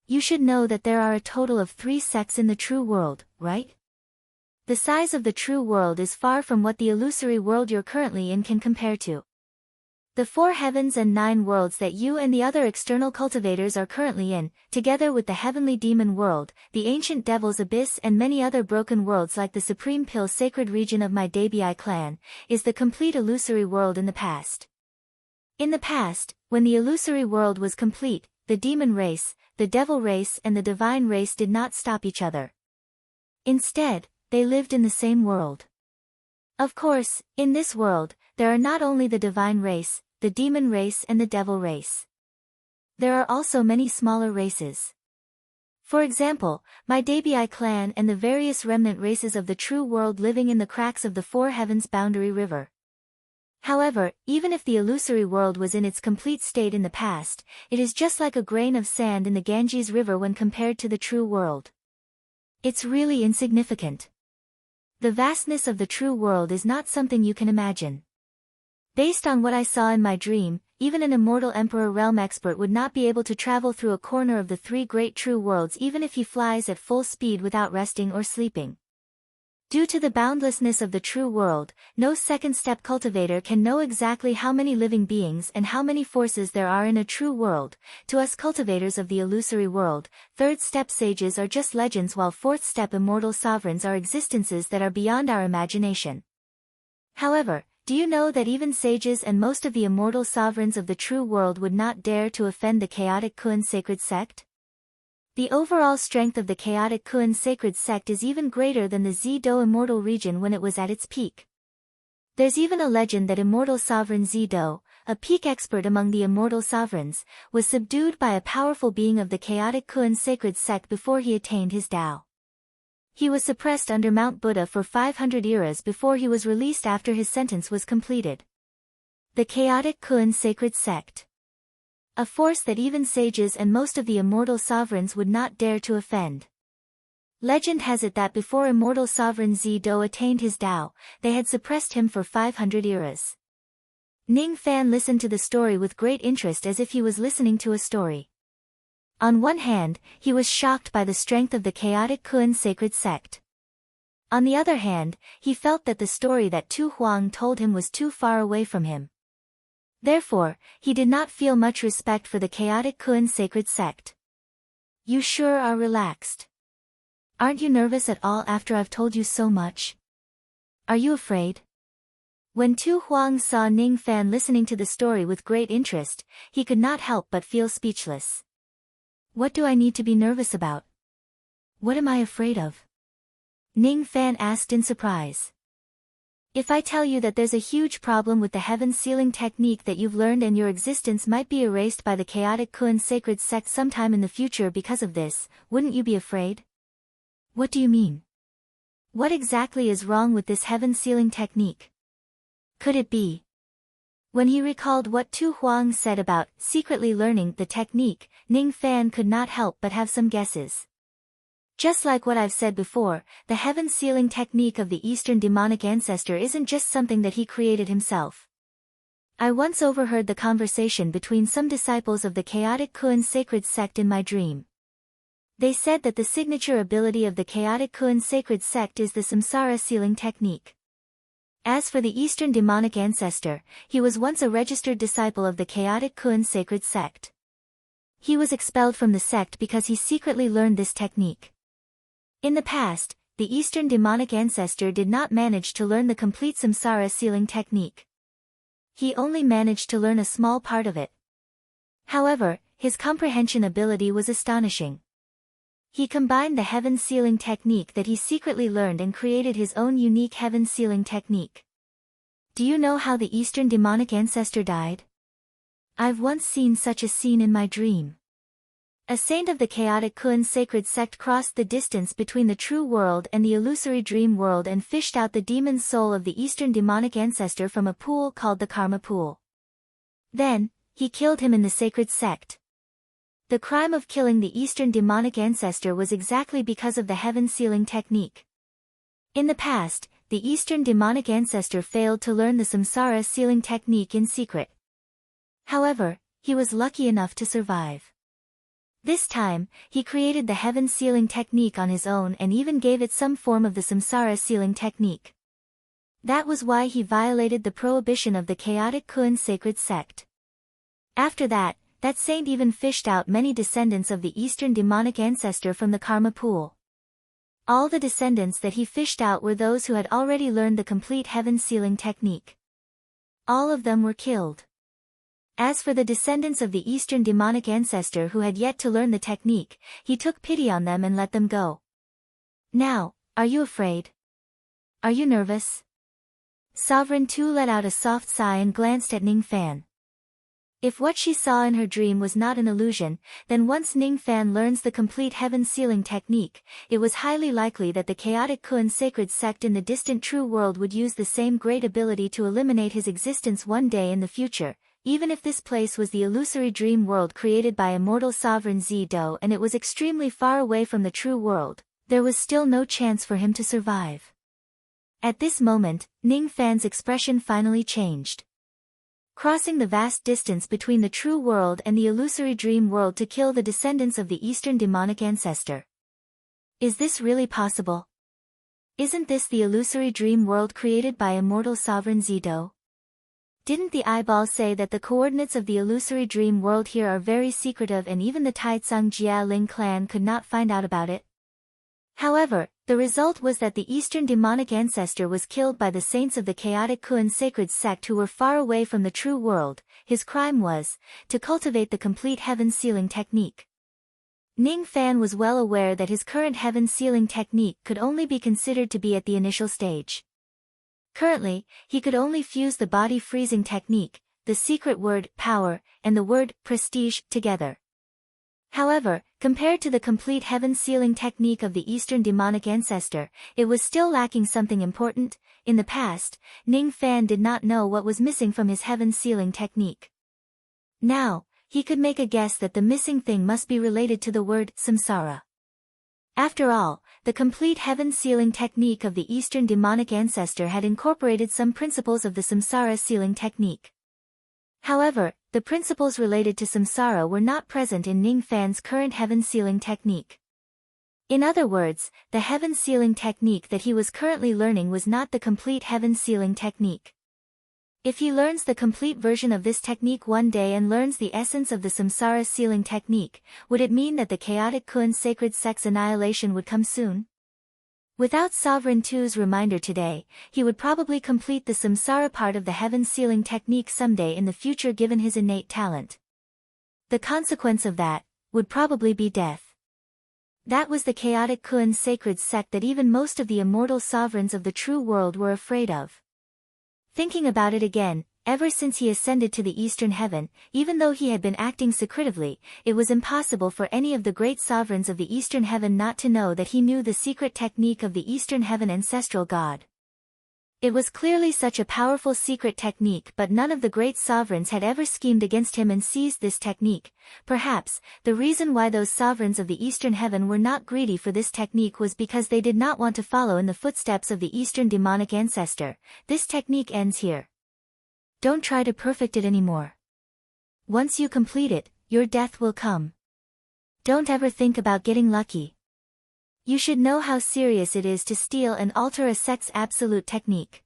You should know that there are a total of 3 sects in the true world, right? The size of the true world is far from what the illusory world you're currently in can compare to. The 4 heavens and 9 worlds that you and the other external cultivators are currently in, together with the heavenly demon world, the ancient devil's abyss and many other broken worlds like the supreme pill sacred region of my Dabii clan, is the complete illusory world in the past. In the past, when the illusory world was complete, the demon race, the devil race and the divine race did not stop each other. Instead, they lived in the same world. Of course, in this world, there are not only the divine race, the demon race and the devil race. There are also many smaller races. For example, my Dabii clan and the various remnant races of the true world living in the cracks of the 4 heavens boundary river. However, even if the illusory world was in its complete state in the past, it is just like a grain of sand in the Ganges River when compared to the true world. It's really insignificant. The vastness of the true world is not something you can imagine. Based on what I saw in my dream, even an immortal Emperor realm expert would not be able to travel through a corner of the 3 great true worlds even if he flies at full speed without resting or sleeping. Due to the boundlessness of the true world, no second-step cultivator can know exactly how many living beings and how many forces there are in a true world. To us cultivators of the illusory world, third-step sages are just legends while fourth-step immortal sovereigns are existences that are beyond our imagination. However, do you know that even sages and most of the immortal sovereigns of the true world would not dare to offend the chaotic Kun sacred sect? The overall strength of the chaotic Kun sacred sect is even greater than the Zido immortal region when it was at its peak. There's even a legend that immortal sovereign Zido, a peak expert among the immortal sovereigns, was subdued by a powerful being of the chaotic Kun sacred sect before he attained his Tao. He was suppressed under Mount Buddha for 500 eras before he was released after his sentence was completed. The chaotic Kun sacred sect. A force that even sages and most of the immortal sovereigns would not dare to offend. Legend has it that before immortal sovereign Zido attained his Tao, they had suppressed him for 500 eras. Ning Fan listened to the story with great interest as if he was listening to a story. On one hand, he was shocked by the strength of the chaotic Kun sacred sect. On the other hand, he felt that the story that Tu Huang told him was too far away from him. Therefore, he did not feel much respect for the chaotic Kun sacred sect. You sure are relaxed. Aren't you nervous at all after I've told you so much? Are you afraid? When Tu Huang saw Ning Fan listening to the story with great interest, he could not help but feel speechless. What do I need to be nervous about? What am I afraid of? Ning Fan asked in surprise. If I tell you that there's a huge problem with the heaven sealing technique that you've learned and your existence might be erased by the chaotic Kun sacred sect sometime in the future because of this, wouldn't you be afraid? What do you mean? What exactly is wrong with this heaven sealing technique? Could it be? When he recalled what Tu Huang said about secretly learning the technique, Ning Fan could not help but have some guesses. Just like what I've said before, the heaven sealing technique of the Eastern demonic ancestor isn't just something that he created himself. I once overheard the conversation between some disciples of the chaotic Kun sacred sect in my dream. They said that the signature ability of the chaotic Kun sacred sect is the samsara sealing technique. As for the Eastern demonic ancestor, he was once a registered disciple of the chaotic Kun sacred sect. He was expelled from the sect because he secretly learned this technique. In the past, the Eastern demonic ancestor did not manage to learn the complete samsara sealing technique. He only managed to learn a small part of it. However, his comprehension ability was astonishing. He combined the heaven sealing technique that he secretly learned and created his own unique heaven sealing technique. Do you know how the Eastern demonic ancestor died? I've once seen such a scene in my dream. A saint of the chaotic Kun sacred sect crossed the distance between the true world and the illusory dream world and fished out the demon soul of the Eastern demonic ancestor from a pool called the karma pool. Then, he killed him in the sacred sect. The crime of killing the Eastern demonic ancestor was exactly because of the heaven sealing technique. In the past, the Eastern demonic ancestor failed to learn the samsara sealing technique in secret. However, he was lucky enough to survive. This time, he created the heaven sealing technique on his own and even gave it some form of the samsara sealing technique. That was why he violated the prohibition of the chaotic Kun sacred sect. After that saint even fished out many descendants of the Eastern demonic ancestor from the karma pool. All the descendants that he fished out were those who had already learned the complete heaven sealing technique. All of them were killed. As for the descendants of the Eastern demonic ancestor who had yet to learn the technique, he took pity on them and let them go. Now, are you afraid? Are you nervous? Sovereign Tu let out a soft sigh and glanced at Ning Fan. If what she saw in her dream was not an illusion, then once Ning Fan learns the complete heaven sealing technique, it was highly likely that the chaotic Kun sacred sect in the distant true world would use the same great ability to eliminate his existence one day in the future. Even if this place was the illusory dream world created by immortal sovereign Zido and it was extremely far away from the true world, there was still no chance for him to survive. At this moment, Ning Fan's expression finally changed. Crossing the vast distance between the true world and the illusory dream world to kill the descendants of the Eastern demonic ancestor. Is this really possible? Isn't this the illusory dream world created by immortal sovereign Zido? Didn't the eyeball say that the coordinates of the illusory dream world here are very secretive and even the Taitsung Jia Ling clan could not find out about it? However, the result was that the Eastern demonic ancestor was killed by the saints of the chaotic Kun sacred sect who were far away from the true world. His crime was to cultivate the complete heaven sealing technique. Ning Fan was well aware that his current heaven sealing technique could only be considered to be at the initial stage. Currently, he could only fuse the body freezing technique, the secret word power, and the word prestige together. However, compared to the complete heaven sealing technique of the Eastern demonic ancestor, it was still lacking something important. In the past, Ning Fan did not know what was missing from his heaven sealing technique. Now, he could make a guess that the missing thing must be related to the word samsara. After all, the complete heaven sealing technique of the Eastern demonic ancestor had incorporated some principles of the samsara sealing technique. However, the principles related to samsara were not present in Ning Fan's current heaven sealing technique. In other words, the heaven sealing technique that he was currently learning was not the complete heaven sealing technique. If he learns the complete version of this technique one day and learns the essence of the samsara sealing technique, would it mean that the chaotic Kun sacred sect's annihilation would come soon? Without Sovereign Two's reminder today, he would probably complete the samsara part of the heaven sealing technique someday in the future given his innate talent. The consequence of that would probably be death. That was the chaotic Kun sacred sect that even most of the immortal sovereigns of the true world were afraid of. Thinking about it again, ever since he ascended to the Eastern Heaven, even though he had been acting secretively, it was impossible for any of the great sovereigns of the Eastern Heaven not to know that he knew the secret technique of the Eastern Heaven ancestral god. It was clearly such a powerful secret technique, but none of the great sovereigns had ever schemed against him and seized this technique. Perhaps, the reason why those sovereigns of the Eastern Heaven were not greedy for this technique was because they did not want to follow in the footsteps of the Eastern demonic ancestor. This technique ends here. Don't try to perfect it anymore. Once you complete it, your death will come. Don't ever think about getting lucky. You should know how serious it is to steal and alter a sect's absolute technique.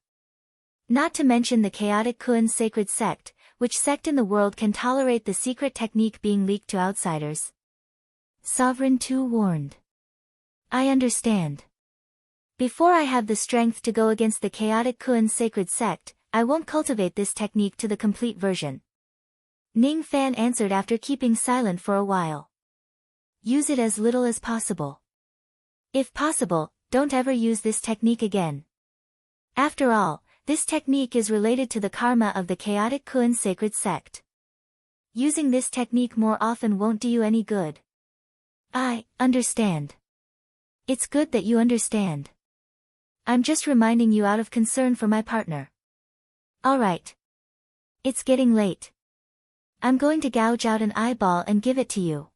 Not to mention the chaotic Kun sacred sect, which sect in the world can tolerate the secret technique being leaked to outsiders? Sovereign Two warned. I understand. Before I have the strength to go against the chaotic Kun sacred sect, I won't cultivate this technique to the complete version. Ning Fan answered after keeping silent for a while. Use it as little as possible. If possible, don't ever use this technique again. After all, this technique is related to the karma of the chaotic Kun sacred sect. Using this technique more often won't do you any good. I understand. It's good that you understand. I'm just reminding you out of concern for my partner. Alright. It's getting late. I'm going to gouge out an eyeball and give it to you.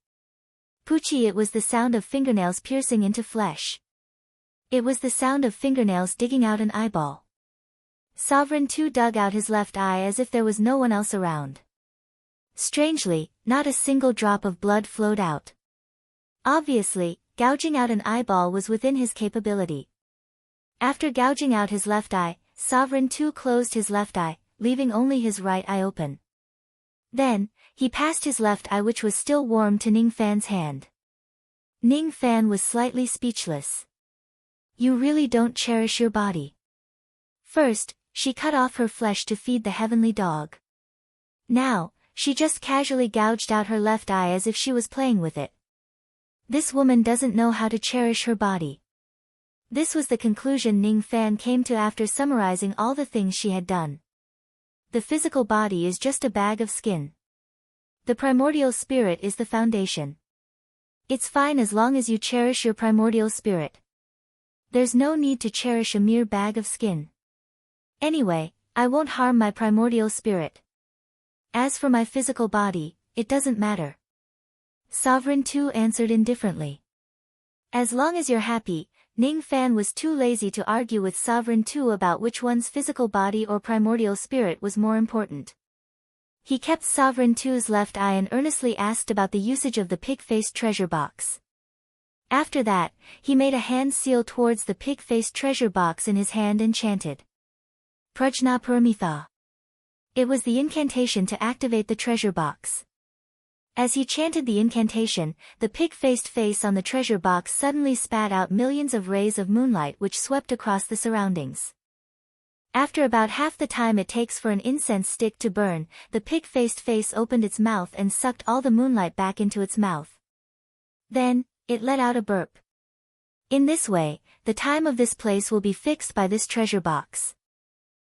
Poochie, it was the sound of fingernails piercing into flesh. It was the sound of fingernails digging out an eyeball. Sovereign Two dug out his left eye as if there was no one else around. Strangely, not a single drop of blood flowed out. Obviously, gouging out an eyeball was within his capability. After gouging out his left eye, Sovereign Two closed his left eye, leaving only his right eye open. Then, he passed his left eye, which was still warm, to Ning Fan's hand. Ning Fan was slightly speechless. You really don't cherish your body. First, she cut off her flesh to feed the heavenly dog. Now, she just casually gouged out her left eye as if she was playing with it. This woman doesn't know how to cherish her body. This was the conclusion Ning Fan came to after summarizing all the things she had done. The physical body is just a bag of skin. The primordial spirit is the foundation. It's fine as long as you cherish your primordial spirit. There's no need to cherish a mere bag of skin. Anyway, I won't harm my primordial spirit. As for my physical body, it doesn't matter. Sovereign Two answered indifferently. As long as you're happy. Ning Fan was too lazy to argue with Sovereign Two about which one's physical body or primordial spirit was more important. He kept Sovereign Two's left eye and earnestly asked about the usage of the pig-faced treasure box. After that, he made a hand seal towards the pig-faced treasure box in his hand and chanted. Prajna Paramitha. It was the incantation to activate the treasure box. As he chanted the incantation, the pig-faced face on the treasure box suddenly spat out millions of rays of moonlight which swept across the surroundings. After about half the time it takes for an incense stick to burn, the pig-faced face opened its mouth and sucked all the moonlight back into its mouth. Then, it let out a burp. In this way, the time of this place will be fixed by this treasure box.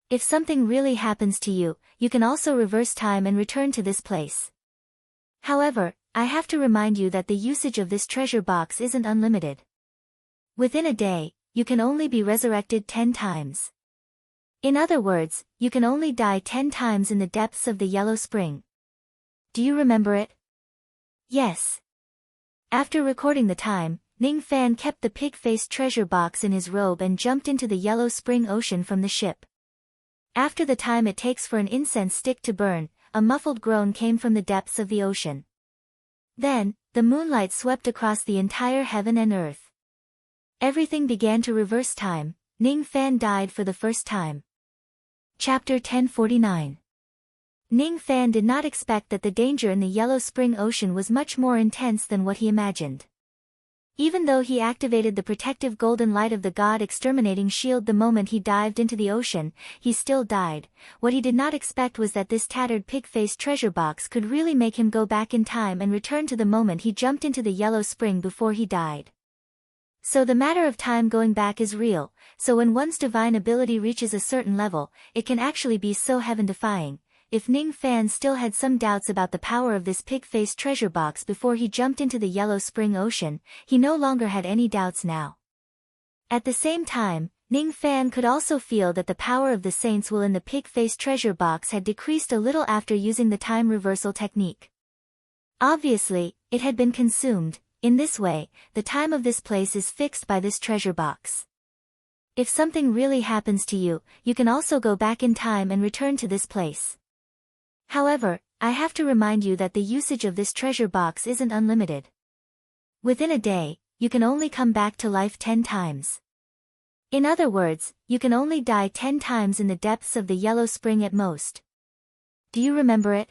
If something really happens to you, you can also reverse time and return to this place. However, I have to remind you that the usage of this treasure box isn't unlimited. Within a day, you can only be resurrected 10 times. In other words, you can only die 10 times in the depths of the yellow spring. Do you remember it? Yes. After recording the time, Ning Fan kept the pig-faced treasure box in his robe and jumped into the yellow spring ocean from the ship. After the time it takes for an incense stick to burn, a muffled groan came from the depths of the ocean. Then, the moonlight swept across the entire heaven and earth. Everything began to reverse time. Ning Fan died for the first time. Chapter 1049. Ning Fan did not expect that the danger in the Yellow Spring Ocean was much more intense than what he imagined. Even though he activated the protective golden light of the god exterminating shield the moment he dived into the ocean, he still died. What he did not expect was that this tattered pig-faced treasure box could really make him go back in time and return to the moment he jumped into the Yellow Spring before he died. So the matter of time going back is real, so when one's divine ability reaches a certain level, it can actually be so heaven-defying. If Ning Fan still had some doubts about the power of this pig-faced treasure box before he jumped into the Yellow Spring Ocean, he no longer had any doubts now. At the same time, Ning Fan could also feel that the power of the Saint's will in the pig-faced treasure box had decreased a little after using the time reversal technique. Obviously, it had been consumed. In this way, the time of this place is fixed by this treasure box. If something really happens to you, you can also go back in time and return to this place. However, I have to remind you that the usage of this treasure box isn't unlimited. Within a day, you can only come back to life 10 times. In other words, you can only die 10 times in the depths of the Yellow Spring at most. Do you remember it?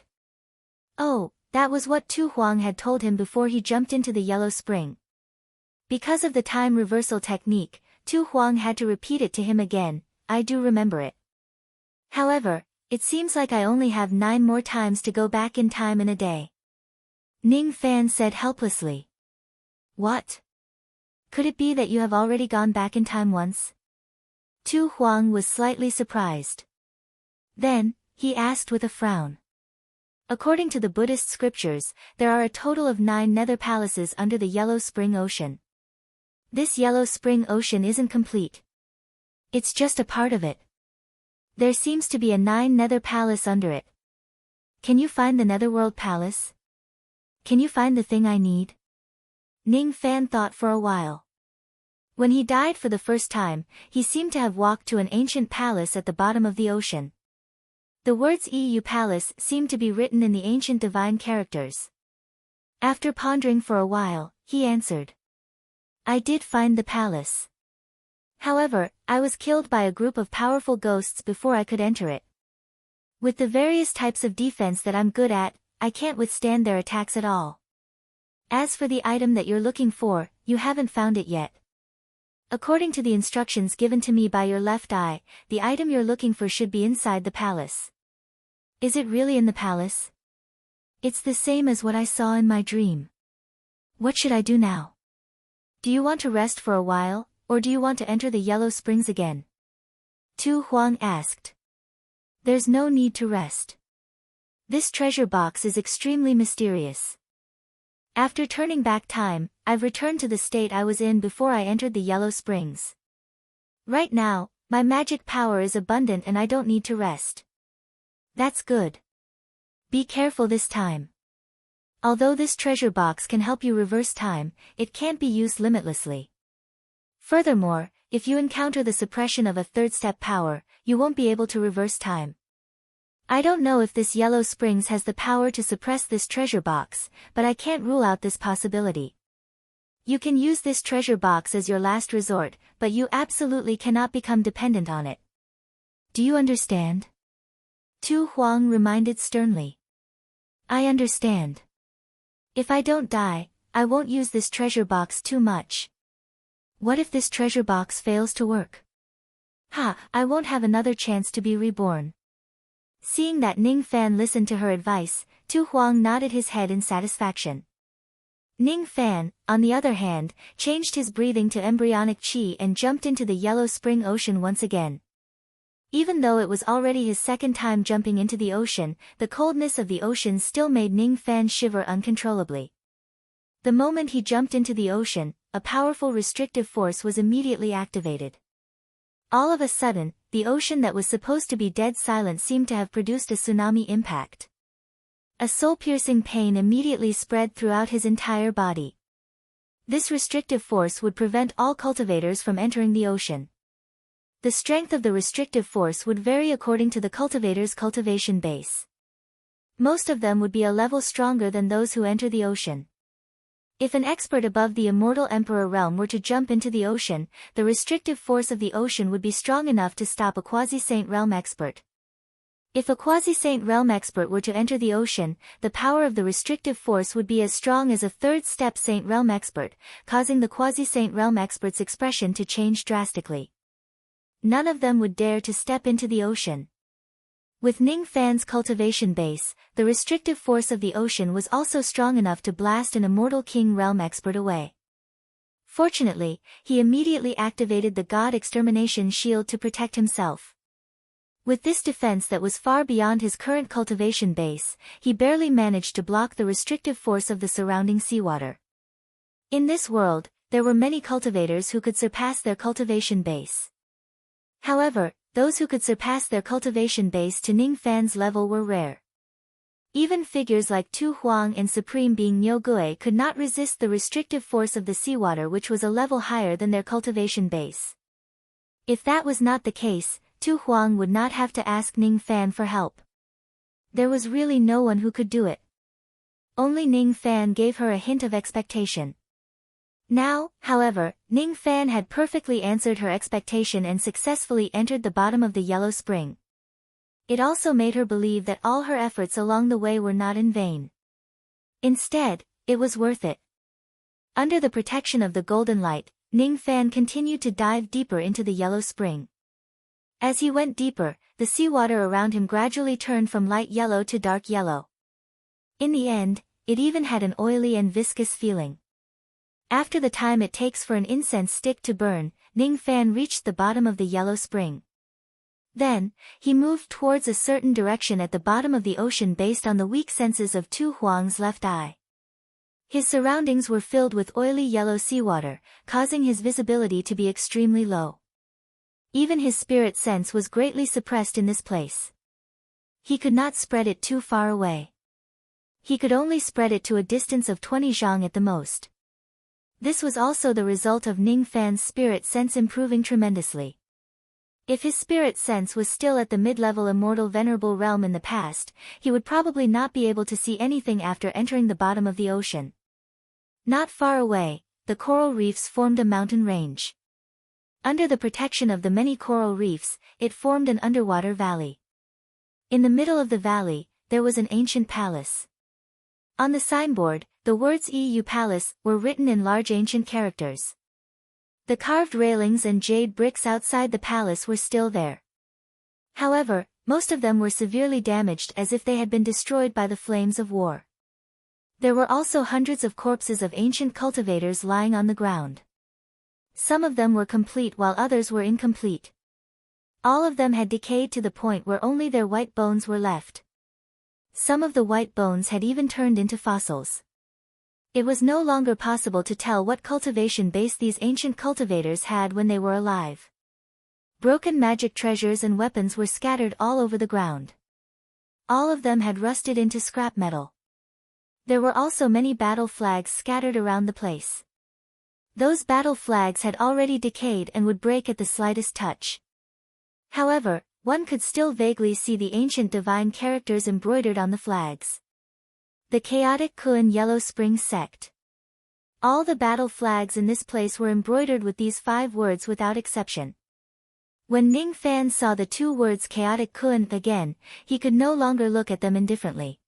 Oh, that was what Tu Huang had told him before he jumped into the Yellow Spring. Because of the time reversal technique, Tu Huang had to repeat it to him again. I do remember it. However, it seems like I only have 9 more times to go back in time in a day. Ning Fan said helplessly. What? Could it be that you have already gone back in time once? Tu Huang was slightly surprised. Then, he asked with a frown. According to the Buddhist scriptures, there are a total of 9 nether palaces under the Yellow Spring Ocean. This Yellow Spring Ocean isn't complete. It's just a part of it. There seems to be a 9 nether palace under it. Can you find the Netherworld Palace? Can you find the thing I need? Ning Fan thought for a while. When he died for the first time, he seemed to have walked to an ancient palace at the bottom of the ocean. The words EU Palace seemed to be written in the ancient divine characters. After pondering for a while, he answered. I did find the palace. However, I was killed by a group of powerful ghosts before I could enter it. With the various types of defense that I'm good at, I can't withstand their attacks at all. As for the item that you're looking for, you haven't found it yet. According to the instructions given to me by your left eye, the item you're looking for should be inside the palace. Is it really in the palace? It's the same as what I saw in my dream. What should I do now? Do you want to rest for a while, or do you want to enter the Yellow Springs again? Tu Huang asked. There's no need to rest. This treasure box is extremely mysterious. After turning back time, I've returned to the state I was in before I entered the Yellow Springs. Right now, my magic power is abundant and I don't need to rest. That's good. Be careful this time. Although this treasure box can help you reverse time, it can't be used limitlessly. Furthermore, if you encounter the suppression of a third-step power, you won't be able to reverse time. I don't know if this Yellow Springs has the power to suppress this treasure box, but I can't rule out this possibility. You can use this treasure box as your last resort, but you absolutely cannot become dependent on it. Do you understand? Tu Huang reminded sternly. I understand. If I don't die, I won't use this treasure box too much. What if this treasure box fails to work? I won't have another chance to be reborn. Seeing that Ning Fan listened to her advice, Tu Huang nodded his head in satisfaction. Ning Fan, on the other hand, changed his breathing to embryonic qi and jumped into the Yellow Spring Ocean once again. Even though it was already his second time jumping into the ocean, the coldness of the ocean still made Ning Fan shiver uncontrollably. The moment he jumped into the ocean, a powerful restrictive force was immediately activated. All of a sudden, the ocean that was supposed to be dead silent seemed to have produced a tsunami impact. A soul-piercing pain immediately spread throughout his entire body. This restrictive force would prevent all cultivators from entering the ocean. The strength of the restrictive force would vary according to the cultivator's cultivation base. Most of them would be a level stronger than those who enter the ocean. If an expert above the immortal emperor realm were to jump into the ocean, the restrictive force of the ocean would be strong enough to stop a quasi-saint realm expert. If a quasi-saint realm expert were to enter the ocean, the power of the restrictive force would be as strong as a third-step saint realm expert, causing the quasi-saint realm expert's expression to change drastically. None of them would dare to step into the ocean. With Ning Fan's cultivation base, the restrictive force of the ocean was also strong enough to blast an immortal king realm expert away. Fortunately, he immediately activated the God Extermination Shield to protect himself. With this defense that was far beyond his current cultivation base, he barely managed to block the restrictive force of the surrounding seawater. In this world, there were many cultivators who could surpass their cultivation base. However, those who could surpass their cultivation base to Ning Fan's level were rare. Even figures like Tu Huang and Supreme Being Niu Gui could not resist the restrictive force of the seawater, which was a level higher than their cultivation base. If that was not the case, Tu Huang would not have to ask Ning Fan for help. There was really no one who could do it. Only Ning Fan gave her a hint of expectation. Now, however, Ning Fan had perfectly answered her expectation and successfully entered the bottom of the Yellow Spring. It also made her believe that all her efforts along the way were not in vain. Instead, it was worth it. Under the protection of the golden light, Ning Fan continued to dive deeper into the Yellow Spring. As he went deeper, the seawater around him gradually turned from light yellow to dark yellow. In the end, it even had an oily and viscous feeling. After the time it takes for an incense stick to burn, Ning Fan reached the bottom of the Yellow Spring. Then, he moved towards a certain direction at the bottom of the ocean based on the weak senses of Tu Huang's left eye. His surroundings were filled with oily yellow seawater, causing his visibility to be extremely low. Even his spirit sense was greatly suppressed in this place. He could not spread it too far away. He could only spread it to a distance of 20 zhang at the most. This was also the result of Ning Fan's spirit sense improving tremendously. If his spirit sense was still at the mid-level immortal venerable realm in the past, he would probably not be able to see anything after entering the bottom of the ocean. Not far away, the coral reefs formed a mountain range. Under the protection of the many coral reefs, it formed an underwater valley. In the middle of the valley, there was an ancient palace. On the signboard, the words EU Palace were written in large ancient characters. The carved railings and jade bricks outside the palace were still there. However, most of them were severely damaged as if they had been destroyed by the flames of war. There were also hundreds of corpses of ancient cultivators lying on the ground. Some of them were complete while others were incomplete. All of them had decayed to the point where only their white bones were left. Some of the white bones had even turned into fossils. It was no longer possible to tell what cultivation base these ancient cultivators had when they were alive. Broken magic treasures and weapons were scattered all over the ground. All of them had rusted into scrap metal. There were also many battle flags scattered around the place. Those battle flags had already decayed and would break at the slightest touch. However, one could still vaguely see the ancient divine characters embroidered on the flags. The Chaotic Kun Yellow Spring Sect. All the battle flags in this place were embroidered with these 5 words without exception. When Ning Fan saw the 2 words Chaotic Kun again, he could no longer look at them indifferently.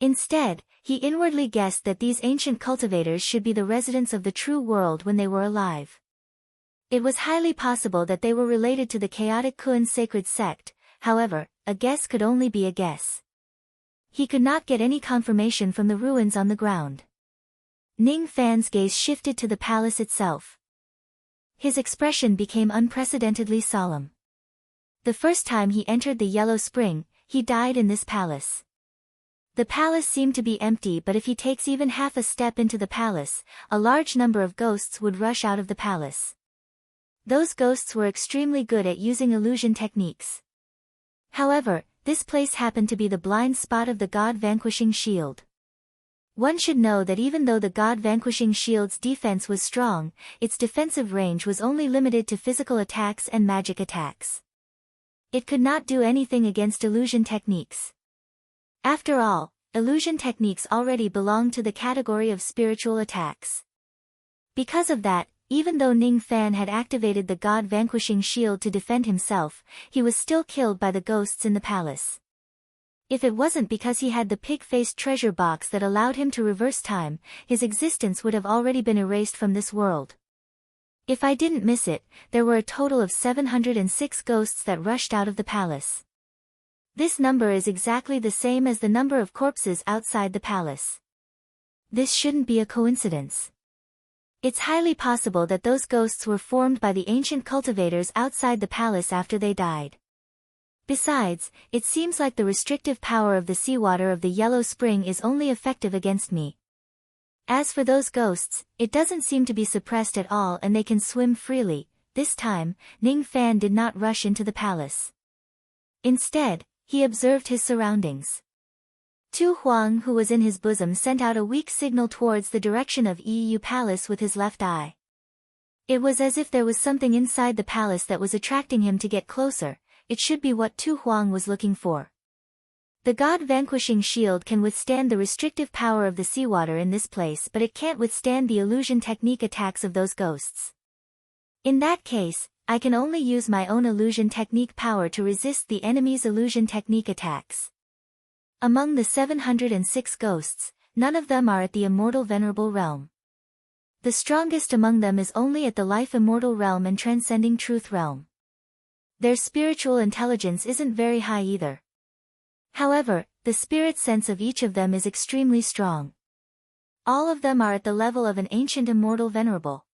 Instead, he inwardly guessed that these ancient cultivators should be the residents of the true world when they were alive. It was highly possible that they were related to the Chaotic Kun sacred sect, however, a guess could only be a guess. He could not get any confirmation from the ruins on the ground. Ning Fan's gaze shifted to the palace itself. His expression became unprecedentedly solemn. The first time he entered the Yellow Spring, he died in this palace. The palace seemed to be empty, but if he takes even half a step into the palace, a large number of ghosts would rush out of the palace. Those ghosts were extremely good at using illusion techniques. However, this place happened to be the blind spot of the God-vanquishing shield. One should know that even though the God-vanquishing shield's defense was strong, its defensive range was only limited to physical attacks and magic attacks. It could not do anything against illusion techniques. After all, illusion techniques already belong to the category of spiritual attacks. Because of that, even though Ning Fan had activated the God-vanquishing shield to defend himself, he was still killed by the ghosts in the palace. If it wasn't because he had the pig-faced treasure box that allowed him to reverse time, his existence would have already been erased from this world. If I didn't miss it, there were a total of 706 ghosts that rushed out of the palace. This number is exactly the same as the number of corpses outside the palace. This shouldn't be a coincidence. It's highly possible that those ghosts were formed by the ancient cultivators outside the palace after they died. Besides, it seems like the restrictive power of the seawater of the Yellow Spring is only effective against me. As for those ghosts, it doesn't seem to be suppressed at all and they can swim freely. This time, Ning Fan did not rush into the palace. Instead, he observed his surroundings. Tu Huang, who was in his bosom, sent out a weak signal towards the direction of EU Palace with his left eye. It was as if there was something inside the palace that was attracting him to get closer. It should be what Tu Huang was looking for. The God-vanquishing shield can withstand the restrictive power of the seawater in this place, but it can't withstand the illusion technique attacks of those ghosts. In that case, I can only use my own illusion technique power to resist the enemy's illusion technique attacks. Among the 706 ghosts, none of them are at the immortal venerable realm. The strongest among them is only at the life immortal realm and transcending truth realm. Their spiritual intelligence isn't very high either. However, the spirit sense of each of them is extremely strong. All of them are at the level of an ancient immortal venerable.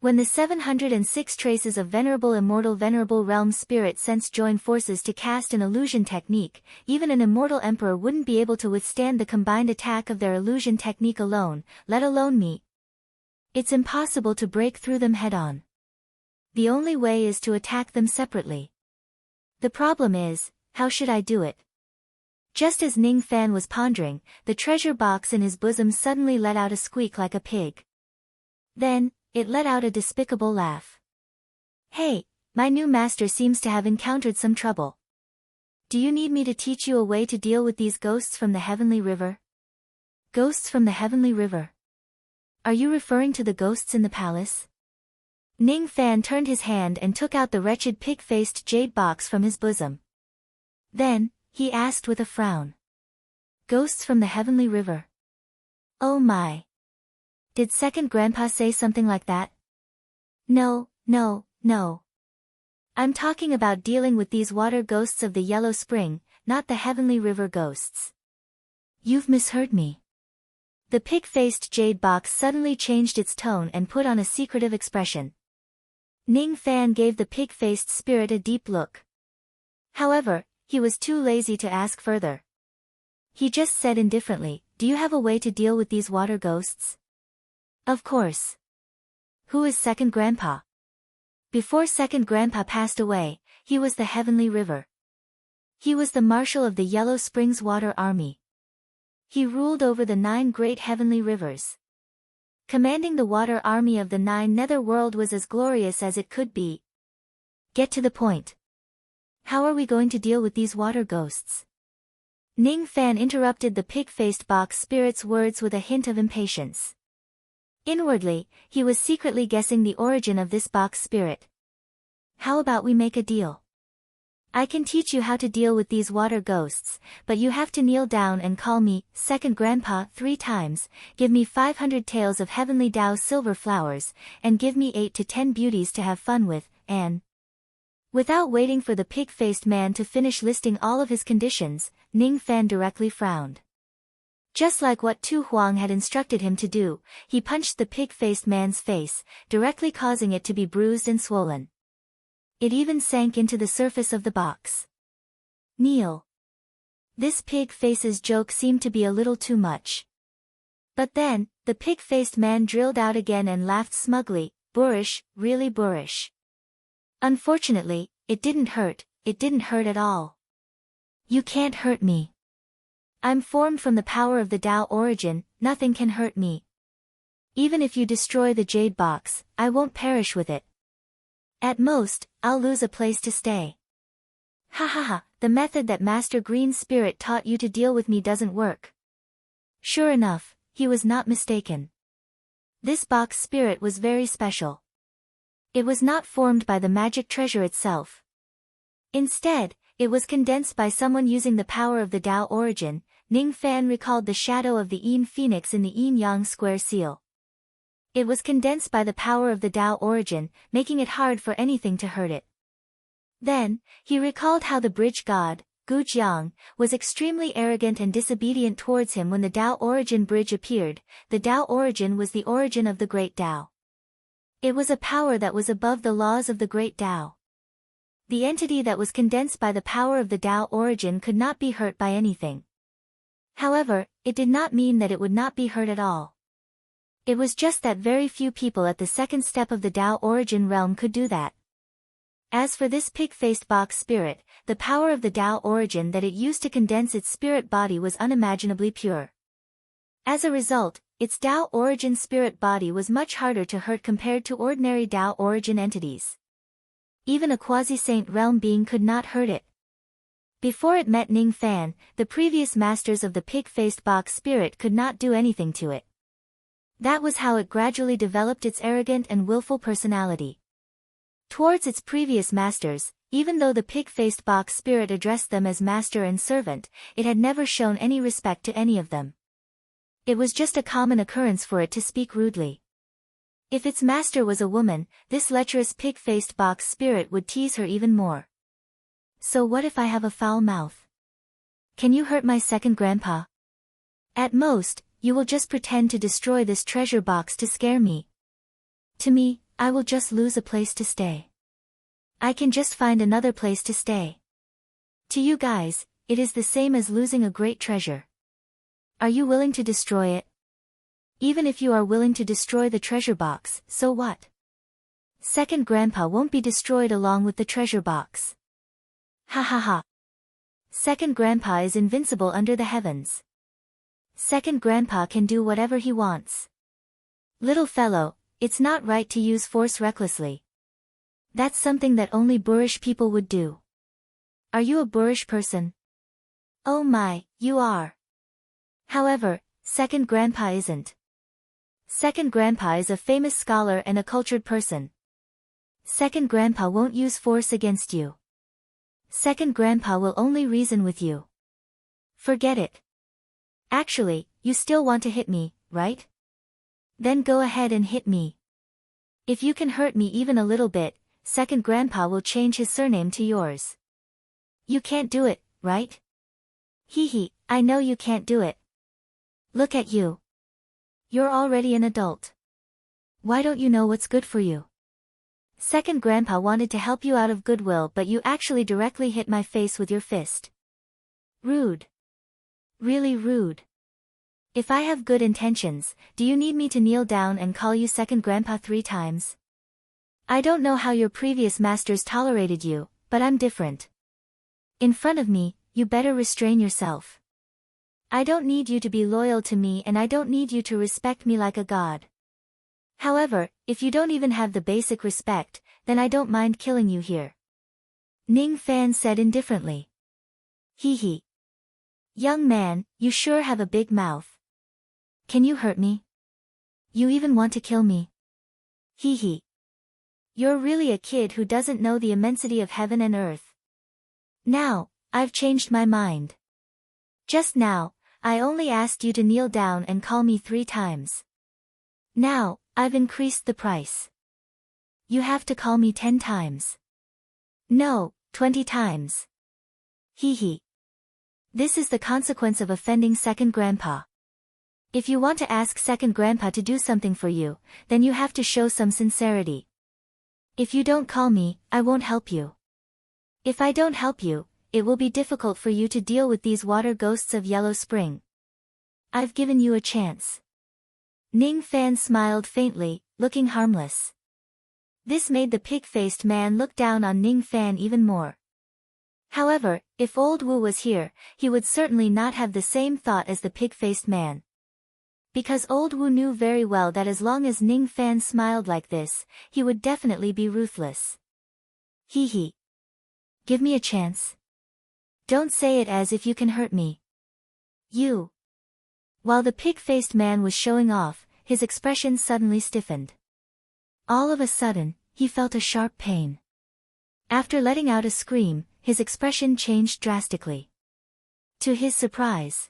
When the 706 traces of venerable realm spirit sense join forces to cast an illusion technique, even an immortal emperor wouldn't be able to withstand the combined attack of their illusion technique alone, let alone me. It's impossible to break through them head-on. The only way is to attack them separately. The problem is, how should I do it? Just as Ning Fan was pondering, the treasure box in his bosom suddenly let out a squeak like a pig. Then, it let out a despicable laugh. Hey, my new master seems to have encountered some trouble. Do you need me to teach you a way to deal with these ghosts from the Heavenly River? Ghosts from the Heavenly River? Are you referring to the ghosts in the palace? Ning Fan turned his hand and took out the wretched pig-faced jade box from his bosom. Then, he asked with a frown. Ghosts from the Heavenly River? Oh my. Did second grandpa say something like that? No. I'm talking about dealing with these water ghosts of the Yellow Spring, not the Heavenly River ghosts. You've misheard me. The pig-faced jade box suddenly changed its tone and put on a secretive expression. Ning Fan gave the pig-faced spirit a deep look. However, he was too lazy to ask further. He just said indifferently, do you have a way to deal with these water ghosts? Of course. Who is second grandpa? Before second grandpa passed away, he was the Heavenly River. He was the marshal of the Yellow Springs Water Army. He ruled over the 9 great heavenly rivers. Commanding the water army of the 9 netherworld was as glorious as it could be. Get to the point. How are we going to deal with these water ghosts? Ning Fan interrupted the pig-faced box spirit's words with a hint of impatience. Inwardly, he was secretly guessing the origin of this box spirit. How about we make a deal? I can teach you how to deal with these water ghosts, but you have to kneel down and call me, second grandpa, 3 times, give me 500 taels of heavenly Tao silver flowers, and give me 8 to 10 beauties to have fun with, and... Without waiting for the pig-faced man to finish listing all of his conditions, Ning Fan directly frowned. Just like what Tu Huang had instructed him to do, he punched the pig-faced man's face, directly causing it to be bruised and swollen. It even sank into the surface of the box. Kneel. This pig-face's joke seemed to be a little too much. But then, the pig-faced man drilled out again and laughed smugly, boorish, really boorish. Unfortunately, it didn't hurt at all. You can't hurt me. I'm formed from the power of the Tao origin, nothing can hurt me. Even if you destroy the jade box, I won't perish with it. At most, I'll lose a place to stay. Ha ha ha, the method that Master Green Spirit taught you to deal with me doesn't work. Sure enough, he was not mistaken. This box spirit was very special. It was not formed by the magic treasure itself. Instead, it was condensed by someone using the power of the Tao origin. Ning Fan recalled the shadow of the Yin Phoenix in the Yin Yang square seal. It was condensed by the power of the Tao origin, making it hard for anything to hurt it. Then, he recalled how the bridge god, Gu Jiang, was extremely arrogant and disobedient towards him when the Tao origin bridge appeared. The Tao origin was the origin of the great Tao. It was a power that was above the laws of the great Tao. The entity that was condensed by the power of the Tao origin could not be hurt by anything. However, it did not mean that it would not be hurt at all. It was just that very few people at the second step of the Tao origin realm could do that. As for this pig-faced box spirit, the power of the Tao origin that it used to condense its spirit body was unimaginably pure. As a result, its Tao origin spirit body was much harder to hurt compared to ordinary Tao origin entities. Even a quasi-saint realm being could not hurt it. Before it met Ning Fan, the previous masters of the pig-faced box spirit could not do anything to it. That was how it gradually developed its arrogant and willful personality. Towards its previous masters, even though the pig-faced box spirit addressed them as master and servant, it had never shown any respect to any of them. It was just a common occurrence for it to speak rudely. If its master was a woman, this lecherous pig-faced box spirit would tease her even more. So what if I have a foul mouth? Can you hurt my second grandpa? At most, you will just pretend to destroy this treasure box to scare me. To me, I will just lose a place to stay. I can just find another place to stay. To you guys, it is the same as losing a great treasure. Are you willing to destroy it? Even if you are willing to destroy the treasure box, so what? Second grandpa won't be destroyed along with the treasure box. Ha ha ha. Second grandpa is invincible under the heavens. Second grandpa can do whatever he wants. Little fellow, it's not right to use force recklessly. That's something that only boorish people would do. Are you a boorish person? Oh my, you are. However, second grandpa isn't. Second grandpa is a famous scholar and a cultured person. Second grandpa won't use force against you. Second grandpa will only reason with you. Forget it. Actually, you still want to hit me, right? Then go ahead and hit me. If you can hurt me even a little bit, second grandpa will change his surname to yours. You can't do it, right? Hee hee, I know you can't do it. Look at you. You're already an adult. Why don't you know what's good for you? Second grandpa wanted to help you out of goodwill, but you actually directly hit my face with your fist. Rude. Really rude. If I have good intentions, do you need me to kneel down and call you second grandpa 3 times? I don't know how your previous masters tolerated you, but I'm different. In front of me, you better restrain yourself. I don't need you to be loyal to me, and I don't need you to respect me like a god. However, if you don't even have the basic respect, then I don't mind killing you here. Ning Fan said indifferently. Hee hee. Young man, you sure have a big mouth. Can you hurt me? You even want to kill me? Hee hee. You're really a kid who doesn't know the immensity of heaven and earth. Now, I've changed my mind. Just now, I only asked you to kneel down and call me 3 times. Now, I've increased the price. You have to call me 10 times. No, 20 times. Hee hee. This is the consequence of offending second grandpa. If you want to ask second grandpa to do something for you, then you have to show some sincerity. If you don't call me, I won't help you. If I don't help you, it will be difficult for you to deal with these water ghosts of Yellow Spring. I've given you a chance. Ning Fan smiled faintly, looking harmless. This made the pig-faced man look down on Ning Fan even more. However, if old Wu was here, he would certainly not have the same thought as the pig-faced man. Because old Wu knew very well that as long as Ning Fan smiled like this, he would definitely be ruthless. Hee hee. Give me a chance. Don't say it as if you can hurt me. You. While the pig-faced man was showing off, his expression suddenly stiffened. All of a sudden, he felt a sharp pain. After letting out a scream, his expression changed drastically. To his surprise.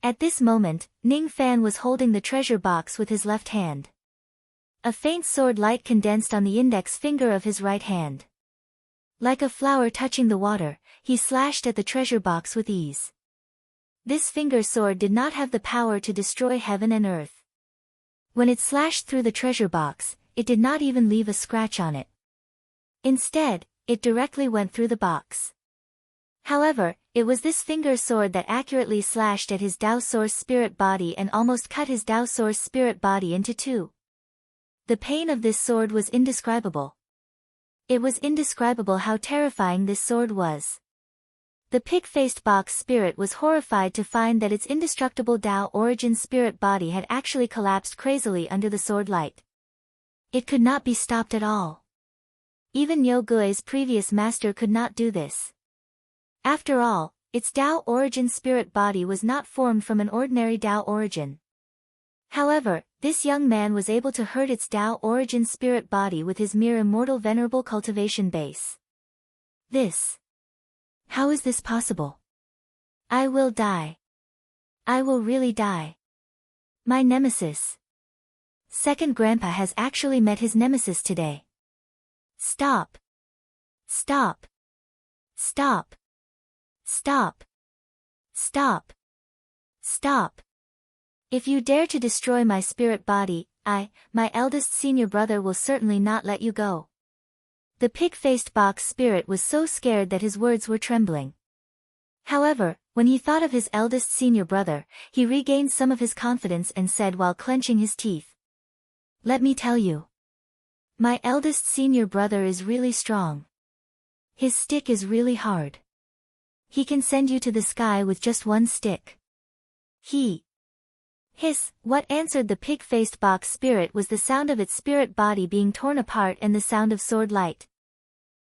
At this moment, Ning Fan was holding the treasure box with his left hand. A faint sword light condensed on the index finger of his right hand. Like a flower touching the water, he slashed at the treasure box with ease. This finger sword did not have the power to destroy heaven and earth. When it slashed through the treasure box, it did not even leave a scratch on it. Instead, it directly went through the box. However, it was this finger sword that accurately slashed at his Tao Source spirit body and almost cut his Tao Source spirit body into two. The pain of this sword was indescribable. It was indescribable how terrifying this sword was. The pig-faced box spirit was horrified to find that its indestructible Tao origin spirit body had actually collapsed crazily under the sword light. It could not be stopped at all. Even Yo Gui's previous master could not do this. After all, its Tao origin spirit body was not formed from an ordinary Tao origin. However, this young man was able to hurt its Tao origin spirit body with his mere immortal venerable cultivation base. How is this possible? I will die. I will really die. My nemesis. Second Grandpa has actually met his nemesis today. Stop. Stop. Stop. Stop. Stop. Stop. If you dare to destroy my spirit body, my eldest senior brother will certainly not let you go. The pig-faced box spirit was so scared that his words were trembling. However, when he thought of his eldest senior brother, he regained some of his confidence and said while clenching his teeth. Let me tell you. My eldest senior brother is really strong. His stick is really hard. He can send you to the sky with just one stick. What answered the pig-faced box spirit was the sound of its spirit body being torn apart and the sound of sword light.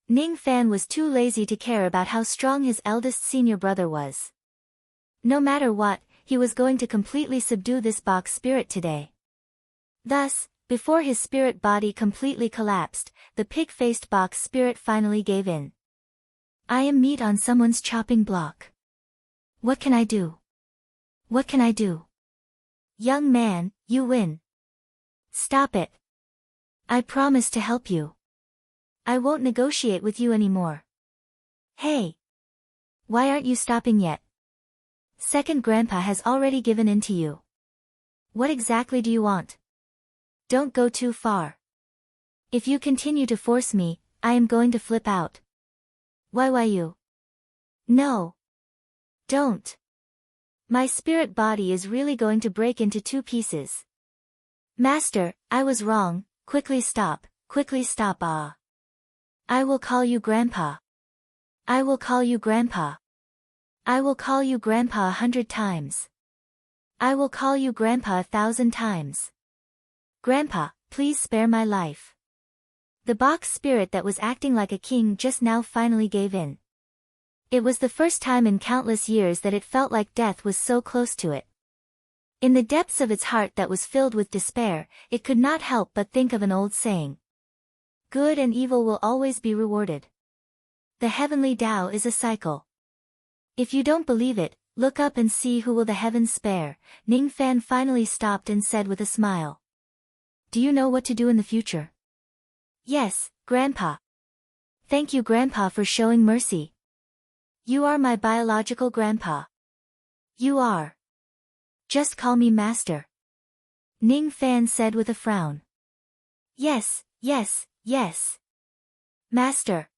Ning Fan was too lazy to care about how strong his eldest senior brother was. No matter what, he was going to completely subdue this box spirit today. Thus, before his spirit body completely collapsed, the pig-faced box spirit finally gave in. I am meat on someone's chopping block. What can I do? What can I do? Young man, you win. Stop it. I promise to help you. I won't negotiate with you anymore. Hey! Why aren't you stopping yet? Second Grandpa has already given in to you. What exactly do you want? Don't go too far. If you continue to force me, I am going to flip out. Why you? No. Don't. My spirit body is really going to break into two pieces. Master, I was wrong, quickly stop, I will call you Grandpa. I will call you Grandpa. I will call you Grandpa 100 times. I will call you Grandpa 1,000 times. Grandpa, please spare my life. The box spirit that was acting like a king just now finally gave in. It was the first time in countless years that it felt like death was so close to it. In the depths of its heart that was filled with despair, it could not help but think of an old saying. Good and evil will always be rewarded. The heavenly Tao is a cycle. If you don't believe it, look up and see who will the heavens spare. Ning Fan finally stopped and said with a smile. Do you know what to do in the future? Yes, Grandpa. Thank you Grandpa for showing mercy. You are my biological grandpa. You are. Just call me Master. Ning Fan said with a frown. Yes. Master.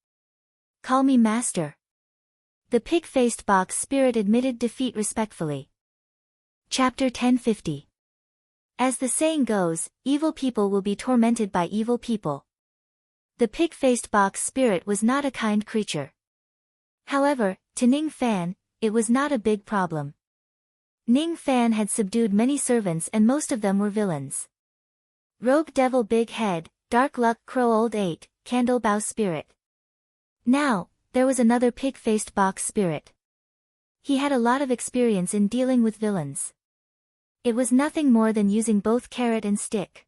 Call me Master. The pig-faced box spirit admitted defeat respectfully. Chapter 1050. As the saying goes, evil people will be tormented by evil people. The pig-faced box spirit was not a kind creature. However, to Ning Fan, it was not a big problem. Ning Fan had subdued many servants and most of them were villains. Rogue Devil Big Head, Dark Luck Crow Old 8, Candle Bow Spirit. Now, there was another pig-faced box spirit. He had a lot of experience in dealing with villains. It was nothing more than using both carrot and stick.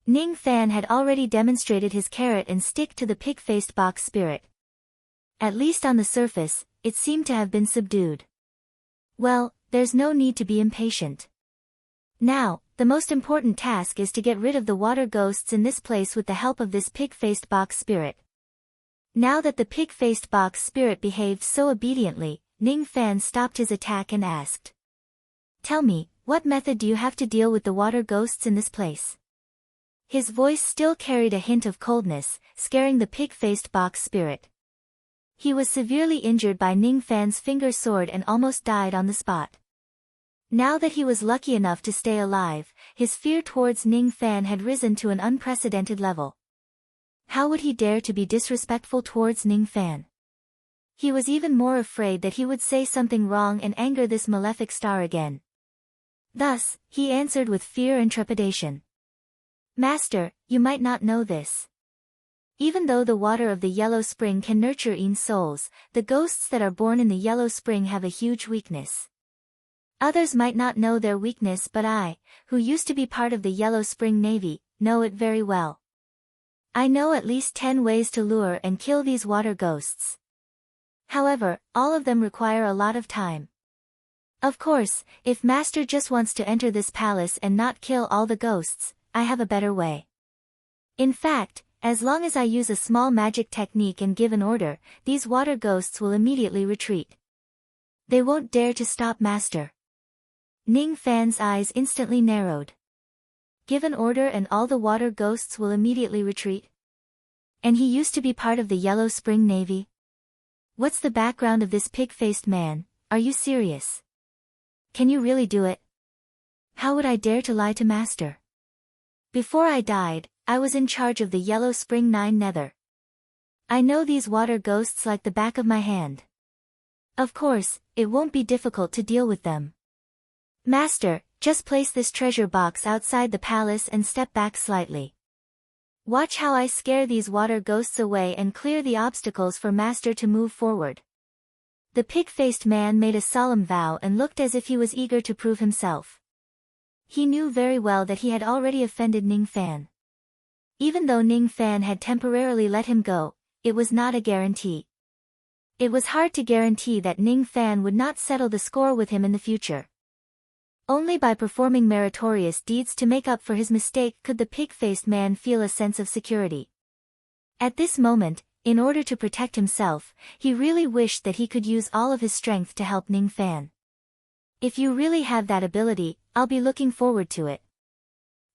Ning Fan had already demonstrated his carrot and stick to the pig-faced box spirit. At least on the surface, it seemed to have been subdued. Well, there's no need to be impatient. Now, the most important task is to get rid of the water ghosts in this place with the help of this pig-faced box spirit. Now that the pig-faced box spirit behaved so obediently, Ning Fan stopped his attack and asked. Tell me, what method do you have to deal with the water ghosts in this place? His voice still carried a hint of coldness, scaring the pig-faced box spirit. He was severely injured by Ning Fan's finger sword and almost died on the spot. Now that he was lucky enough to stay alive, his fear towards Ning Fan had risen to an unprecedented level. How would he dare to be disrespectful towards Ning Fan? He was even more afraid that he would say something wrong and anger this malefic star again. Thus, he answered with fear and trepidation. Master, you might not know this. Even though the water of the Yellow Spring can nurture souls, the ghosts that are born in the Yellow Spring have a huge weakness. Others might not know their weakness, but I, who used to be part of the Yellow Spring Navy, know it very well. I know at least 10 ways to lure and kill these water ghosts. However, all of them require a lot of time. Of course, if Master just wants to enter this palace and not kill all the ghosts, I have a better way. In fact, as long as I use a small magic technique and give an order, these water ghosts will immediately retreat. They won't dare to stop Master. Ning Fan's eyes instantly narrowed. Give an order and all the water ghosts will immediately retreat? And he used to be part of the Yellow Spring Navy? What's the background of this pig-faced man? Are you serious? Can you really do it? How would I dare to lie to Master? Before I died, I was in charge of the Yellow Spring 9 Nether. I know these water ghosts like the back of my hand. Of course, it won't be difficult to deal with them. Master, just place this treasure box outside the palace and step back slightly. Watch how I scare these water ghosts away and clear the obstacles for Master to move forward. The pig-faced man made a solemn vow and looked as if he was eager to prove himself. He knew very well that he had already offended Ning Fan. Even though Ning Fan had temporarily let him go, it was not a guarantee. It was hard to guarantee that Ning Fan would not settle the score with him in the future. Only by performing meritorious deeds to make up for his mistake could the pig-faced man feel a sense of security. At this moment, in order to protect himself, he really wished that he could use all of his strength to help Ning Fan. If you really have that ability, I'll be looking forward to it.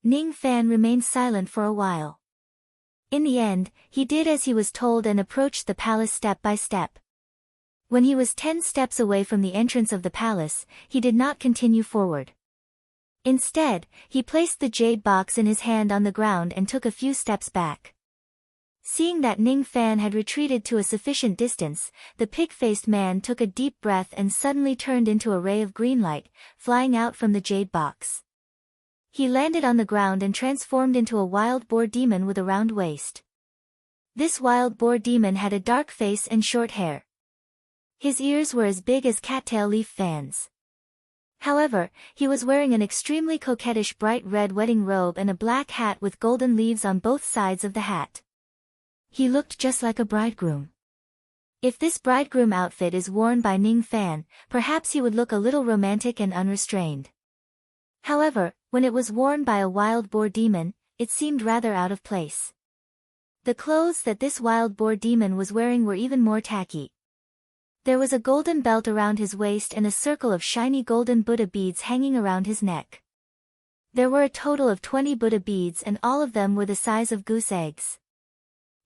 Ning Fan remained silent for a while. In the end, he did as he was told and approached the palace step by step. When he was 10 steps away from the entrance of the palace, he did not continue forward. Instead, he placed the jade box in his hand on the ground and took a few steps back. Seeing that Ning Fan had retreated to a sufficient distance, the pig-faced man took a deep breath and suddenly turned into a ray of green light, flying out from the jade box. He landed on the ground and transformed into a wild boar demon with a round waist. This wild boar demon had a dark face and short hair. His ears were as big as cattail leaf fans. However, he was wearing an extremely coquettish bright red wedding robe and a black hat with golden leaves on both sides of the hat. He looked just like a bridegroom. If this bridegroom outfit is worn by Ning Fan, perhaps he would look a little romantic and unrestrained. However, when it was worn by a wild boar demon, it seemed rather out of place. The clothes that this wild boar demon was wearing were even more tacky. There was a golden belt around his waist and a circle of shiny golden Buddha beads hanging around his neck. There were a total of 20 Buddha beads and all of them were the size of goose eggs.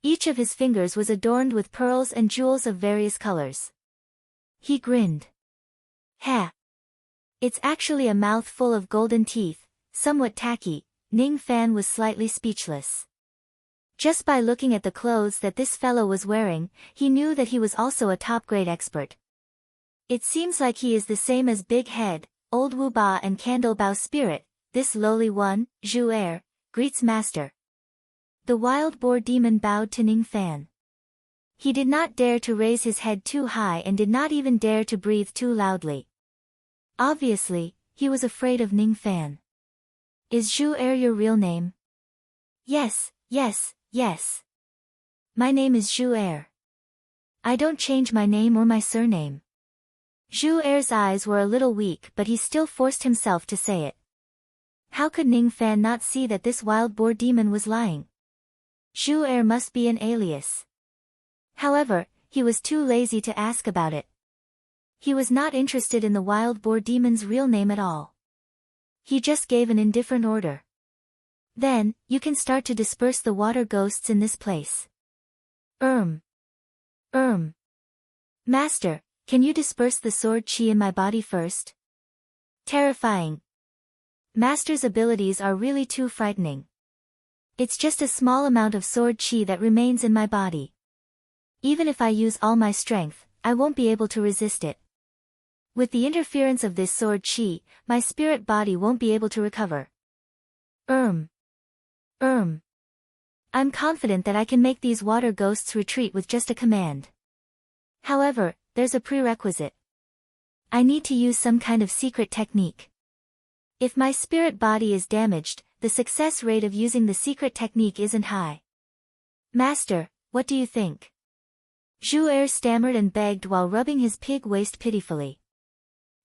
Each of his fingers was adorned with pearls and jewels of various colors. He grinned. Ha! It's actually a mouth full of golden teeth, somewhat tacky. Ning Fan was slightly speechless. Just by looking at the clothes that this fellow was wearing, he knew that he was also a top-grade expert. It seems like he is the same as Big Head, Old Wu Ba and Candle Bao Spirit, this lowly one, Zhu Er, greets Master. The wild boar demon bowed to Ning Fan. He did not dare to raise his head too high and did not even dare to breathe too loudly. Obviously, he was afraid of Ning Fan. Is Zhu Er your real name? Yes, yes, yes. My name is Zhu Er. I don't change my name or my surname. Zhu Er's eyes were a little weak, but he still forced himself to say it. How could Ning Fan not see that this wild boar demon was lying? Zhu Er must be an alias. However, he was too lazy to ask about it. He was not interested in the wild boar demon's real name at all. He just gave an indifferent order. Then, you can start to disperse the water ghosts in this place. Master, can you disperse the sword chi in my body first? Terrifying. Master's abilities are really too frightening. It's just a small amount of sword chi that remains in my body. Even if I use all my strength, I won't be able to resist it. With the interference of this sword chi, my spirit body won't be able to recover. I'm confident that I can make these water ghosts retreat with just a command. However, there's a prerequisite. I need to use some kind of secret technique. If my spirit body is damaged, the success rate of using the secret technique isn't high. Master, what do you think? Zhu Er stammered and begged while rubbing his pig waist pitifully.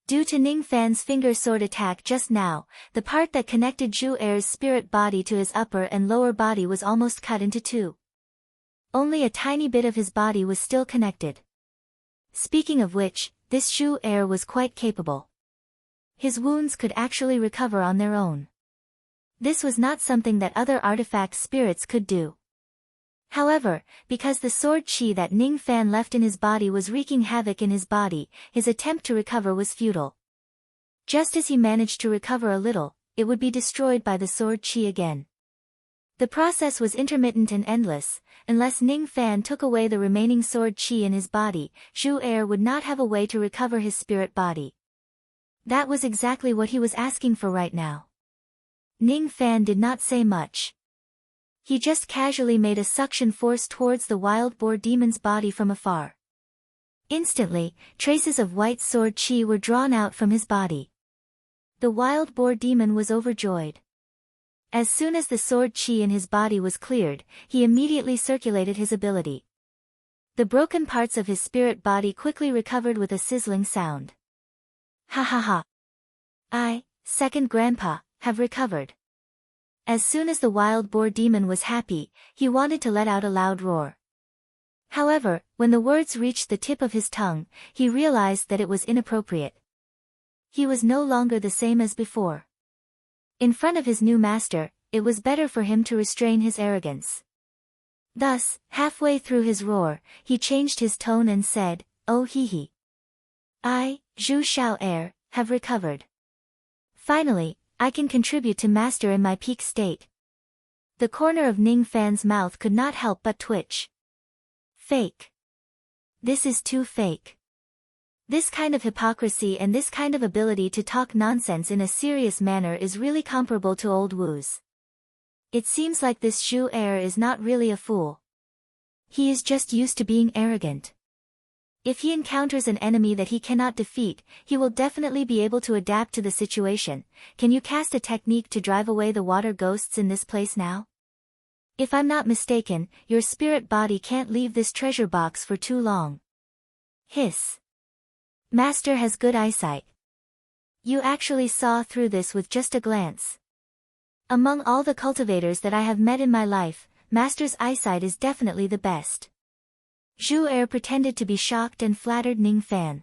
Due to Ning Fan's finger sword attack just now, the part that connected Zhu Er's spirit body to his upper and lower body was almost cut into two. Only a tiny bit of his body was still connected. Speaking of which, this Zhu Er was quite capable. His wounds could actually recover on their own. This was not something that other artifact spirits could do. However, because the sword chi that Ning Fan left in his body was wreaking havoc in his body, his attempt to recover was futile. Just as he managed to recover a little, it would be destroyed by the sword chi again. The process was intermittent and endless. Unless Ning Fan took away the remaining sword chi in his body, Zhu Er would not have a way to recover his spirit body. That was exactly what he was asking for right now. Ning Fan did not say much. He just casually made a suction force towards the wild boar demon's body from afar. Instantly, traces of white sword chi were drawn out from his body. The wild boar demon was overjoyed. As soon as the sword chi in his body was cleared, he immediately circulated his ability. The broken parts of his spirit body quickly recovered with a sizzling sound. Ha ha ha. I, second grandpa, have recovered. As soon as the wild boar demon was happy, he wanted to let out a loud roar. However, when the words reached the tip of his tongue, he realized that it was inappropriate. He was no longer the same as before. In front of his new master, it was better for him to restrain his arrogance. Thus, halfway through his roar, he changed his tone and said, "Oh hee. I, Zhu Xiao Er, have recovered. Finally, I can contribute to master in my peak state." The corner of Ning Fan's mouth could not help but twitch. Fake. This is too fake. This kind of hypocrisy and this kind of ability to talk nonsense in a serious manner is really comparable to old Wu's. It seems like this Zhu Er is not really a fool. He is just used to being arrogant. If he encounters an enemy that he cannot defeat, he will definitely be able to adapt to the situation. Can you cast a technique to drive away the water ghosts in this place now? If I'm not mistaken, your spirit body can't leave this treasure box for too long. Hiss. Master has good eyesight. You actually saw through this with just a glance. Among all the cultivators that I have met in my life, Master's eyesight is definitely the best. Zhu Er pretended to be shocked and flattered Ning Fan.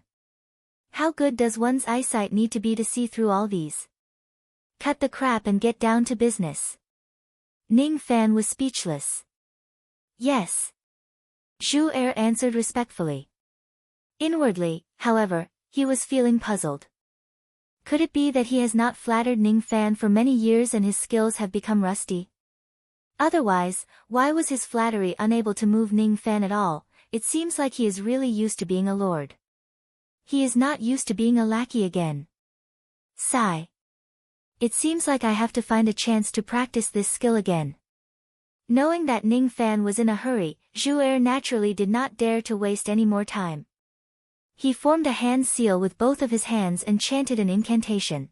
How good does one's eyesight need to be to see through all these? Cut the crap and get down to business. Ning Fan was speechless. Yes. Zhu Er answered respectfully. Inwardly, however, he was feeling puzzled. Could it be that he has not flattered Ning Fan for many years and his skills have become rusty? Otherwise, why was his flattery unable to move Ning Fan at all? It seems like he is really used to being a lord. He is not used to being a lackey again. Sigh. It seems like I have to find a chance to practice this skill again. Knowing that Ning Fan was in a hurry, Zhu Er naturally did not dare to waste any more time. He formed a hand seal with both of his hands and chanted an incantation.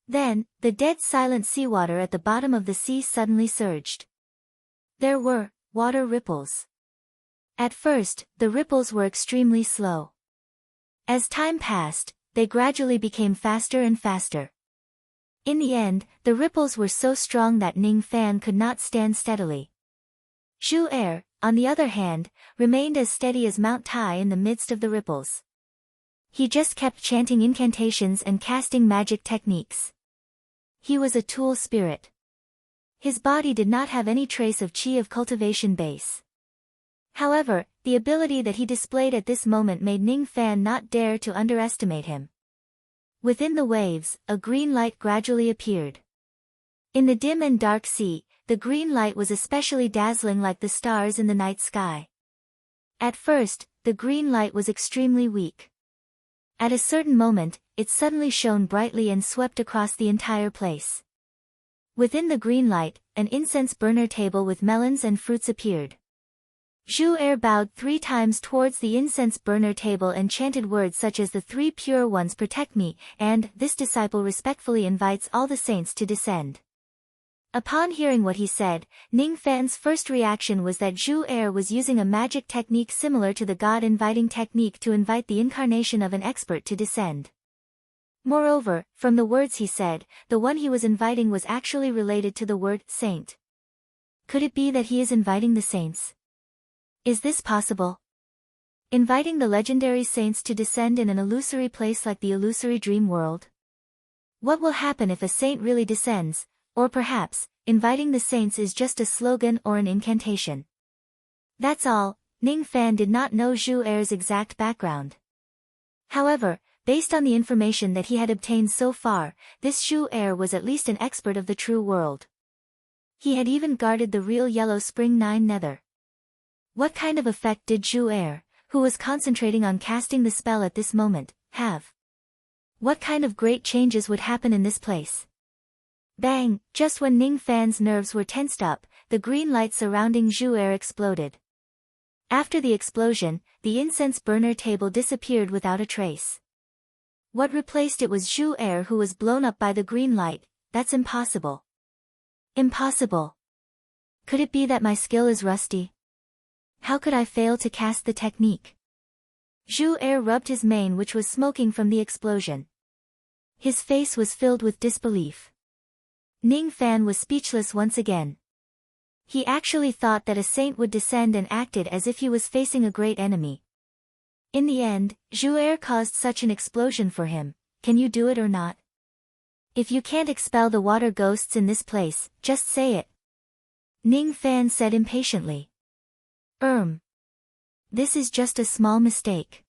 Then, the dead silent seawater at the bottom of the sea suddenly surged. There were water ripples. At first, the ripples were extremely slow. As time passed, they gradually became faster and faster. In the end, the ripples were so strong that Ning Fan could not stand steadily. Zhu Er, on the other hand, remained as steady as Mount Tai in the midst of the ripples. He just kept chanting incantations and casting magic techniques. He was a tool spirit. His body did not have any trace of qi of cultivation base. However, the ability that he displayed at this moment made Ning Fan not dare to underestimate him. Within the waves, a green light gradually appeared. In the dim and dark sea, the green light was especially dazzling like the stars in the night sky. At first, the green light was extremely weak. At a certain moment, it suddenly shone brightly and swept across the entire place. Within the green light, an incense burner table with melons and fruits appeared. Zhu Er bowed 3 times towards the incense burner table and chanted words such as "The 3 pure ones protect me," and "This disciple respectfully invites all the saints to descend." Upon hearing what he said, Ning Fan's first reaction was that Zhu Er was using a magic technique similar to the God-inviting technique to invite the incarnation of an expert to descend. Moreover, from the words he said, the one he was inviting was actually related to the word saint. Could it be that he is inviting the saints? Is this possible? Inviting the legendary saints to descend in an illusory place like the illusory dream world? What will happen if a saint really descends? Or perhaps, inviting the saints is just a slogan or an incantation. That's all. Ning Fan did not know Zhu Er's exact background. However, based on the information that he had obtained so far, this Zhu Er was at least an expert of the true world. He had even guarded the real Yellow Spring 9 nether. What kind of effect did Zhu Er, who was concentrating on casting the spell at this moment, have? What kind of great changes would happen in this place? Bang! Just when Ning Fan's nerves were tensed up, the green light surrounding Zhu Er exploded. After the explosion, the incense burner table disappeared without a trace. What replaced it was Zhu Er, who was blown up by the green light. That's impossible. Impossible. Could it be that my skill is rusty? How could I fail to cast the technique? Zhu Er rubbed his mane, which was smoking from the explosion. His face was filled with disbelief. Ning Fan was speechless once again. He actually thought that a saint would descend and acted as if he was facing a great enemy. In the end, Zhu Er caused such an explosion for him. Can you do it or not? If you can't expel the water ghosts in this place, just say it. Ning Fan said impatiently. This is just a small mistake.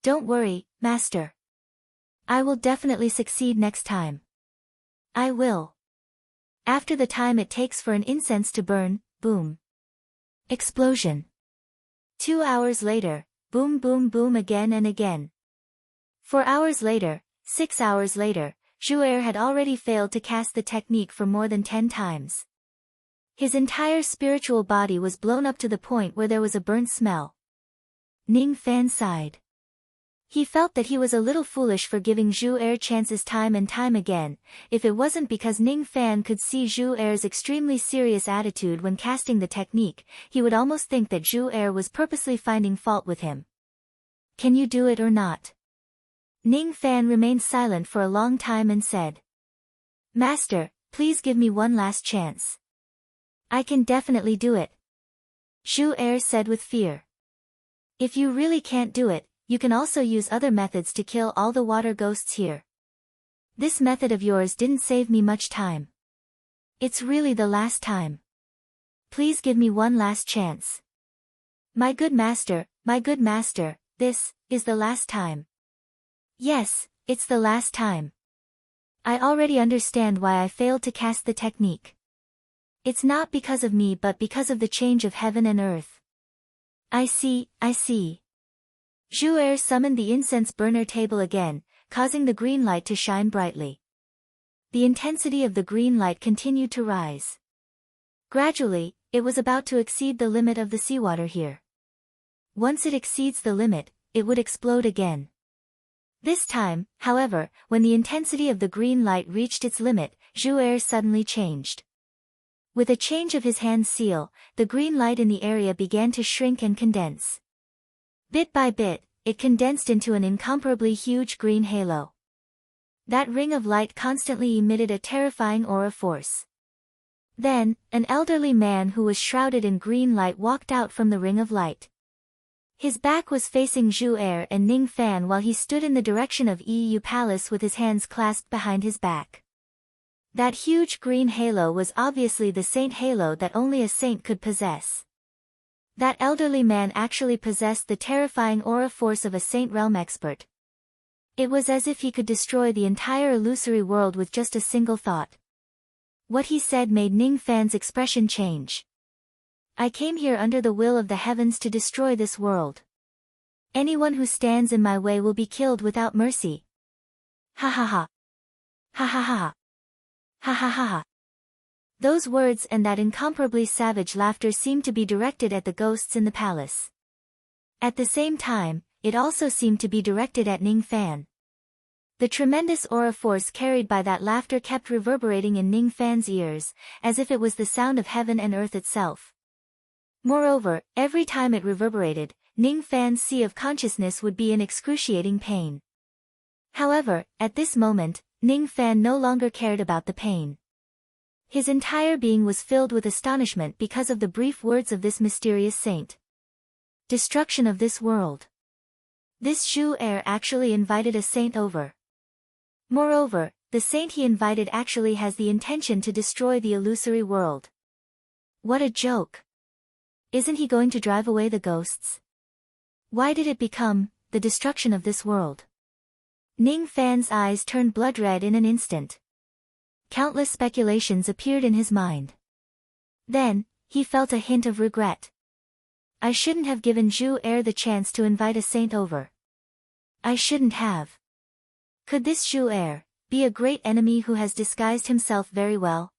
Don't worry, Master. I will definitely succeed next time. I will. After the time it takes for an incense to burn, boom. Explosion. 2 hours later, boom boom boom again and again. 4 hours later, 6 hours later, Zhu Er had already failed to cast the technique for more than 10 times. His entire spiritual body was blown up to the point where there was a burnt smell. Ning Fan sighed. He felt that he was a little foolish for giving Zhu Er chances time and time again. If it wasn't because Ning Fan could see Zhu Er's extremely serious attitude when casting the technique, he would almost think that Zhu Er was purposely finding fault with him. Can you do it or not? Ning Fan remained silent for a long time and said, Master, please give me one last chance. I can definitely do it. Zhu Er said with fear. If you really can't do it, you can also use other methods to kill all the water ghosts here. This method of yours didn't save me much time. It's really the last time. Please give me one last chance. My good master, this is the last time. Yes, it's the last time. I already understand why I failed to cast the technique. It's not because of me but because of the change of heaven and earth. I see. Zhu Er summoned the incense burner table again, causing the green light to shine brightly. The intensity of the green light continued to rise. Gradually, it was about to exceed the limit of the seawater here. Once it exceeds the limit, it would explode again. This time, however, when the intensity of the green light reached its limit, Zhu suddenly changed. With a change of his hand seal, the green light in the area began to shrink and condense. Bit by bit, it condensed into an incomparably huge green halo. That ring of light constantly emitted a terrifying aura force. Then, an elderly man who was shrouded in green light walked out from the ring of light. His back was facing Zhu and Ning Fan while he stood in the direction of EU Palace with his hands clasped behind his back. That huge green halo was obviously the saint halo that only a saint could possess. That elderly man actually possessed the terrifying aura force of a saint realm expert. It was as if he could destroy the entire illusory world with just a single thought. What he said made Ning Fan's expression change. I came here under the will of the heavens to destroy this world. Anyone who stands in my way will be killed without mercy. Ha ha ha. Ha ha ha. Ha ha ha ha. Those words and that incomparably savage laughter seemed to be directed at the ghosts in the palace. At the same time, it also seemed to be directed at Ning Fan. The tremendous aura force carried by that laughter kept reverberating in Ning Fan's ears, as if it was the sound of heaven and earth itself. Moreover, every time it reverberated, Ning Fan's sea of consciousness would be in excruciating pain. However, at this moment, Ning Fan no longer cared about the pain. His entire being was filled with astonishment because of the brief words of this mysterious saint. Destruction of this world. This Zhu actually invited a saint over. Moreover, the saint he invited actually has the intention to destroy the illusory world. What a joke! Isn't he going to drive away the ghosts? Why did it become the destruction of this world? Ning Fan's eyes turned blood red in an instant. Countless speculations appeared in his mind. Then, he felt a hint of regret. I shouldn't have given Zhu the chance to invite a saint over. I shouldn't have. Could this Zhu be a great enemy who has disguised himself very well?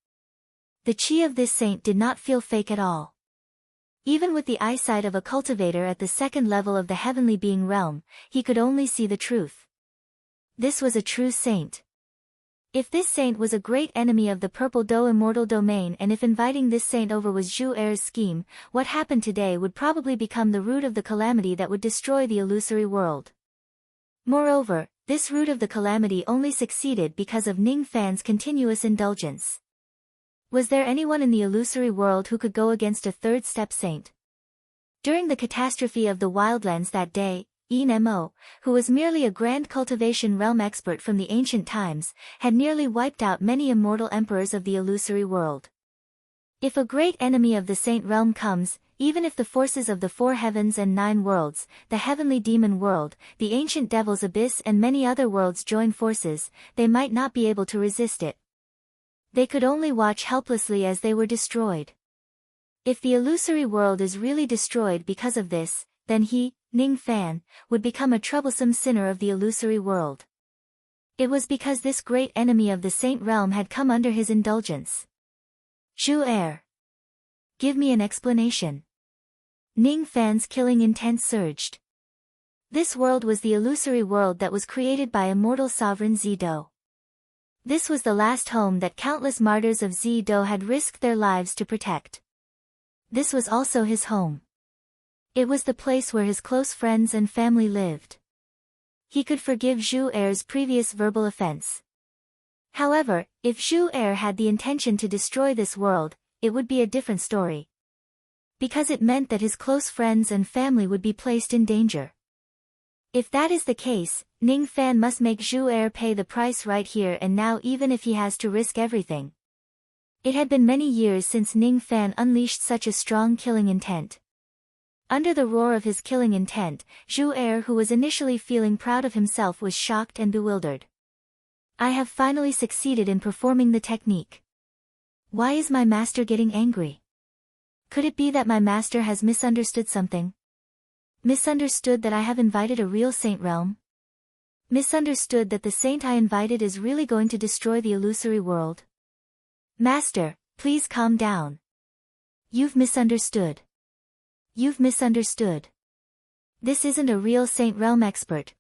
The chi of this saint did not feel fake at all. Even with the eyesight of a cultivator at the second level of the heavenly being realm, he could only see the truth. This was a true saint. If this saint was a great enemy of the Purple Do immortal domain, and if inviting this saint over was Zhu scheme, what happened today would probably become the root of the calamity that would destroy the illusory world. Moreover, this root of the calamity only succeeded because of Ning Fan's continuous indulgence. Was there anyone in the illusory world who could go against a third-step saint? During the catastrophe of the wildlands that day, Mo, who was merely a grand cultivation realm expert from the ancient times, had nearly wiped out many immortal emperors of the illusory world. If a great enemy of the saint realm comes, even if the forces of the four heavens and 9 worlds, the heavenly demon world, the ancient devil's abyss and many other worlds join forces, they might not be able to resist it. They could only watch helplessly as they were destroyed. If the illusory world is really destroyed because of this, then he, Ning Fan, would become a troublesome sinner of the illusory world. It was because this great enemy of the saint realm had come under his indulgence. Zhu give me an explanation. Ning Fan's killing intent surged. This world was the illusory world that was created by immortal sovereign Zido. This was the last home that countless martyrs of Zido had risked their lives to protect. This was also his home. It was the place where his close friends and family lived. He could forgive Zhu previous verbal offense. However, if Zhu had the intention to destroy this world, it would be a different story. Because it meant that his close friends and family would be placed in danger. If that is the case, Ning Fan must make Zhu pay the price right here and now, even if he has to risk everything. It had been many years since Ning Fan unleashed such a strong killing intent. Under the roar of his killing intent, Zhu who was initially feeling proud of himself, was shocked and bewildered. I have finally succeeded in performing the technique. Why is my master getting angry? Could it be that my master has misunderstood something? Misunderstood that I have invited a real saint realm? Misunderstood that the saint I invited is really going to destroy the illusory world? Master, please calm down. You've misunderstood. You've misunderstood. This isn't a real saint realm expert.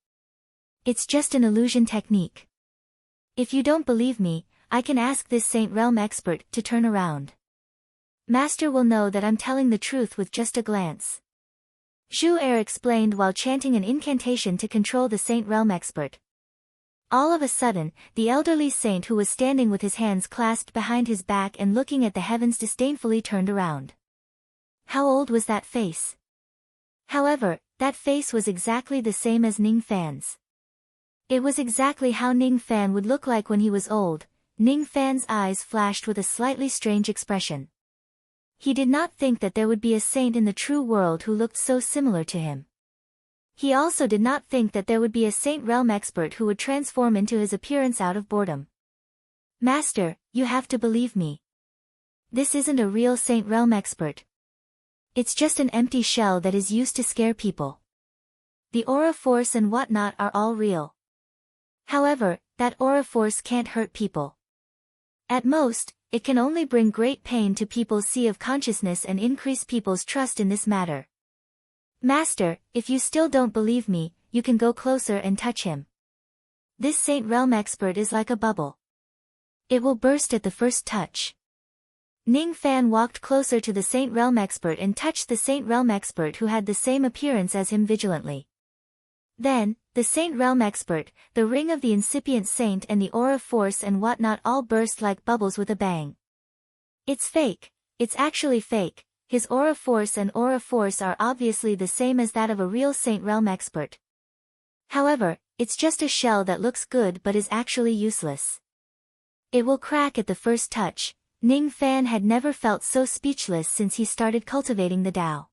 It's just an illusion technique. If you don't believe me, I can ask this Saint Realm expert to turn around. Master will know that I'm telling the truth with just a glance. Zhu Er explained while chanting an incantation to control the Saint Realm expert. All of a sudden, the elderly saint who was standing with his hands clasped behind his back and looking at the heavens disdainfully turned around. How old was that face? However, that face was exactly the same as Ning Fan's. It was exactly how Ning Fan would look like when he was old. Ning Fan's eyes flashed with a slightly strange expression. He did not think that there would be a saint in the true world who looked so similar to him. He also did not think that there would be a Saint Realm expert who would transform into his appearance out of boredom. Master, you have to believe me. This isn't a real Saint Realm expert. It's just an empty shell that is used to scare people. The aura force and whatnot are all real. However, that aura force can't hurt people. At most, it can only bring great pain to people's sea of consciousness and increase people's trust in this matter. Master, if you still don't believe me, you can go closer and touch him. This Saint Realm expert is like a bubble. It will burst at the first touch. Ning Fan walked closer to the Saint Realm expert and touched the Saint Realm expert who had the same appearance as him vigilantly. Then, the Saint Realm expert, the ring of the incipient saint and the aura force and whatnot all burst like bubbles with a bang. It's fake. It's actually fake. His aura force and aura force are obviously the same as that of a real Saint Realm expert. However, it's just a shell that looks good but is actually useless. It will crack at the first touch. Ning Fan had never felt so speechless since he started cultivating the Tao.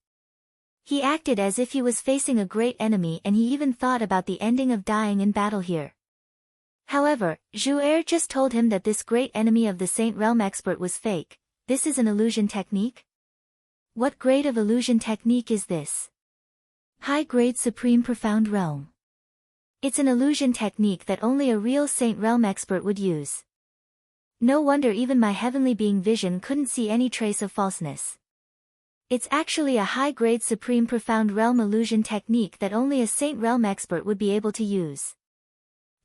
He acted as if he was facing a great enemy and he even thought about the ending of dying in battle here. However, Zhu Er just told him that this great enemy of the Saint Realm expert was fake. This is an illusion technique? What grade of illusion technique is this? High grade supreme profound realm. It's an illusion technique that only a real Saint Realm expert would use. No wonder even my heavenly being vision couldn't see any trace of falseness. It's actually a high grade supreme profound realm illusion technique that only a Saint Realm expert would be able to use.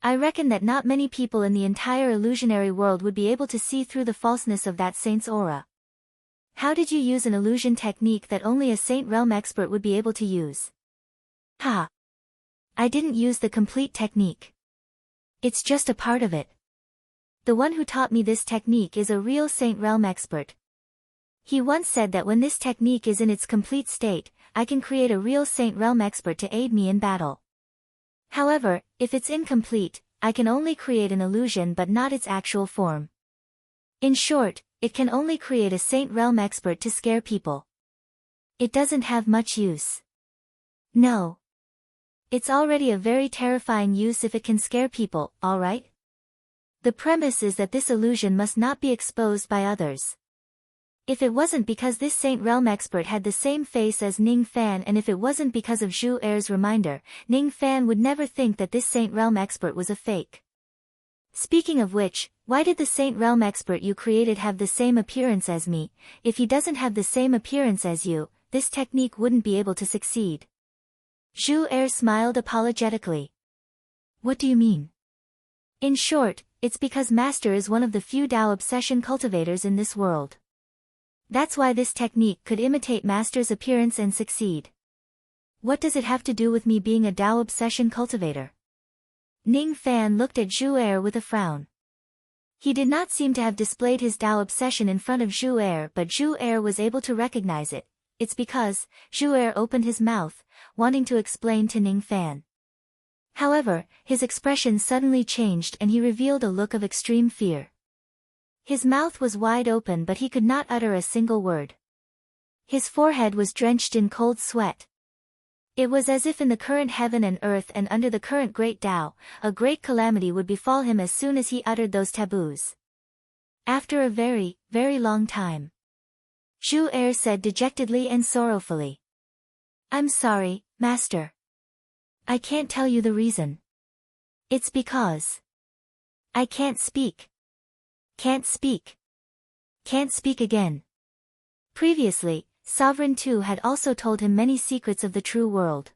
I reckon that not many people in the entire illusionary world would be able to see through the falseness of that saint's aura. How did you use an illusion technique that only a Saint Realm expert would be able to use? Ha! I didn't use the complete technique. It's just a part of it. The one who taught me this technique is a real Saint Realm expert. He once said that when this technique is in its complete state, I can create a real Saint Realm expert to aid me in battle. However, if it's incomplete, I can only create an illusion but not its actual form. In short, it can only create a Saint Realm expert to scare people. It doesn't have much use. No. It's already a very terrifying use if it can scare people, alright? The premise is that this illusion must not be exposed by others. If it wasn't because this Saint Realm expert had the same face as Ning Fan and if it wasn't because of Zhu Er's reminder, Ning Fan would never think that this Saint Realm expert was a fake. Speaking of which, why did the Saint Realm expert you created have the same appearance as me? If he doesn't have the same appearance as you, this technique wouldn't be able to succeed. Zhu Er smiled apologetically. What do you mean? In short, it's because Master is one of the few Tao obsession cultivators in this world. That's why this technique could imitate Master's appearance and succeed. What does it have to do with me being a Tao obsession cultivator? Ning Fan looked at Zhu Er with a frown. He did not seem to have displayed his Tao obsession in front of Zhu Er, but Zhu Er was able to recognize it. It's because Zhu Er opened his mouth, wanting to explain to Ning Fan. However, his expression suddenly changed and he revealed a look of extreme fear. His mouth was wide open but he could not utter a single word. His forehead was drenched in cold sweat. It was as if in the current heaven and earth and under the current great Tao, a great calamity would befall him as soon as he uttered those taboos. After a very, very long time, Zhu Er said dejectedly and sorrowfully. I'm sorry, Master. I can't tell you the reason. It's because I can't speak. Can't speak. Can't speak again. Previously, Sovereign 2 had also told him many secrets of the true world.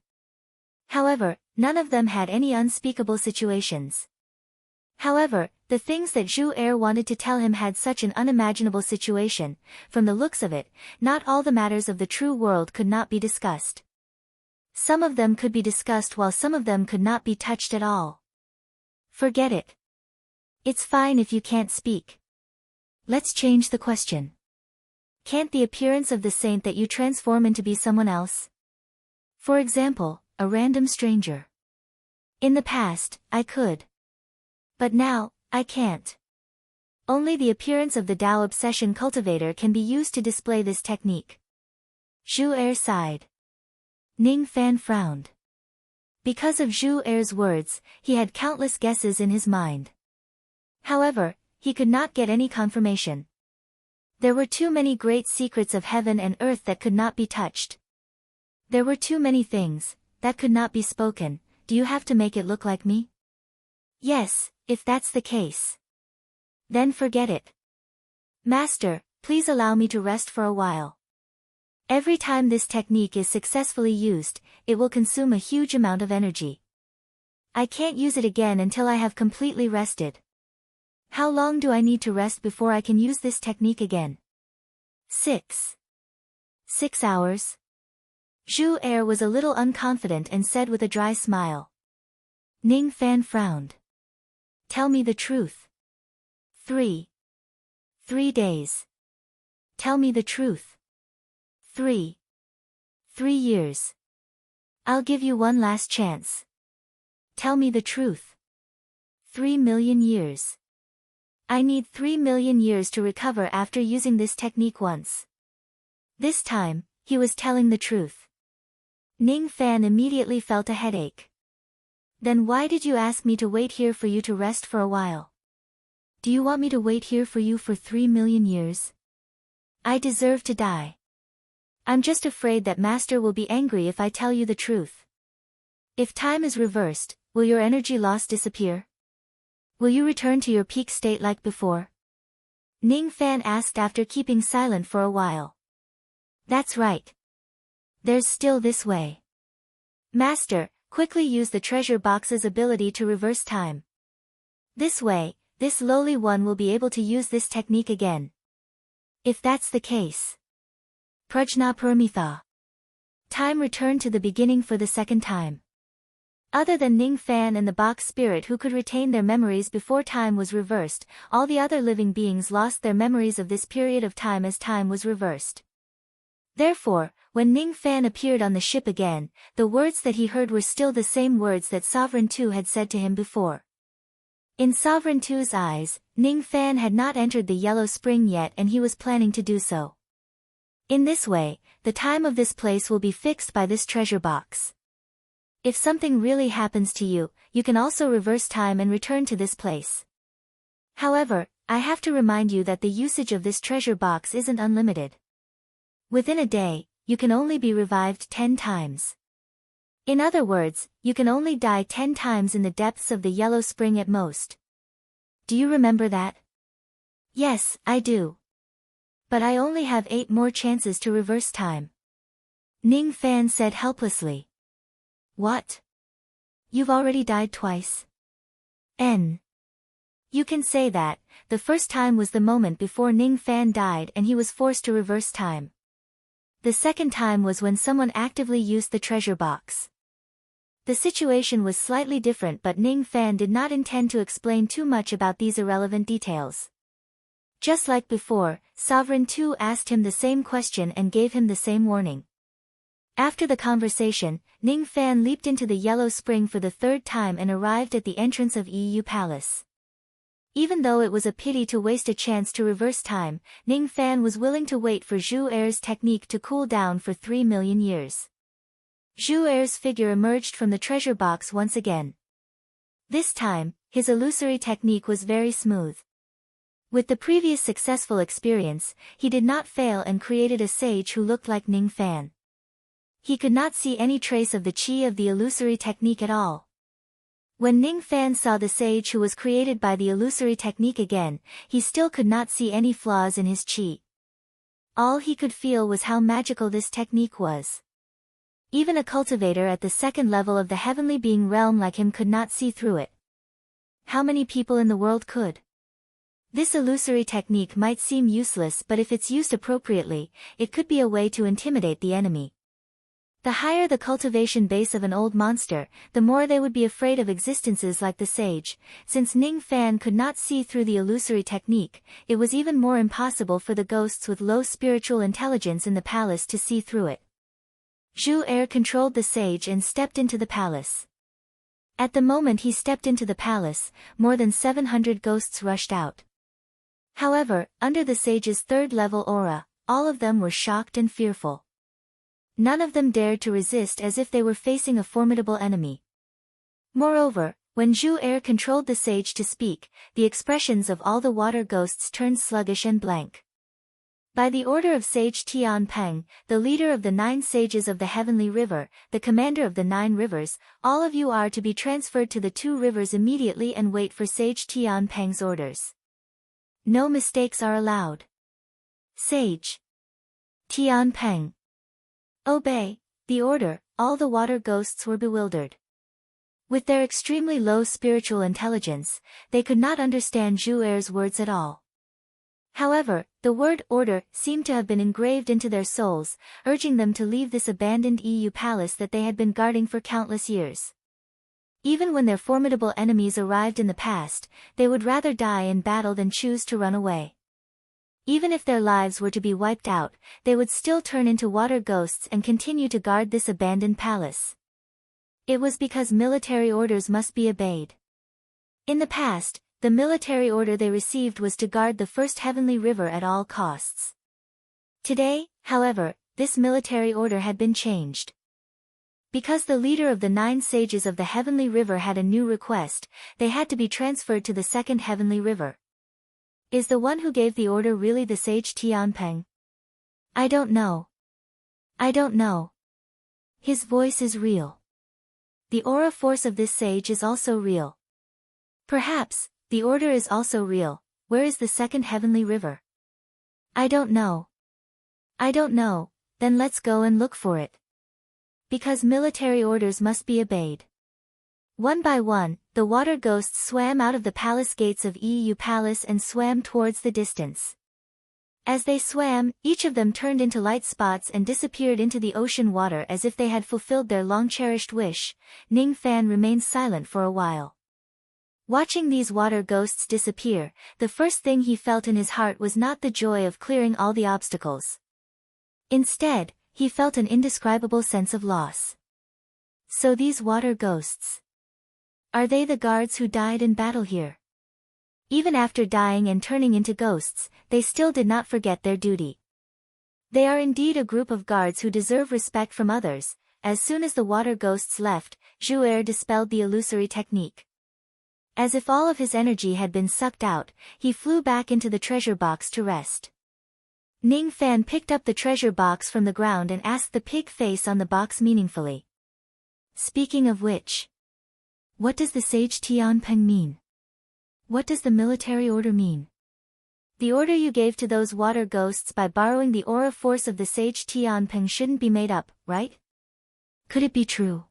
However, none of them had any unspeakable situations. However, the things that Zhu Er wanted to tell him had such an unimaginable situation. From the looks of it, not all the matters of the true world could not be discussed. Some of them could be discussed while some of them could not be touched at all. Forget it. It's fine if you can't speak. Let's change the question. Can't the appearance of the saint that you transform into be someone else? For example, a random stranger. In the past, I could. But now, I can't. Only the appearance of the Tao obsession cultivator can be used to display this technique. Zhu Er sighed. Ning Fan frowned. Because of Zhu Er's words, he had countless guesses in his mind. However, he could not get any confirmation. There were too many great secrets of heaven and earth that could not be touched. There were too many things that could not be spoken. Do you have to make it look like me? Yes, if that's the case. Then forget it. Master, please allow me to rest for a while. Every time this technique is successfully used, it will consume a huge amount of energy. I can't use it again until I have completely rested. How long do I need to rest before I can use this technique again? 6 hours? Zhu Er was a little unconfident and said with a dry smile. Ning Fan frowned. Tell me the truth. 3 days. Tell me the truth. 3 years. I'll give you one last chance. Tell me the truth. 3 million years. I need 3 million years to recover after using this technique once. This time, he was telling the truth. Ning Fan immediately felt a headache. Then why did you ask me to wait here for you to rest for a while? Do you want me to wait here for you for 3 million years? I deserve to die. I'm just afraid that Master will be angry if I tell you the truth. If time is reversed, will your energy loss disappear? Will you return to your peak state like before? Ning Fan asked after keeping silent for a while. That's right. There's still this way. Master, quickly use the treasure box's ability to reverse time. This way, this lowly one will be able to use this technique again. If that's the case. Prajna Paramitha. Time returned to the beginning for the second time. Other than Ning Fan and the box spirit who could retain their memories before time was reversed, all the other living beings lost their memories of this period of time as time was reversed. Therefore, when Ning Fan appeared on the ship again, the words that he heard were still the same words that Sovereign Tu had said to him before. In Sovereign Tu's eyes, Ning Fan had not entered the Yellow Spring yet and he was planning to do so. In this way, the time of this place will be fixed by this treasure box. If something really happens to you, you can also reverse time and return to this place. However, I have to remind you that the usage of this treasure box isn't unlimited. Within a day, you can only be revived 10 times. In other words, you can only die 10 times in the depths of the Yellow Spring at most. Do you remember that? Yes, I do. But I only have 8 more chances to reverse time. Ning Fan said helplessly. What? You've already died twice? You can say that. The first time was the moment before Ning Fan died and he was forced to reverse time. The second time was when someone actively used the treasure box. The situation was slightly different, but Ning Fan did not intend to explain too much about these irrelevant details. Just like before, Sovereign Tu asked him the same question and gave him the same warning. After the conversation, Ning Fan leaped into the Yellow Spring for the third time and arrived at the entrance of EU Palace. Even though it was a pity to waste a chance to reverse time, Ning Fan was willing to wait for Zhu Er's technique to cool down for 3 million years. Zhu Er's figure emerged from the treasure box once again. This time, his illusory technique was very smooth. With the previous successful experience, he did not fail and created a sage who looked like Ning Fan. He could not see any trace of the qi of the illusory technique at all. When Ning Fan saw the sage who was created by the illusory technique again, he still could not see any flaws in his qi. All he could feel was how magical this technique was. Even a cultivator at the second level of the heavenly being realm like him could not see through it. How many people in the world could? This illusory technique might seem useless, but if it's used appropriately, it could be a way to intimidate the enemy. The higher the cultivation base of an old monster, the more they would be afraid of existences like the sage. Since Ning Fan could not see through the illusory technique, it was even more impossible for the ghosts with low spiritual intelligence in the palace to see through it. Zhu Er controlled the sage and stepped into the palace. At the moment he stepped into the palace, more than 700 ghosts rushed out. However, under the sage's third-level aura, all of them were shocked and fearful. None of them dared to resist as if they were facing a formidable enemy. Moreover, when Zhu Er controlled the sage to speak, the expressions of all the water ghosts turned sluggish and blank. By the order of Sage Tian Peng, the leader of the 9 sages of the Heavenly River, the commander of the 9 rivers, all of you are to be transferred to the 2 rivers immediately and wait for Sage Tian Peng's orders. No mistakes are allowed. Sage Tian Peng. Obey the order. All the water ghosts were bewildered. With their extremely low spiritual intelligence, they could not understand Zhu Er's words at all. However, the word order seemed to have been engraved into their souls, urging them to leave this abandoned EU palace that they had been guarding for countless years. Even when their formidable enemies arrived in the past, they would rather die in battle than choose to run away. Even if their lives were to be wiped out, they would still turn into water ghosts and continue to guard this abandoned palace. It was because military orders must be obeyed. In the past, the military order they received was to guard the first heavenly river at all costs. Today, however, this military order had been changed. Because the leader of the 9 sages of the heavenly river had a new request, they had to be transferred to the second heavenly river. Is the one who gave the order really the sage Tianpeng? I don't know. I don't know. His voice is real. The aura force of this sage is also real. Perhaps, the order is also real. Where is the second heavenly river? I don't know. I don't know, then let's go and look for it. Because military orders must be obeyed. One by one, the water ghosts swam out of the palace gates of EU Palace and swam towards the distance. As they swam, each of them turned into light spots and disappeared into the ocean water as if they had fulfilled their long-cherished wish. Ning Fan remained silent for a while. Watching these water ghosts disappear, the first thing he felt in his heart was not the joy of clearing all the obstacles. Instead, he felt an indescribable sense of loss. So these water ghosts. Are they the guards who died in battle here? Even after dying and turning into ghosts, they still did not forget their duty. They are indeed a group of guards who deserve respect from others. As soon as the water ghosts left, Zhu Er dispelled the illusory technique. As if all of his energy had been sucked out, he flew back into the treasure box to rest. Ning Fan picked up the treasure box from the ground and asked the pig face on the box meaningfully. Speaking of which, what does the sage Tianpeng mean? What does the military order mean? The order you gave to those water ghosts by borrowing the aura force of the sage Tianpeng shouldn't be made up, right? Could it be true?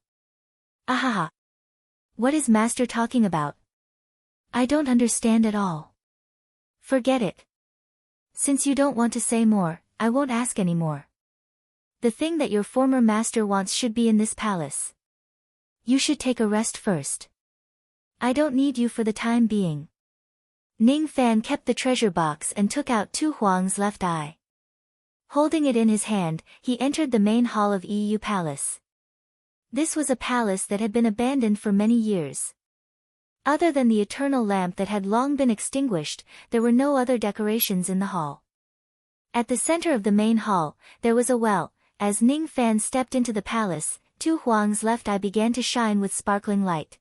Ahaha. What is Master talking about? I don't understand at all. Forget it. Since you don't want to say more, I won't ask any more. The thing that your former master wants should be in this palace. You should take a rest first. I don't need you for the time being. Ning Fan kept the treasure box and took out Tu Huang's left eye. Holding it in his hand, he entered the main hall of EU Palace. This was a palace that had been abandoned for many years. Other than the eternal lamp that had long been extinguished, there were no other decorations in the hall. At the center of the main hall, there was a well. As Ning Fan stepped into the palace, Tu Huang's left eye began to shine with sparkling light.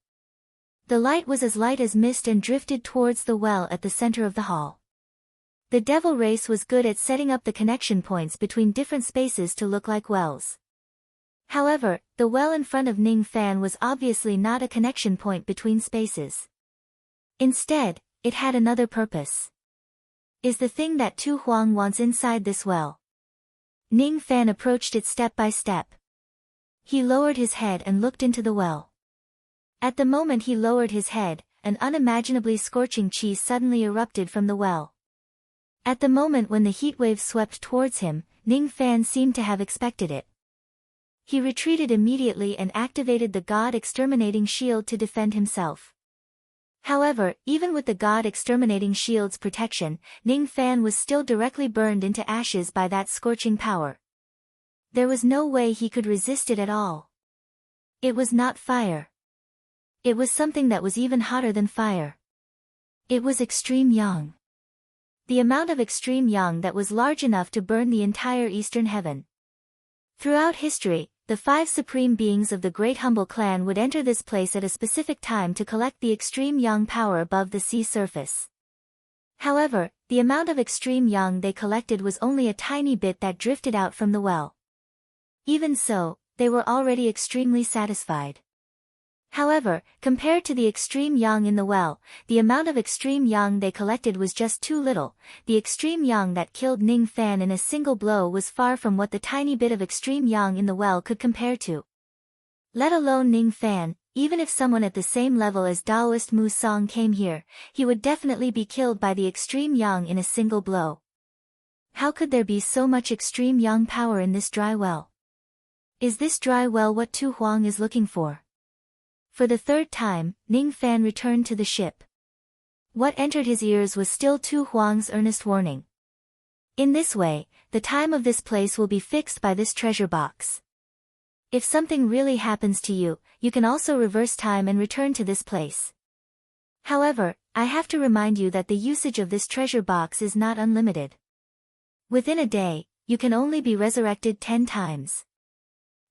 The light was as light as mist and drifted towards the well at the center of the hall. The devil race was good at setting up the connection points between different spaces to look like wells. However, the well in front of Ning Fan was obviously not a connection point between spaces. Instead, it had another purpose. Is the thing that Tu Huang wants inside this well? Ning Fan approached it step by step. He lowered his head and looked into the well. At the moment he lowered his head, an unimaginably scorching chi suddenly erupted from the well. At the moment when the heat wave swept towards him, Ning Fan seemed to have expected it. He retreated immediately and activated the God Exterminating Shield to defend himself. However, even with the God Exterminating Shield's protection, Ning Fan was still directly burned into ashes by that scorching power. There was no way he could resist it at all. It was not fire. It was something that was even hotter than fire. It was extreme yang. The amount of extreme yang that was large enough to burn the entire eastern heaven. Throughout history, the 5 supreme beings of the Great Humble Clan would enter this place at a specific time to collect the extreme yang power above the sea surface. However, the amount of extreme yang they collected was only a tiny bit that drifted out from the well. Even so, they were already extremely satisfied. However, compared to the extreme yang in the well, the amount of extreme yang they collected was just too little. The extreme yang that killed Ning Fan in a single blow was far from what the tiny bit of extreme yang in the well could compare to. Let alone Ning Fan, even if someone at the same level as Daoist Mu Song came here, he would definitely be killed by the extreme yang in a single blow. How could there be so much extreme yang power in this dry well? Is this dry well what Tu Huang is looking for? For the 3rd time, Ning Fan returned to the ship. What entered his ears was still Tu Huang's earnest warning. In this way, the time of this place will be fixed by this treasure box. If something really happens to you, you can also reverse time and return to this place. However, I have to remind you that the usage of this treasure box is not unlimited. Within a day, you can only be resurrected 10 times.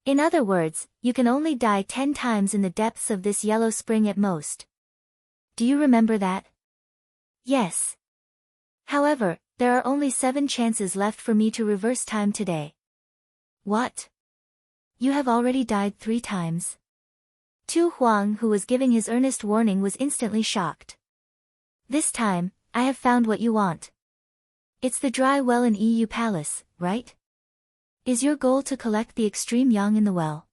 In other words, you can only die 10 times in the depths of this yellow spring at most. Do you remember that? Yes. However, there are only 7 chances left for me to reverse time today. What? You have already died 3 times? Tu Huang, who was giving his earnest warning, was instantly shocked. This time, I have found what you want. It's the dry well in EU Palace, right? Is your goal to collect the extreme yang in the well?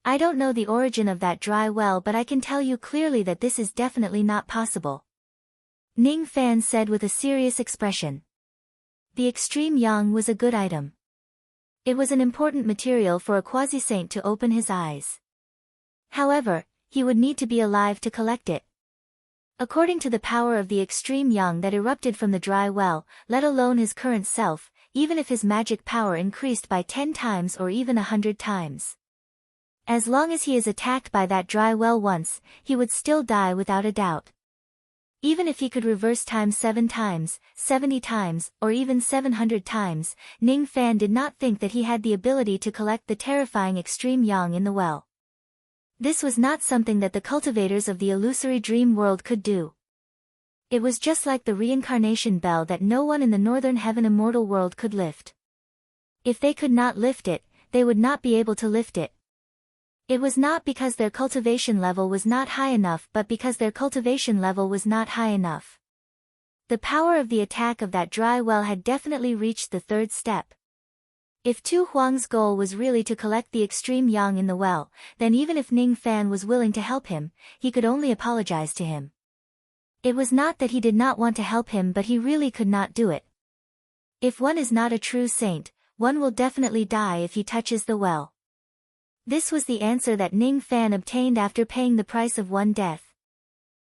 I don't know the origin of that dry well, but I can tell you clearly that this is definitely not possible. Ning Fan said with a serious expression. The extreme yang was a good item. It was an important material for a quasi-saint to open his eyes. However, he would need to be alive to collect it. According to the power of the extreme yang that erupted from the dry well, let alone his current self, even if his magic power increased by 10 times or even 100 times. As long as he is attacked by that dry well once, he would still die without a doubt. Even if he could reverse time 7 times, 70 times, or even 700 times, Ning Fan did not think that he had the ability to collect the terrifying extreme yang in the well. This was not something that the cultivators of the illusory dream world could do. It was just like the reincarnation bell that no one in the northern heaven immortal world could lift. If they could not lift it, they would not be able to lift it. It was not because their cultivation level was not high enough, but because their cultivation level was not high enough. The power of the attack of that dry well had definitely reached the 3rd step. If Tu Huang's goal was really to collect the extreme yang in the well, then even if Ning Fan was willing to help him, he could only apologize to him. It was not that he did not want to help him, but he really could not do it. If one is not a true saint, one will definitely die if he touches the well. This was the answer that Ning Fan obtained after paying the price of one death.